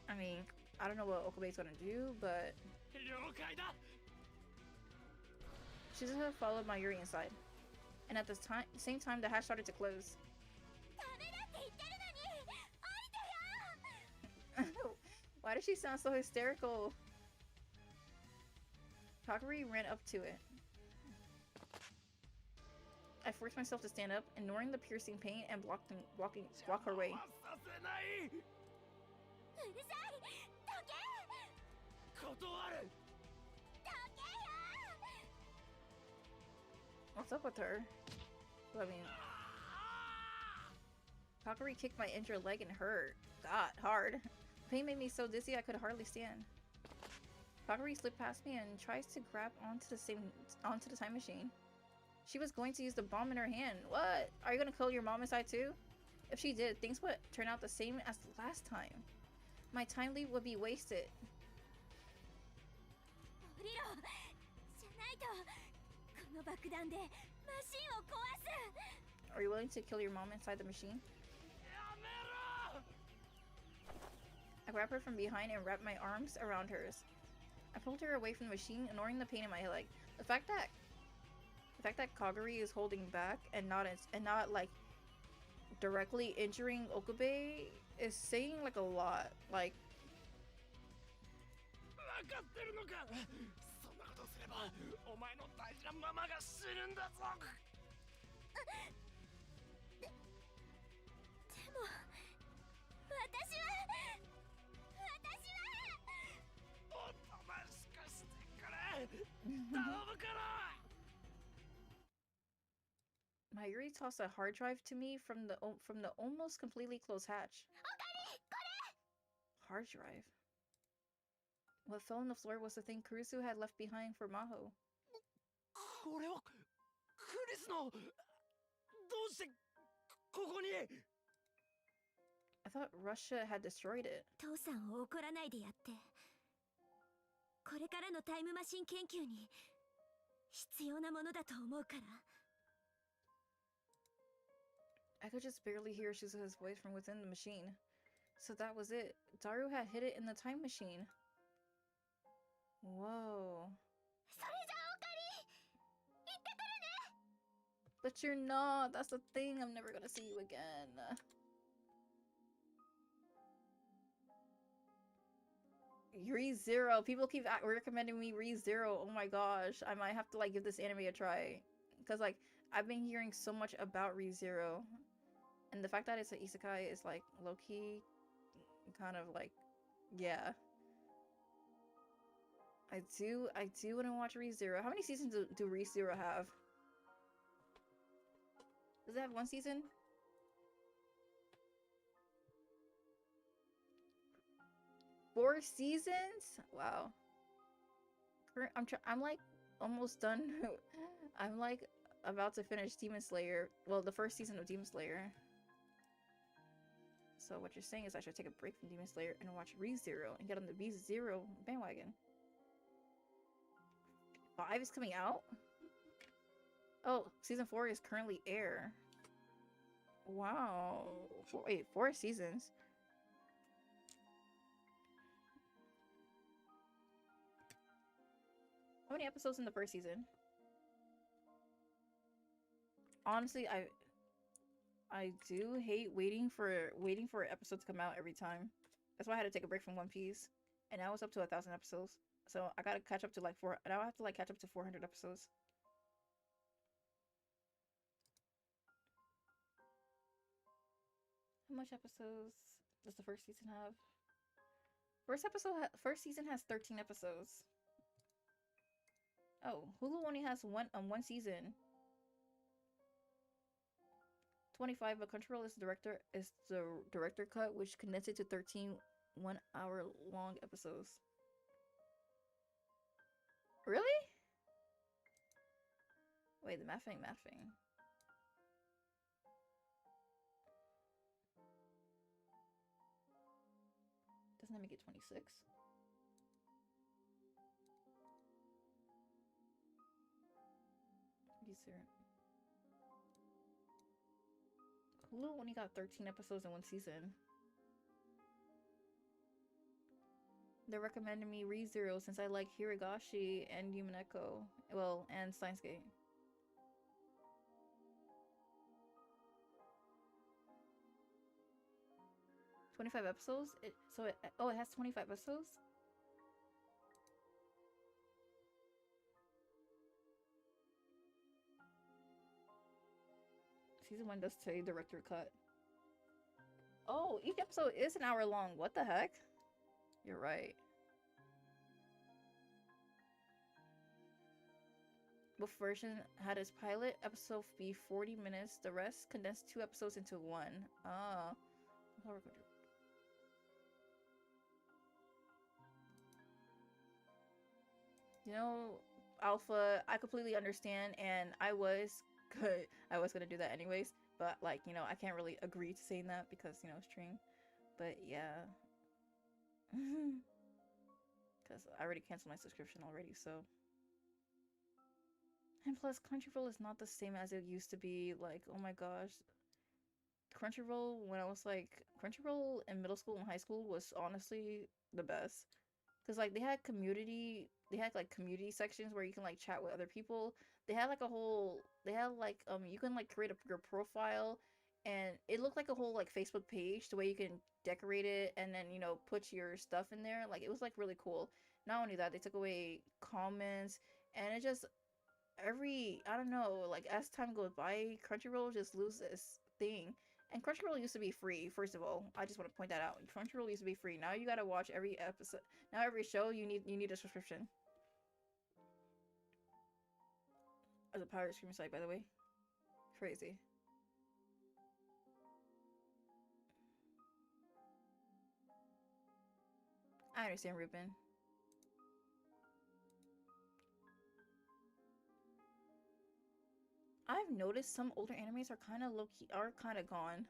I mean, I don't know what Okabe's gonna do, but... Suzuha followed Mayuri inside. And at the same time, the hatch started to close. Why does she sound so hysterical? Kaguri ran up to it. I forced myself to stand up, ignoring the piercing pain and block her way. What's up with her? I mean, Kaguri kicked my injured leg and hurt. God, hard. The pain made me so dizzy I could hardly stand. Kaguri slipped past me and tries to grab onto the time machine. She was going to use the bomb in her hand. What? Are you gonna kill your mom inside too? If she did, things would turn out the same as last time. My time leap would be wasted. 降りろ。じゃないとこの爆弾でマシンを壊す。 Are you willing to kill your mom inside the machine? I grabbed her from behind and wrapped my arms around hers. I pulled her away from the machine, ignoring the pain in my leg. The fact that Kaguri is holding back and not like directly injuring Okabe is saying like a lot. Like, 分かってるのか。そんなことすればお前の大事なママが死ぬんだぞ。でも私はおとなしくしてくれ。頼むから。 Mayuri tossed a hard drive to me from the almost completely closed hatch. Hard drive? What fell on the floor was the thing Kurusu had left behind for Maho. これはクリスの。どうしてここに。 I thought Russia had destroyed it. 父さんを怒らないでやって。これからのタイムマシン研究に必要なものだと思うから。 I could just barely hear Suzuha's voice from within the machine. So that was it. Daru had hid it in the time machine. Whoa. But you're not. That's the thing. I'm never gonna see you again. Re:Zero. People keep recommending me Re:Zero. Oh my gosh. I might have to like give this anime a try. Because like I've been hearing so much about Re:Zero. And the fact that it's an isekai is like low-key kind of like, yeah. I do want to watch Re:Zero. How many seasons do Re:Zero have? Does it have one season? Four seasons? Wow. I'm like almost done. I'm like about to finish Demon Slayer. Well, the first season of Demon Slayer. So what you're saying is I should take a break from Demon Slayer and watch Re:Zero and get on the Re:Zero bandwagon. 5 is coming out? Oh, season 4 is currently air. Wow. Wait, 4 seasons? How many episodes in the first season? Honestly, I do hate waiting for an episode to come out every time. That's why I had to take a break from One Piece. And now it's up to 1,000 episodes. So I gotta catch up to like now I have to like catch up to 400 episodes. How much episodes does the first season have? First season has 13 episodes. Oh, Hulu only has one season. 25, but Crunchyroll is the director cut, which condensed it to 13 1-hour long episodes. Really? Wait, the math thing. Doesn't that make it 26? Hulu only got 13 episodes in one season. They're recommending me Re:Zero since I like Hirigashi and Yume. Well, and Steins. 25 episodes? It has 25 episodes? Season 1 does say director cut. Oh, each episode is an hour long. What the heck? You're right. Both version had its pilot episode be 40 minutes. The rest condensed 2 episodes into 1. Ah. You know, Alpha, I completely understand, and I was gonna do that anyways, but like, you know, I can't really agree to saying that because, you know, stream. But yeah. because I already canceled my subscription already, so. And plus, Crunchyroll is not the same as it used to be. Like, oh my gosh. Crunchyroll, when I was like, Crunchyroll in middle school and high school was honestly the best. Because, like, they had like, community sections where you can, like, chat with other people. They had, like, you can, like, create your profile. And it looked like a whole, like, Facebook page, the way you can decorate it and then, you know, put your stuff in there. Like, it was, like, really cool. Not only that, they took away comments. And it just, I don't know, like, as time goes by, Crunchyroll just loses this thing. And Crunchyroll used to be free, first of all. I just want to point that out. Crunchyroll used to be free. Now you gotta watch every episode. Now every show, you need a subscription. As a pirate streaming site, by the way. Crazy. I understand, Ruben. I've noticed some older animes are kind of low-key, are kind of gone.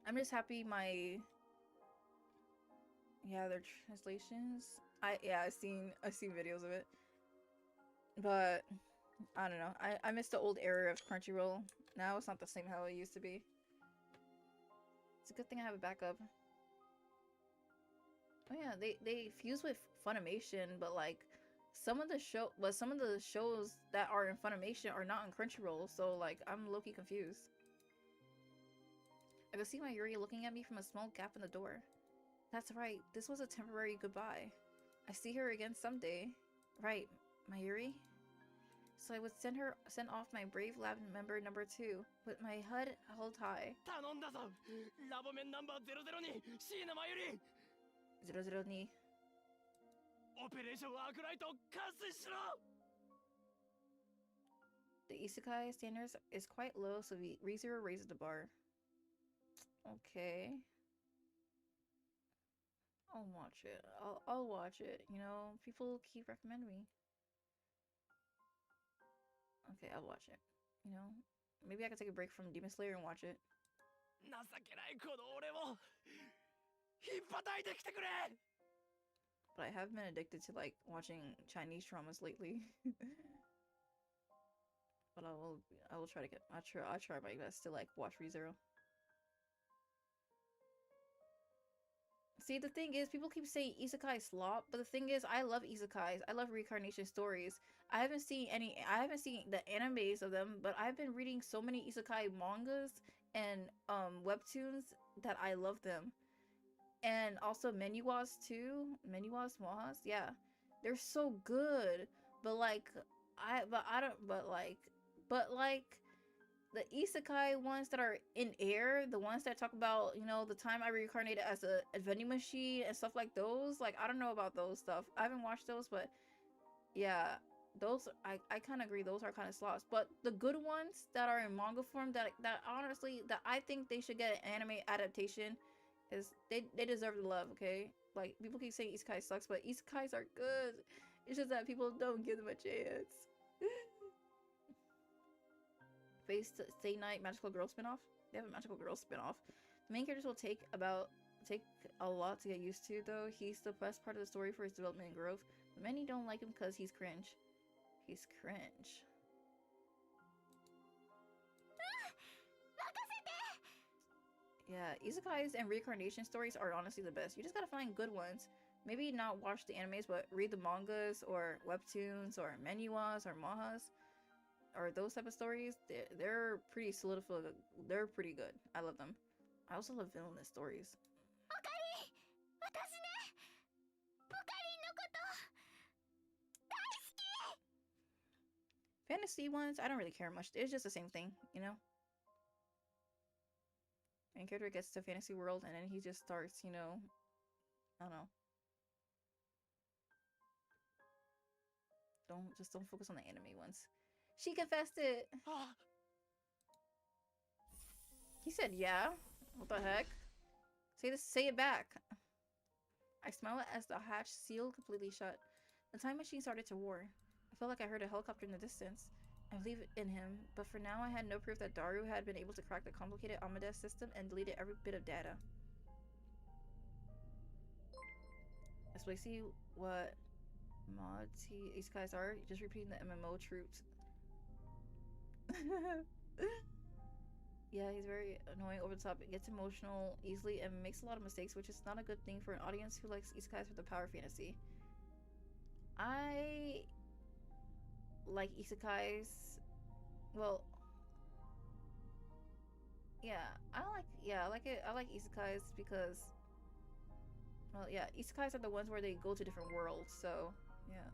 I'm just happy their translations. I've seen videos of it. But I don't know. I miss the old era of Crunchyroll. Now it's not the same how it used to be. It's a good thing I have a backup. Oh yeah, they fuse with Funimation, but like some of the shows that are in Funimation are not on Crunchyroll, so like I'm low-key confused. I can see Mayuri looking at me from a small gap in the door. That's right, this was a temporary goodbye. I see her again someday. Right, Mayuri? So I would send off my brave lab member number 2 with my head held high. 頼んだぞラボメンナンバー002椎名真由里002. オペレーションアークライト完遂しろ The isekai standards is quite low, so ReZero raises the bar. Okay. I'll watch it. I'll watch it. You know, people keep recommending me. Okay, I'll watch it. You know, maybe I could take a break from Demon Slayer and watch it. 情けないこの俺を引っ叩いてきてくれ But I have been addicted to like watching Chinese dramas lately. But I will try to I'll try my best to like watch ReZero. See, the thing is, people keep saying isekai slop, but the thing is, I love isekais. I love reincarnation stories. I haven't seen the animes of them, but I've been reading so many isekai mangas and webtoons that I love them. And also manhwas too. Manhwas, mahas, yeah. They're so good. But like the isekai ones that are in air, the ones that talk about, you know, the time I reincarnated as a vending machine and stuff like those, like I don't know about those stuff. I haven't watched those, but yeah, those I kind of agree, those are kind of slots. But the good ones that are in manga form that honestly that I think they should get an anime adaptation is they deserve the love, okay? Like people keep saying isekai sucks, but isekais are good. It's just that people don't give them a chance. Face Stay Night Magical Girl spinoff. They have a Magical Girl spinoff. The main characters will take a lot to get used to, though. He's the best part of the story for his development and growth. But many don't like him because he's cringe. He's cringe. Yeah, isekais and reincarnation stories are honestly the best. You just gotta find good ones. Maybe not watch the animes, but read the mangas or webtoons or manhwas or mahas. Or those type of stories, they're pretty solidified. They're pretty good. I love them. I also love villainous stories. Fantasy ones, I don't really care much. It's just the same thing, you know? Main character gets to fantasy world and then he just starts, you know, I don't know. Don't focus on the anime ones. She confessed it. He said, yeah. What the heck? Say it back. I smell it as the hatch sealed completely shut. The time machine started to roar. I felt like I heard a helicopter in the distance. I believe in him, but for now I had no proof that Daru had been able to crack the complicated Amadeus system and deleted every bit of data. Let's wait, see what Mati isekais are. Just repeating the MMO troops. Yeah, he's very annoying, over the top. It gets emotional easily and makes a lot of mistakes, which is not a good thing for an audience who likes isekais with the power fantasy. I like isekais. Well, yeah, I like it. I like isekais because, well, yeah, isekais are the ones where they go to different worlds. So yeah.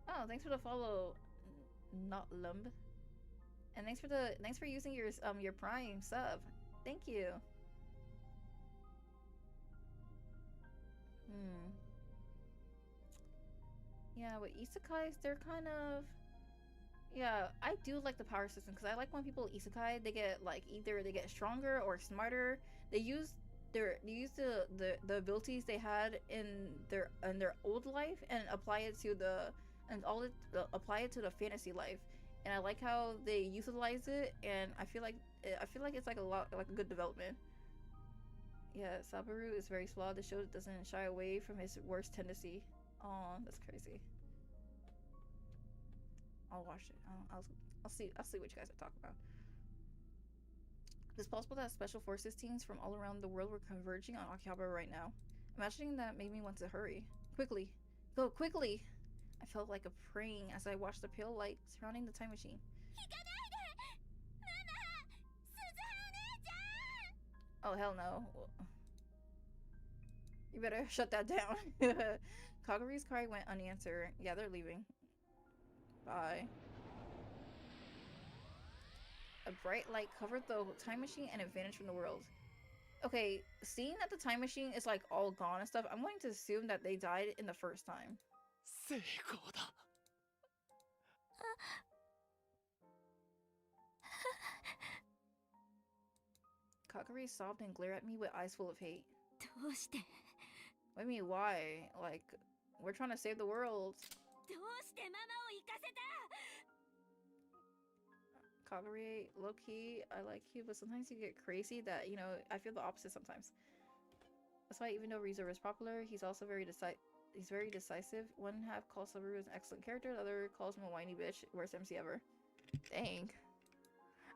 Oh, thanks for the follow, not lumb. And thanks for using your Prime sub. Thank you. Yeah, with isekais, they're kind of, yeah, I do like the power system because I like when people isekai, they get like either they get stronger or smarter. They use the abilities they had in their old life and apply it to the fantasy life. And I like how they utilize it, and I feel like it's like a good development. Yeah, Sabaru is very flawed. The show doesn't shy away from his worst tendency. Oh, that's crazy. I'll watch it. I'll see what you guys are talking about. It's possible that special forces teams from all around the world were converging on Akihabara right now. Imagining that made me want to hurry. Quickly. Go quickly! I felt like a praying as I watched the pale light surrounding the time machine. Oh, hell no. You better shut that down. Kaguri's cry went unanswered. Yeah, they're leaving. Bye. A bright light covered the time machine and it vanished from the world. Okay, seeing that the time machine is like all gone and stuff, I'm going to assume that they died in the first time. Kaguri sobbed and glared at me with eyes full of hate. What do you mean, why? Like, we're trying to save the world. Kaguri, low-key, I like you, but sometimes you get crazy that, you know, I feel the opposite sometimes. That's why even though ReZero is popular, he's also very decisive. One half calls Sabaru an excellent character, the other calls him a whiny bitch. Worst MC ever. Dang.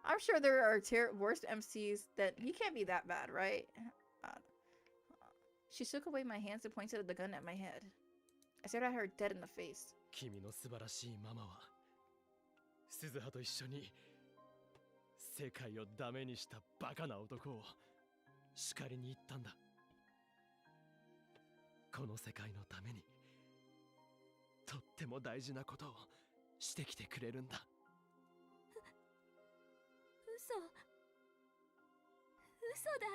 I'm sure there are worst MCs that he can't be that bad, right? She shook away my hands and pointed the gun at my head. I stared at her dead in the face. 君の素晴らしいママは鈴葉と一緒に世界をダメにしたバカな男を叱りに行ったんだ。この世界のためにとっても大事なことをしてきてくれるんだ。嘘だ。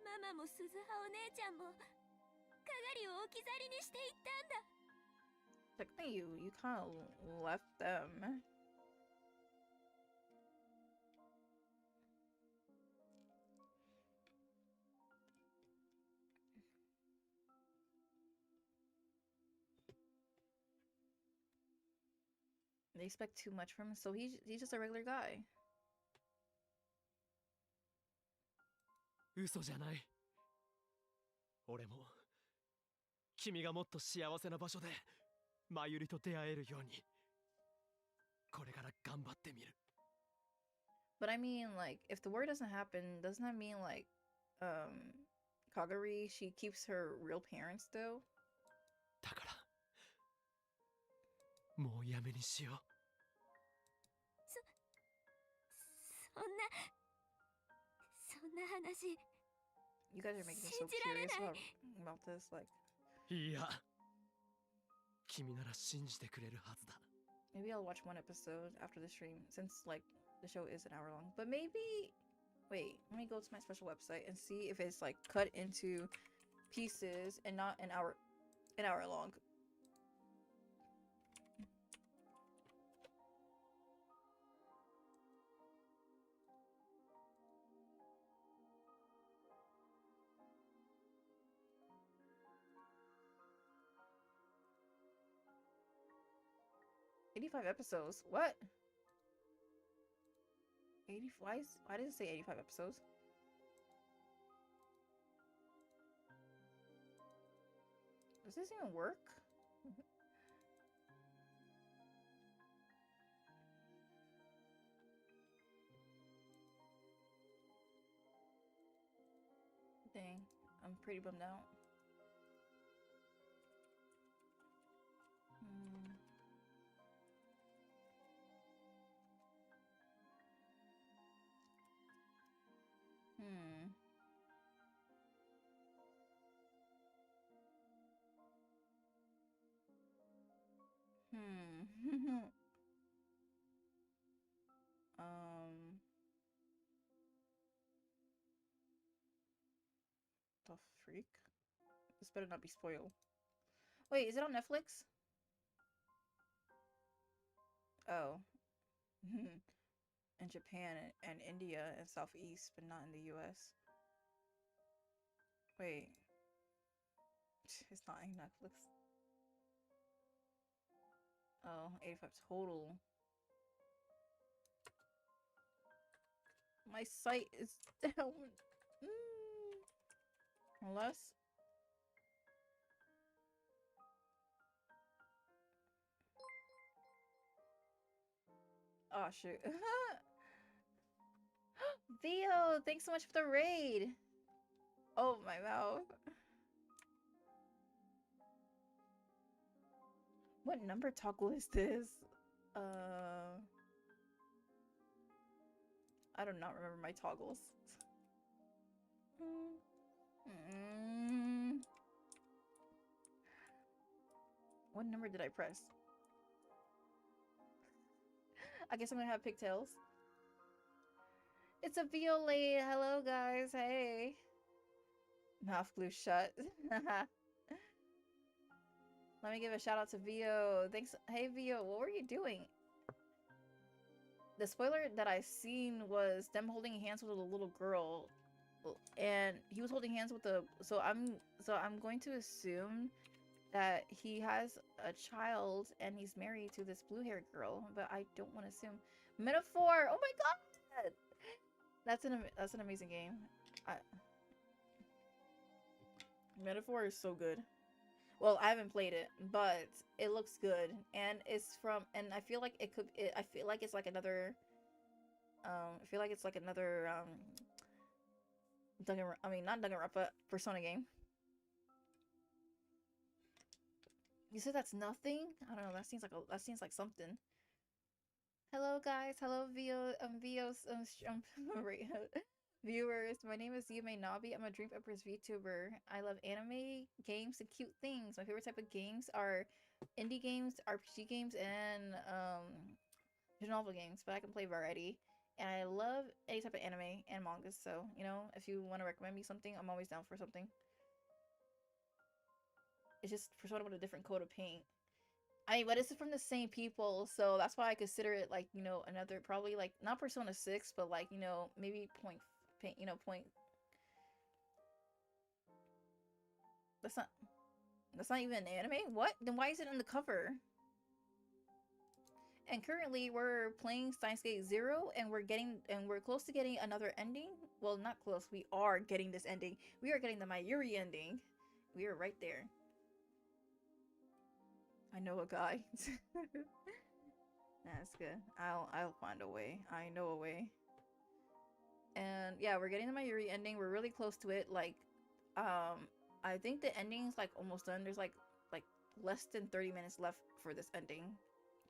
ママも鈴葉お姉ちゃんもかがりを置き去りにしていったんだ。Technically, you kind of left them. They expect too much from him, so he's just a regular guy. 嘘じゃない。俺も君がもっと幸せな場所でマユリと出会えるようにこれから頑張ってみる。 But I mean, like, if the war doesn't happen, doesn't that mean like, Kaguri, she keeps her real parents though? だからもうやめにしよう。そんな話。 You guys are making me so curious about this, like. いや、君なら信じてくれるはずだ。 Maybe I'll watch one episode after the stream, since like the show is an hour long. But maybe, wait, let me go to my special website and see if it's like cut into pieces and not an hour long. $85 episodes. What? 80? Why did it say 85 episodes? Does this even work? Dang, I'm pretty bummed out. The freak? This better not be spoiled. Wait, is it on Netflix? Oh. In Japan and India and Southeast, but not in the US. Wait. It's not on Netflix. Oh, 85 total. My site is down. Unless. Oh, shoot. Theo, thanks so much for the raid. Oh, my mouth. What number toggle is this? I do not remember my toggles. What number did I press? I guess I'm gonna have pigtails. It's a Violate. Hello, guys. Hey. Mouth glue shut. Let me give a shout out to Vio. Thanks. Hey, Vio. What were you doing? The spoiler that I seen was them holding hands with a little girl, and he was holding hands with the. So I'm going to assume that he has a child and he's married to this blue-haired girl, but I don't want to assume. Metaphor. Oh my god. That's an amazing game. Metaphor is so good. Well, I haven't played it, but it looks good, and it's from. And I feel like it could. I feel like it's like another. I feel like it's like another. Not Danganronpa, but Persona game. You said that's nothing. I don't know. That seems like something. Hello, guys. Hello, viewers. My name is Yume Nabi. I'm a Dream Empress VTuber. I love anime, games, and cute things. My favorite type of games are indie games, RPG games, and visual novel games. But I can play variety. And I love any type of anime and manga. So, you know, if you want to recommend me something, I'm always down for something. It's just Persona with a different coat of paint. I mean, but this is from the same people, so that's why I consider it like, you know, another, probably like not Persona 6, but like, you know, maybe point. That's not even an anime? What? Then why is it on the cover? And currently we're playing Steins 0, and we're close to getting another ending. Well, not close. We are getting this ending. We are getting the Mayuri ending. We are right there. I know a guy. That's good. I'll find a way. I know a way. And yeah, we're getting the Mayuri ending. We're really close to it. Like, I think the ending's like almost done. There's like less than 30 minutes left for this ending,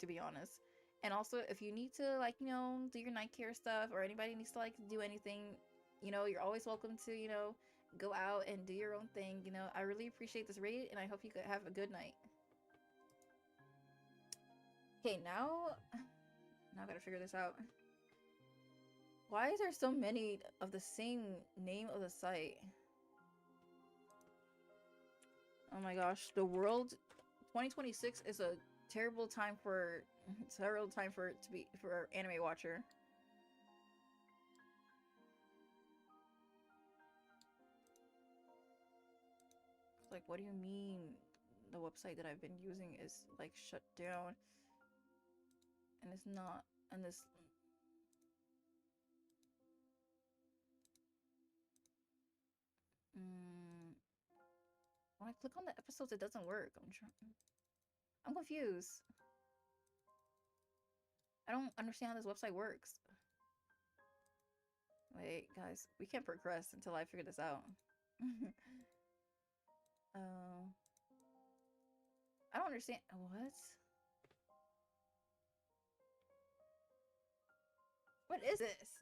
to be honest. And also, if you need to, like, you know, do your night care stuff, or anybody needs to like do anything, you know, you're always welcome to, you know, go out and do your own thing. You know, I really appreciate this raid, and I hope you could have a good night. Okay, now I gotta figure this out. Why is there so many of the same name of the site? Oh my gosh, the world 2026 is a terrible time for anime watcher. Like, what do you mean the website that I've been using is like shut down? And it's not, and this when I click on the episodes, it doesn't work. I'm confused. I don't understand how this website works. Wait, guys, we can't progress until I figure this out. I don't understand. What? What is this?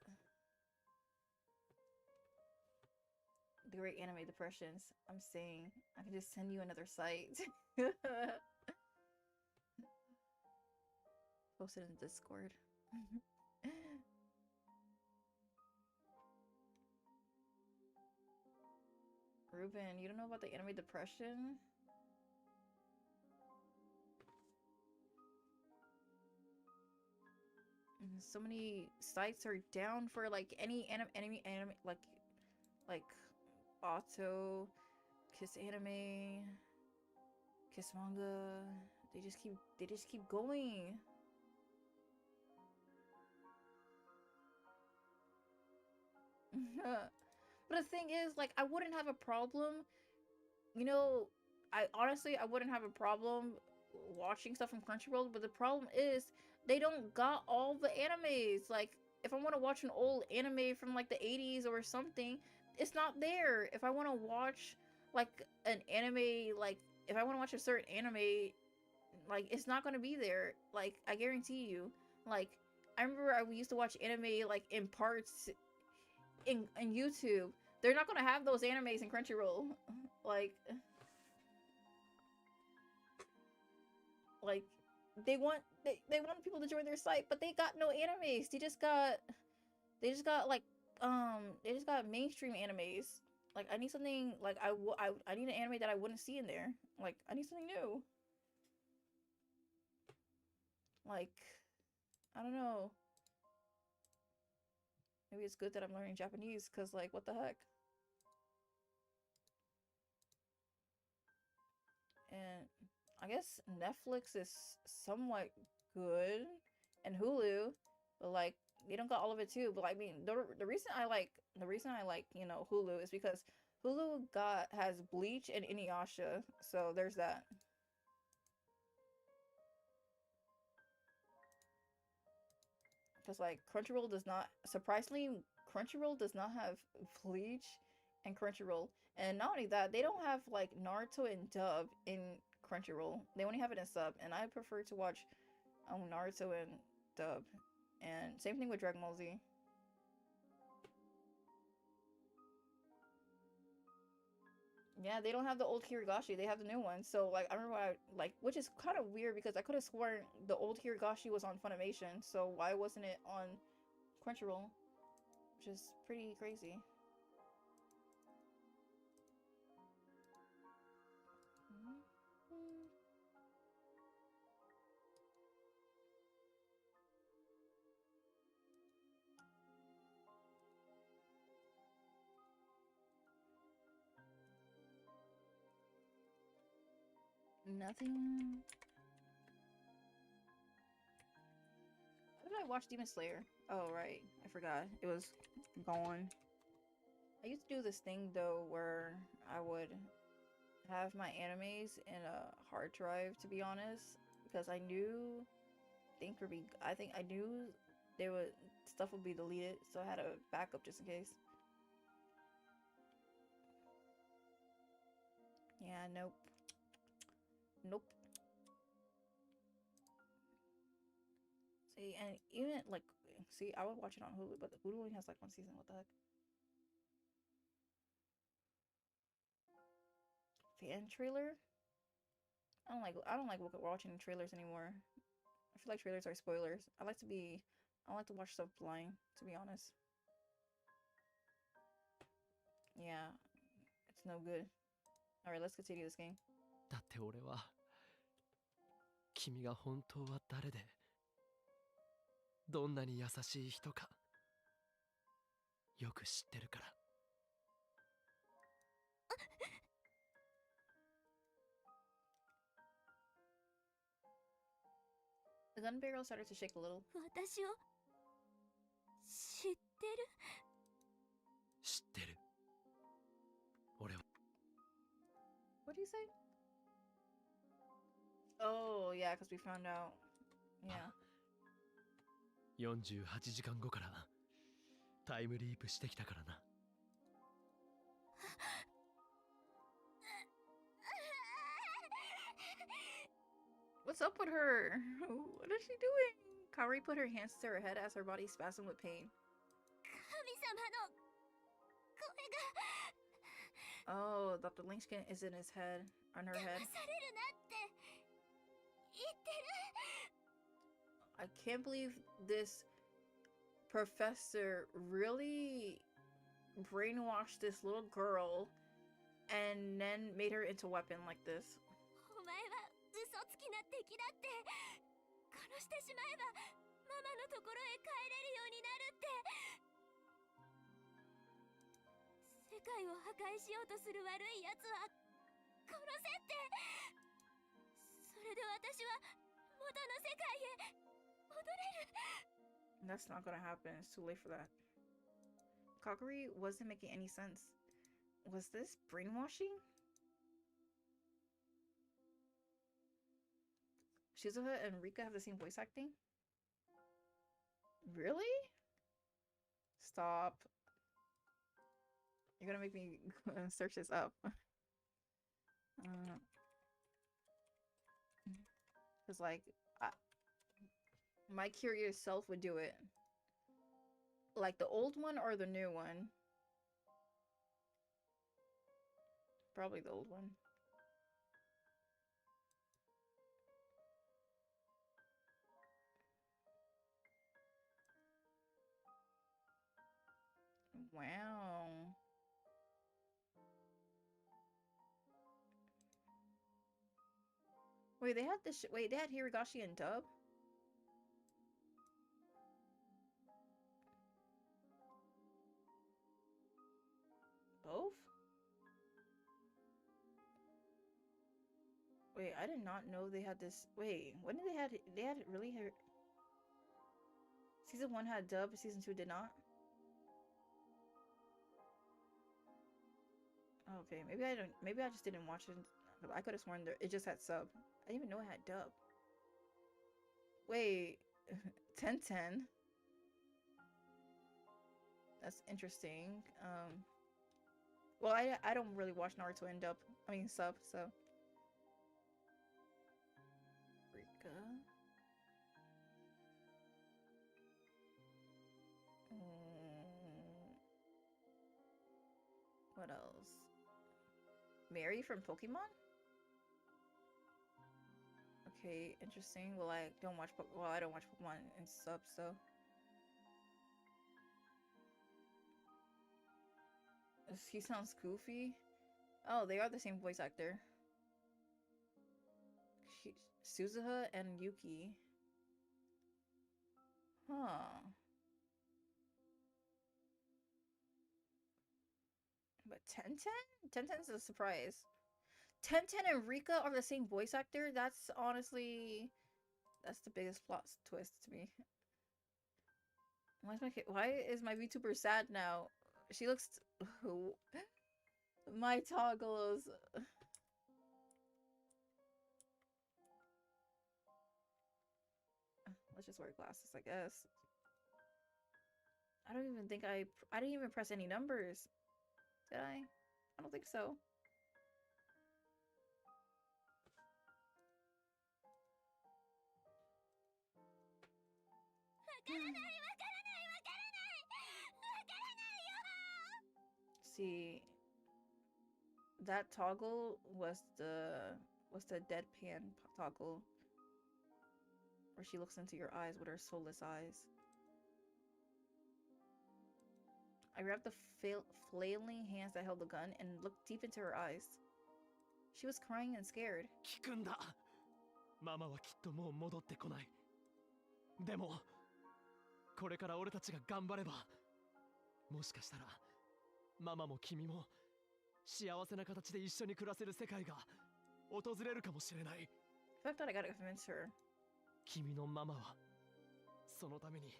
The Great Anime Depressions. I'm saying I can just send you another site. Post it in Discord. Ruben, you don't know about the anime depression? So many sites are down for like any anime like auto, kiss anime, kiss manga. They just keep going. But the thing is, like, I wouldn't have a problem, you know, I wouldn't have a problem watching stuff from Crunchyroll, but the problem is they don't got all the animes. Like, if I want to watch an old anime from like the 80s or something, it's not there. If I want to watch like an anime, like if I want to watch a certain anime, like it's not going to be there. Like, I guarantee you. Like, I remember we used to watch anime like in parts in YouTube. They're not gonna have those animes in Crunchyroll. Like they want people to join their site, but they got no animes. They just got like they just got mainstream animes. Like, I need something, like I need an anime that I wouldn't see in there. Like, I need something new. Like, I don't know. Maybe it's good that I'm learning Japanese, because, like, what the heck? And I guess Netflix is somewhat good, and Hulu, but, like, they don't got all of it too. But I mean, the reason I like you know, Hulu is because Hulu has Bleach and Inuyasha, so there's that. Because, like, Crunchyroll does not, surprisingly, Crunchyroll does not have Bleach and Crunchyroll. And not only that, they don't have, like, Naruto and dub in Crunchyroll. They only have it in sub, and I prefer to watch Naruto and dub. And same thing with Dragon Ball Z. Yeah, they don't have the old Hirigashi. They have the new one. So, like, I remember which is kind of weird because I could have sworn the old Hirigashi was on Funimation. So why wasn't it on Crunchyroll? Which is pretty crazy. Nothing. How did I watch Demon Slayer? Oh, right. I forgot. It was gone. I used to do this thing, though, where I would have my animes in a hard drive, to be honest, because I knew I knew stuff would be deleted, so I had a backup just in case. Yeah, nope. Nope. See, and even like, see, I would watch it on Hulu, but Hulu only has like one season. What the heck? Fan trailer? I don't like watching trailers anymore. I feel like trailers are spoilers. I like to watch stuff blind, to be honest. Yeah, it's no good. All right, let's continue this game. だって俺は君が本当は誰でどんなに優しい人かよく知ってるから。The gun barrel started to shake a little. 私を知ってる？知ってる。俺は。What did you say? Oh, yeah, because we found out. Yeah. 48時間後からタイムリープしてきたからな。What's up with her? What is she doing? Kaori put her hands to her head as her body spasmed with pain. Oh, Dr. Leskinen is in his head, on her head. I can't believe this professor really brainwashed this little girl and then made her into a weapon like this. That's not gonna happen. It's too late for that. Kaguri wasn't making any sense. Was this brainwashing? Suzuha and Rika have the same voice acting? Really? Stop. You're gonna make me search this up. Cause like, my curious self would do it. Like the old one or the new one? Probably the old one. Wow. Wait, they had this. Wait, they had Hirogashi and dub? Both? Wait, I did not know they had this. Wait, when did they had really her season 1 had dub, season 2 did not? Okay, maybe I just didn't watch it. I could have sworn it just had sub. I didn't even know it had dub. Wait, 1010. That's interesting. Well, I don't really watch Naruto in dub. I mean sub, so. Rika. What else? Mary from Pokemon? Okay, interesting. Well, I don't watch Pokemon in sub, so. He sounds goofy. Oh, they are the same voice actor. Suzuha and Yuki. Huh. But 1010? 1010's a surprise. 1010 and Rika are the same voice actor? That's honestly... That's the biggest plot twist to me. Why is my VTuber sad now? She looks... My toggles... Let's just wear glasses, I guess. I don't even think I didn't even press any numbers. Did I? I don't think so. See, that toggle was the deadpan toggle, where she looks into your eyes with her soulless eyes. I grabbed the flailing hands that held the gun and looked deep into her eyes. She was crying and scared. 聞くんだ。ママはきっともう戻ってこない。でも、これから俺たちが頑張れば、もしかしたら、ママも君も幸せな形で一緒に暮らせる世界が訪れるかもしれない。I thought I gotta convince her. 君のママは、そのために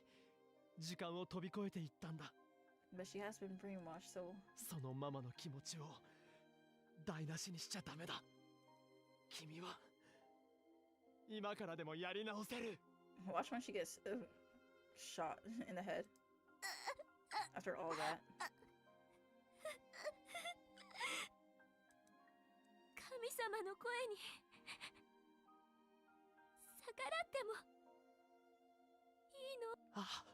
時間を飛び越えていったんだ。But she has been brainwashed, so... そのママの気持ちを台無しにしちゃダメだ。君は今からでもやり直せる。 Watch when she gets shot in the head. After all that. 神様の声に逆らってもいいの？あ、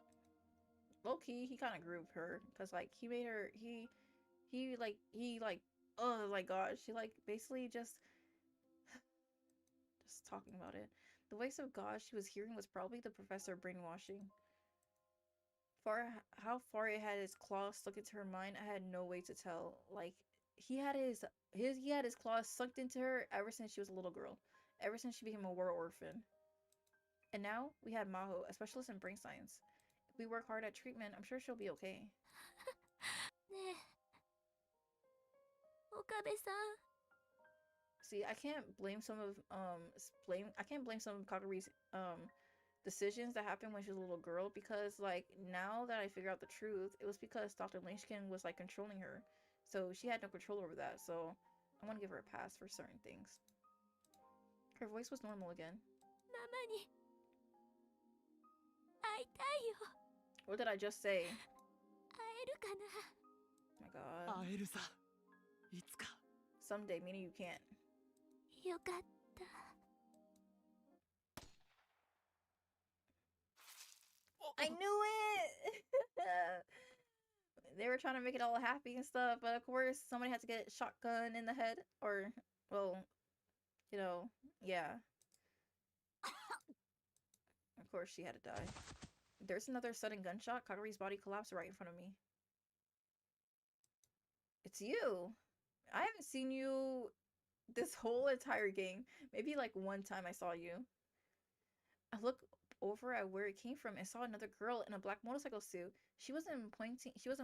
Low key, he kind of grooved her because like he made her he like oh my god, she like basically just talking about it. The voice of God she was hearing was probably the professor brainwashing. How far it had his claws stuck into her mind, I had no way to tell. Like he had his claws sunk into her ever since she was a little girl, ever since she became a war orphan. And now we had Maho, a specialist in brain science. If we work hard at treatment, I'm sure she'll be okay. ねえ、Okabe-san. See, I can't blame some of Kaguri's decisions that happened when she was a little girl, because like now that I figure out the truth, it was because Dr. Leskinen was like controlling her, so she had no control over that. So I want to give her a pass for certain things. Her voice was normal again. ママに会いたいよ。 What did I just say? 会えるかな？ Oh my god. 会えるさ。いつか。 Someday, meaning you can't. よかった。 I knew it! They were trying to make it all happy and stuff, but of course somebody had to get shotgun in the head, or well, you know, yeah. Of course she had to die. There's another sudden gunshot. Kaguri's body collapsed right in front of me. It's you! I haven't seen you this whole entire game. Maybe like one time I saw you. I looked over at where it came from and saw another girl in a black motorcycle suit. She wasn't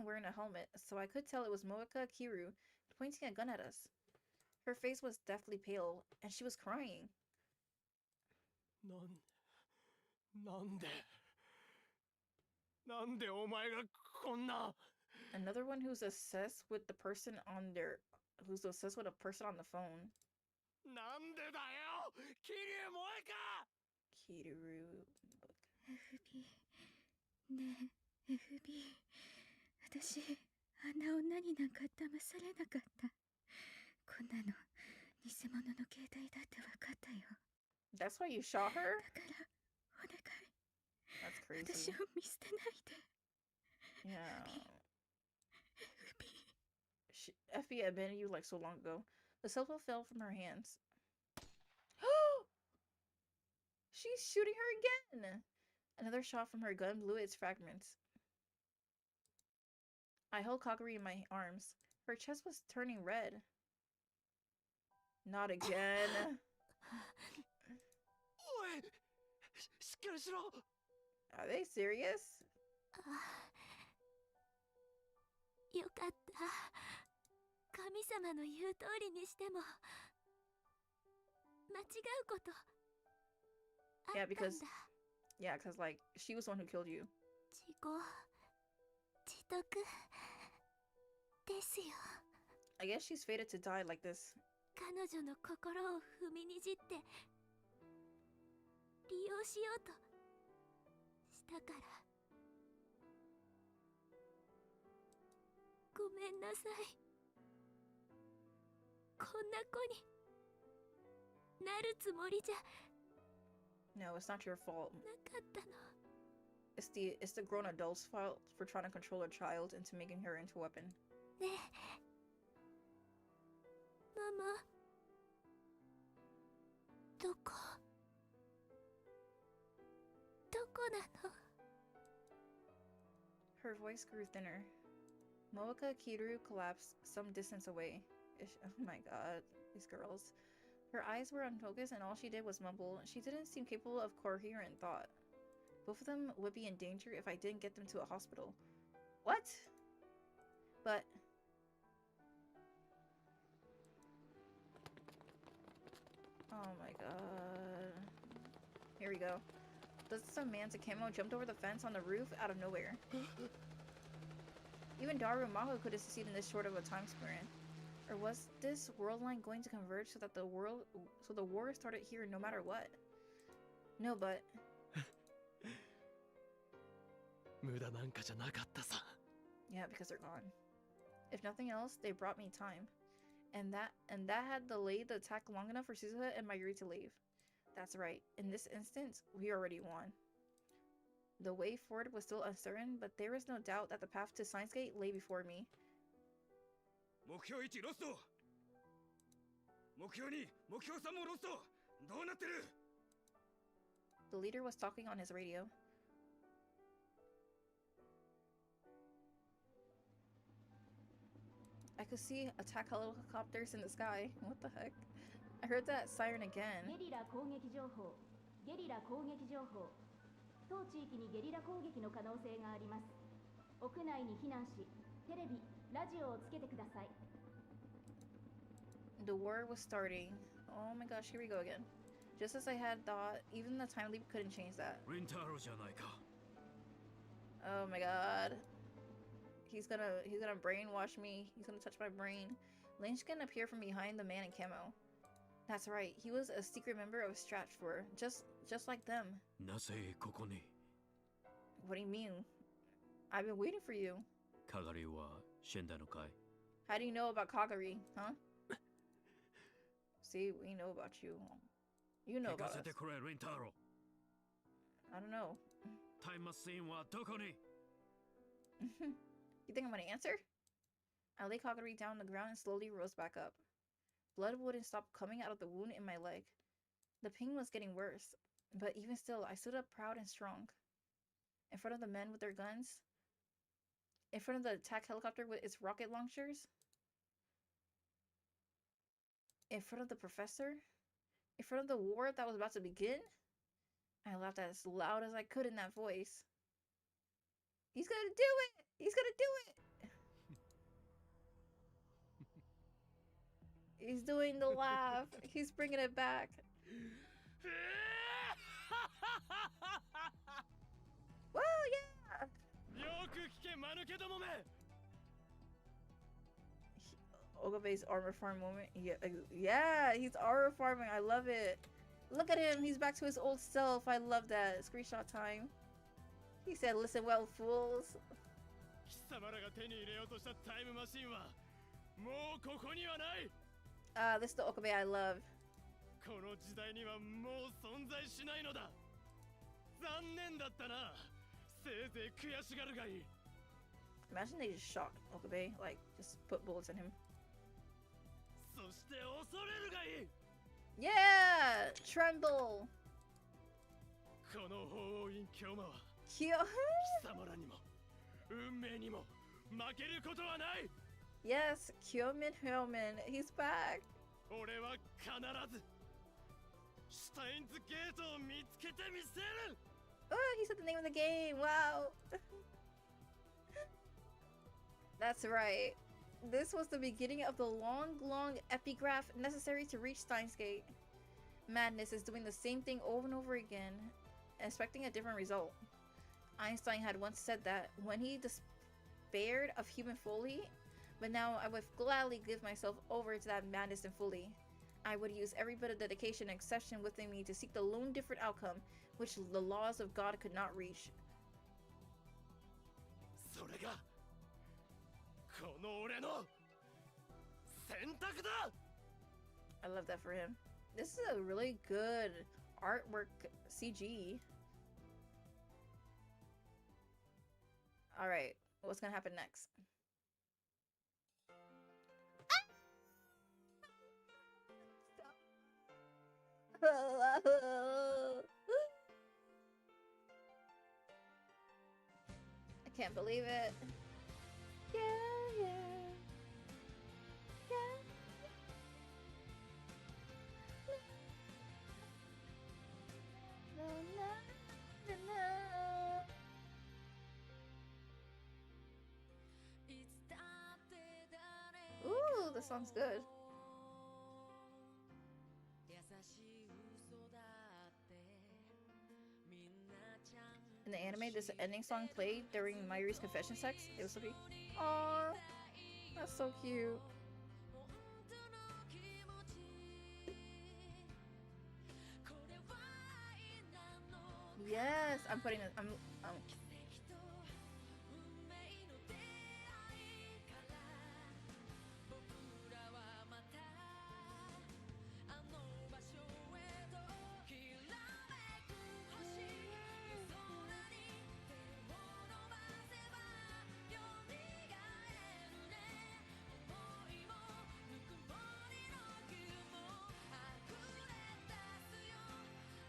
wearing a helmet, so I could tell it was Moeka Kiru pointing a gun at us. Her face was deathly pale, and she was crying. なんでお前がこんな。 Another one who's obsessed with the person on a phone. なんでだよ。桐生萌えか。 Kiru. FB ねえ FB 私あんな女になんか騙されなかった。こんなの偽物の携帯だって分かったよ。 That's why you shot her? だからお願い That's 私 crazy. を見捨てないで。 Yeah. Effie abandoned you like so long ago. The cell phone fell from her hands. She's shooting her again! Another shot from her gun blew its fragments. I held Kaguri in my arms. Her chest was turning red. Not again. おい、しっかりしろ。 Are they serious? よかった。神様の言う通りにしても間違うことあったんだ。 Yeah, because like she was the one who killed you. 自業自得ですよ。 I guess she's fated to die like this. 彼女の心を踏みにじって利用しようとしたから。ごめんなさい。こんな子になるつもりじゃ No, it's not your fault. なかったの。 It's the grown adult's fault for trying to control a child into making her into a weapon. ねえ、ママ、どこなの？ Her voice grew thinner. Moeka Kiru collapsed some distance away. Oh my god, these girls. Her eyes were unfocused and all she did was mumble. She didn't seem capable of coherent thought. Both of them would be in danger if I didn't get them to a hospital. What? But... Oh my god. Here we go. Some man's camo jumped over the fence on the roof out of nowhere. Even Daru and Maho could have succeeded in this short of a time span. Or was this world line going to converge so that the war started here no matter what? No, but 無駄なんかじゃなかったさ。 yeah, because they're gone. If nothing else, they brought me time. And that had delayed the attack long enough for Suzuha and Mayuri to leave. That's right. In this instance, we already won. The way forward was still uncertain, but there was no doubt that the path to Steins Gate lay before me. 目標1ロスト。目標2、目標3もロスト。どうなってる？ The leader was talking on his radio. I could see attack helicopters in the sky. What the heck? I heard that siren again. ゲリラ攻撃情報。ゲリラ攻撃情報。当地域にゲリラ攻撃の可能性があります。屋内に避難し、テレビ、ラジオをつけてください。The war was starting. Oh my gosh, here we go again. Just as I had thought, even the time leap couldn't change that. Rintaro じゃないか。 Oh my god. He's gonna brainwash me. He's gonna touch my brain. Lynch can appear from behind the man in camo. That's right. He was a secret member of Stratfor, just like them. なぜここに？ What do you mean? I've been waiting for you. かがりは死んだのかい？ How do you know about Kagari, huh? See, we know about you. You know 聞か about せ us. てくれ、Rintaro。 I don't know. タイムマシンはどこに？ You think I'm gonna answer? I lay Kagari down on the ground and slowly rose back up. Blood wouldn't stop coming out of the wound in my leg. The pain was getting worse, but even still, I stood up proud and strong. In front of the men with their guns, in front of the attack helicopter with its rocket launchers, in front of the professor, in front of the war that was about to begin. I laughed as loud as I could in that voice. He's gonna do it! He's gonna do it! He's doing the laugh. He's bringing it back. Whoa, yeah! Okabe's armor farm moment. Yeah, he's armor farming. I love it. Look at him. He's back to his old self. I love that. Screenshot time. He said, listen well, fools. This is the Okabe I love. Imagine they just shot Okabe, like, just put bullets in him. Yeah! Tremble! Kyo! Yes, Kyomin Hyomin, he's back! Oh, he said the name of the game, wow! That's right. This was the beginning of the long epigraph necessary to reach Steins Gate. Madness is doing the same thing over and over again, expecting a different result. Einstein had once said that when he despaired of human folly, but now I would gladly give myself over to that madness and folly. I would use every bit of dedication and exception within me to seek the lone different outcome which the laws of God could not reach. I love that for him. This is a really good artwork CG. Alright, what's gonna happen next? I can't believe it. Yeah. Ooh, the song's good. In the anime, this ending song played during Mayuri's confession sex. It was so cute. Aww, that's so cute. Yes, I'm putting it. I'm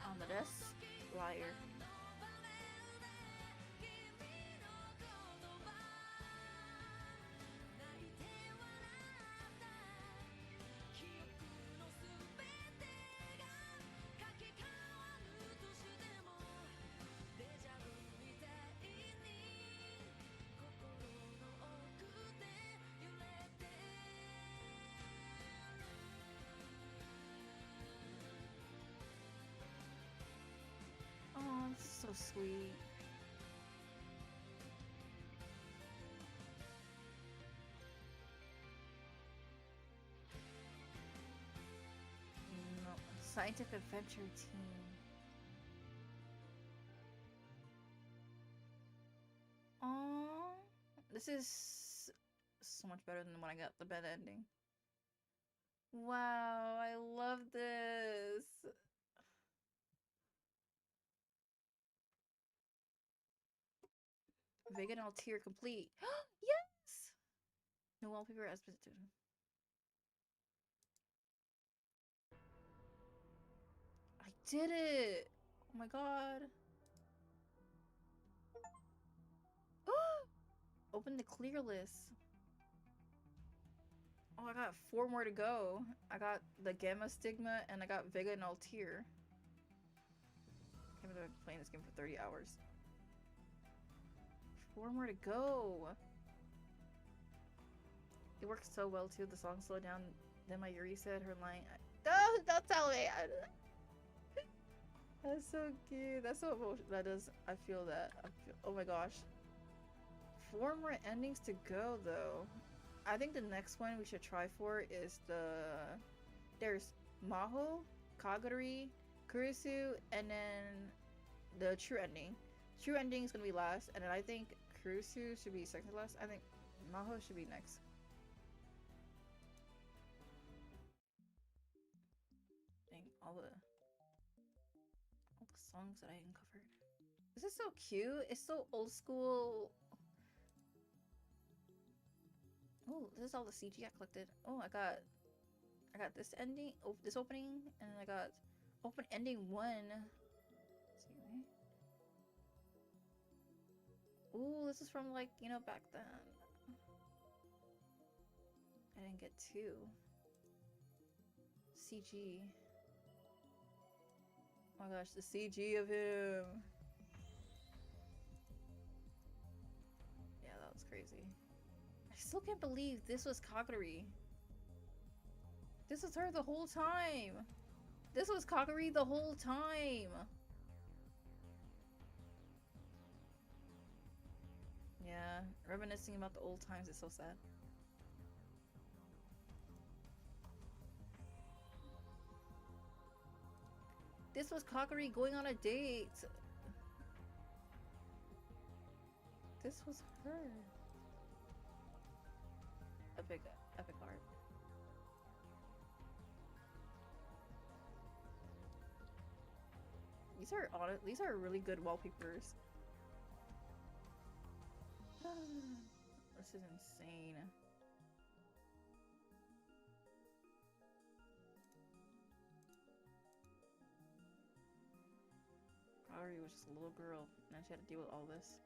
Amadeus, liar. Oh, it's so sweet. No, scientific adventure team. Oh, this is so much better than when I got the bad ending. Wow, I love this. Vegan all tier complete. Yes! No wallpaper as visited. I did it! Oh my god. Open the clear list. Oh, I got 4 more to go. I got the Gamma Stigma and I got Vega and Altair. I've been playing this game for 30 hours. 4 more to go. It works so well too. The song slowed down. Then Mayuri said her line. Don't tell me. That's so cute. That's so emotional. That is. I feel that. Oh my gosh. 4 more endings to go though. I think the next one we should try for is there's Maho, Kagari, Kurisu, and then the true ending. True ending is gonna be last, and then I think Kurisu should be second to last. I think Maho should be next. Dang, all the songs that I uncovered. This is so cute. It's so old school. Oh, this is all the CG I collected. Oh, I got this ending, this opening, and I got open ending 1. Let's see, right? Ooh, this is from like, you know, back then. I didn't get 2. CG. Oh my gosh, the CG of him. Yeah, that was crazy. I still can't believe this was Kagari. This was her the whole time. This was Kagari the whole time. Yeah, reminiscing about the old times is so sad. This was Kagari going on a date. This was her. Epic art. These are really good wallpapers. This is insane. Ari was just a little girl, and she had to deal with all this.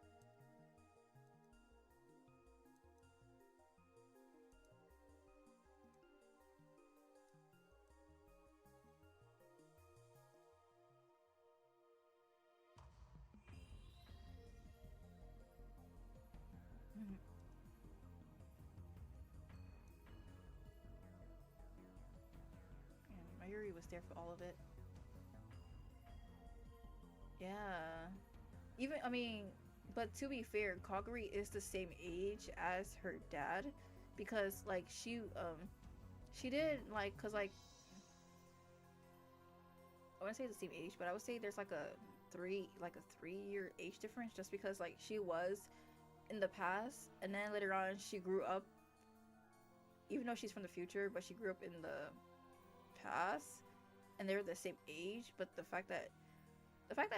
And Mayuri was there for all of it. Yeah. Even, I mean, but to be fair, Kagari is the same age as her dad, because like she did like, cause like I wouldn't say the same age, but I would say there's like a a 3-year age difference, just because like she was in the past, and then later on she grew up, even though she's from the future, but she grew up in the past, and they're the same age. But the fact that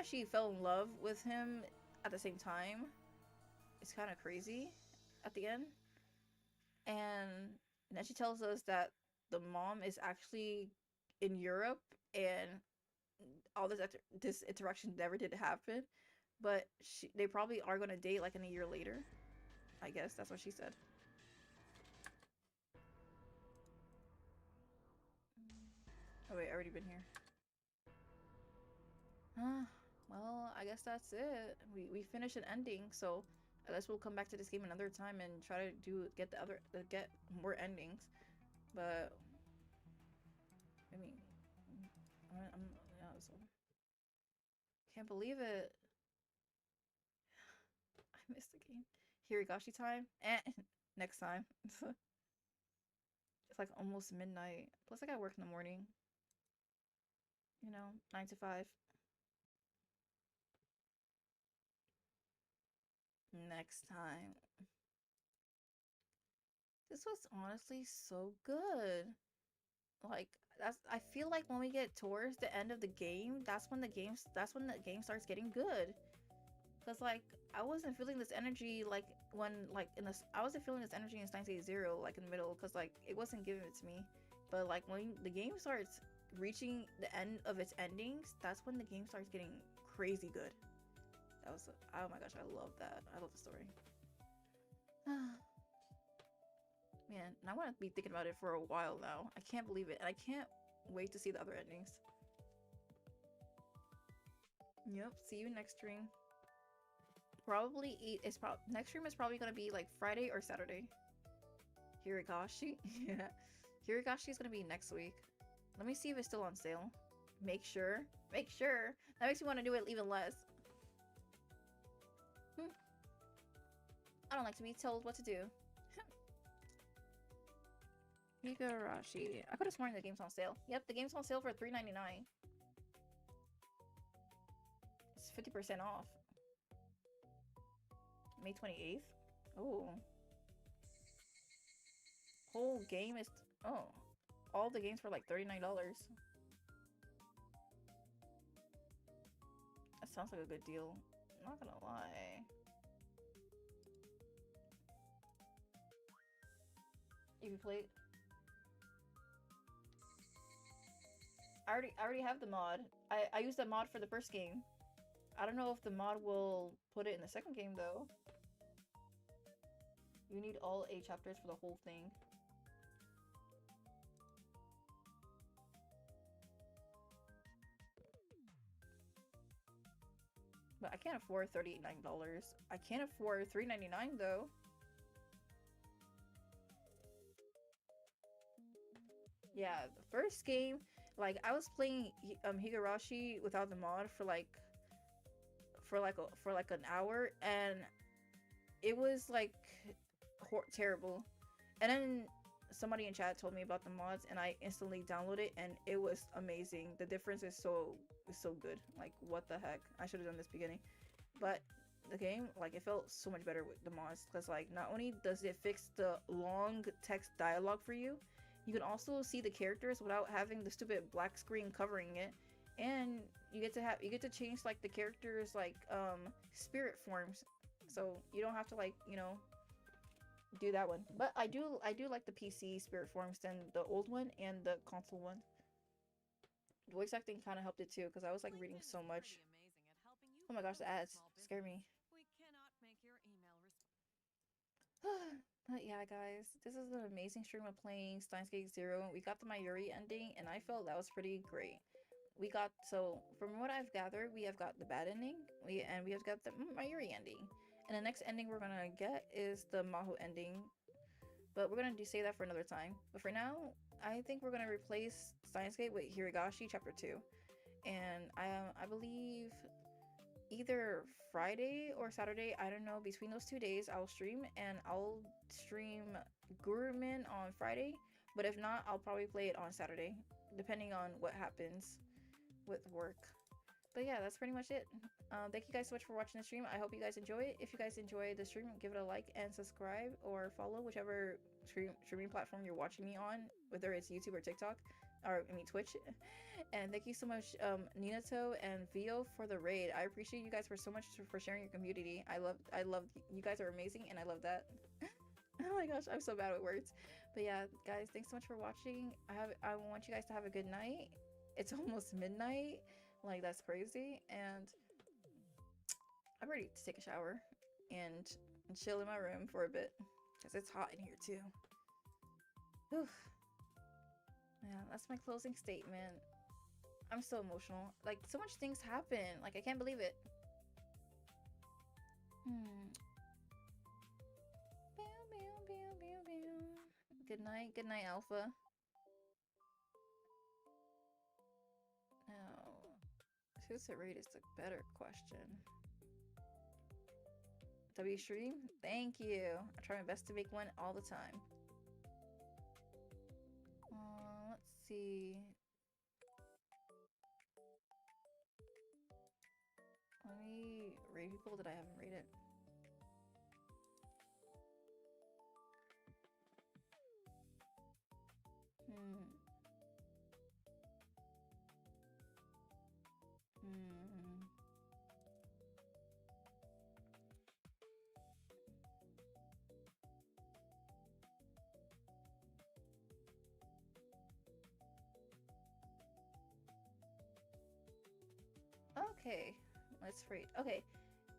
she fell in love with him at the same time is kind of crazy at the end. And then she tells us that the mom is actually in Europe, and all this interaction never did happen, but they probably are gonna date like in a year later. I guess that's what she said. Oh wait, I already been here. Well, I guess that's it. We finished an ending, so I guess we'll come back to this game another time and try to get more endings. But I mean, so can't believe it. I missed the game. Hirigashi time and next time. It's like almost midnight. Plus I gotta work in the morning. 9 to 5. Next time. This was honestly so good. Like I feel like when we get towards the end of the game, that's when the game starts getting good. Cause like I wasn't feeling this energy like when I wasn't feeling this energy in Steins Gate 0 like in the middle, cause like it wasn't giving it to me. But like when the game starts reaching the end of its endings, that's when the game starts getting crazy good. That was, oh my gosh, I love that. I love the story. Man, and I want to be thinking about it for a while now. I can't believe it, and I can't wait to see the other endings. Yep, see you next stream. Next stream is probably gonna be like Friday or Saturday. Hirigashi? Yeah. Hirigashi is gonna be next week. Let me see if it's still on sale. Make sure. That makes me want to do it even less. I don't like to be told what to do. Higurashi. I could have sworn the game's on sale. Yep, the game's on sale for $3.99. It's 50% off. May 28th? Oh. Whole game is... Oh. All the games for like $39. That sounds like a good deal. I'm not gonna lie. You can play... I already have the mod. I used that mod for the first game. I don't know if the mod will put it in the second game though. You need all 8 chapters for the whole thing. But I can't afford $39. I can't afford $3.99 though. Yeah, the first game, like I was playing Higurashi without the mod for like an hour, and it was like terrible. And then somebody in chat told me about the mods, and I instantly downloaded it, and it was amazing. The difference is so good. Like what the heck? I should have done this beginning. But the game, like it felt so much better with the mods, because like not only does it fix the long text dialogue for you, you can also see the characters without having the stupid black screen covering it, and you get to change like the characters like spirit forms, so you don't have to like do that one. But I do like the PC spirit forms than the old one and the console one. Voice acting kind of helped it too, because I was like reading so much. Oh my gosh, the ads scare me. But yeah, guys, this is an amazing stream of playing Steins Gate 0. We got the Mayuri ending, and I felt that was pretty great. So from what I've gathered, we have got the bad ending, we have got the Mayuri ending, and the next ending we're gonna get is the Maho ending. But we're gonna say that for another time. But for now, I think we're gonna replace Steins Gate with Hirigashi Chapter 2, and I believe either Friday or Saturday, I don't know, between those 2 days I'll stream, and I'll stream Gurumin on Friday, but if not, I'll probably play it on Saturday, depending on what happens with work. But yeah, that's pretty much it. Thank you guys so much for watching the stream. I hope you guys enjoy it. If you guys enjoy the stream, give it a like and subscribe or follow whichever streaming platform you're watching me on, whether it's YouTube or TikTok, or I mean Twitch. And thank you so much, Ninato and Vio, for the raid. I appreciate you guys for so much for sharing your community. I love you guys are amazing, and I love that. Oh my gosh, I'm so bad with words. But yeah, guys, thanks so much for watching. I want you guys to have a good night. It's almost midnight. Like, that's crazy. And I'm ready to take a shower and chill in my room for a bit, because it's hot in here too. Whew. Yeah, that's my closing statement. I'm so emotional. Like, so much things happen. Like, I can't believe it. Good night. Good night, Alpha. Now, who's the rate is the better question. W stream? Thank you. I try my best to make one all the time. Let's see. Let me rate people that I haven't rated. Okay, let's rate. Okay,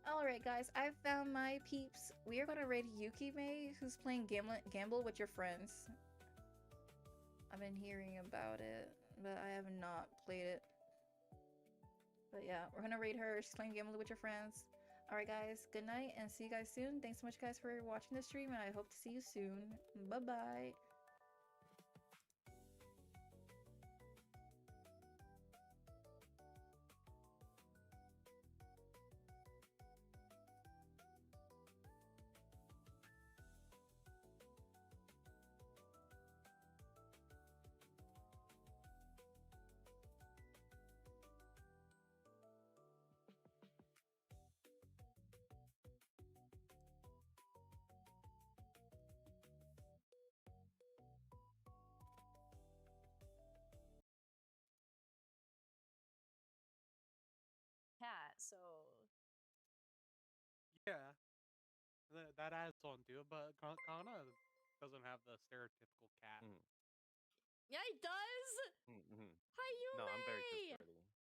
alright guys, I found my peeps. We are gonna rate Yume, who's playing Gamble with Your Friends. I've been hearing about it, but I have not played it. But yeah, we're gonna rate her. She's playing Gamble with Your Friends. Alright guys, good night and see you guys soon. Thanks so much guys for watching the stream, and I hope to see you soon. Bye bye. Cat, so Yeah, that adds on to it, but Kana doesn't have the stereotypical cat. yeah, he does. Mm-hmm. Hi, Yume. No, I'm very trustworthy.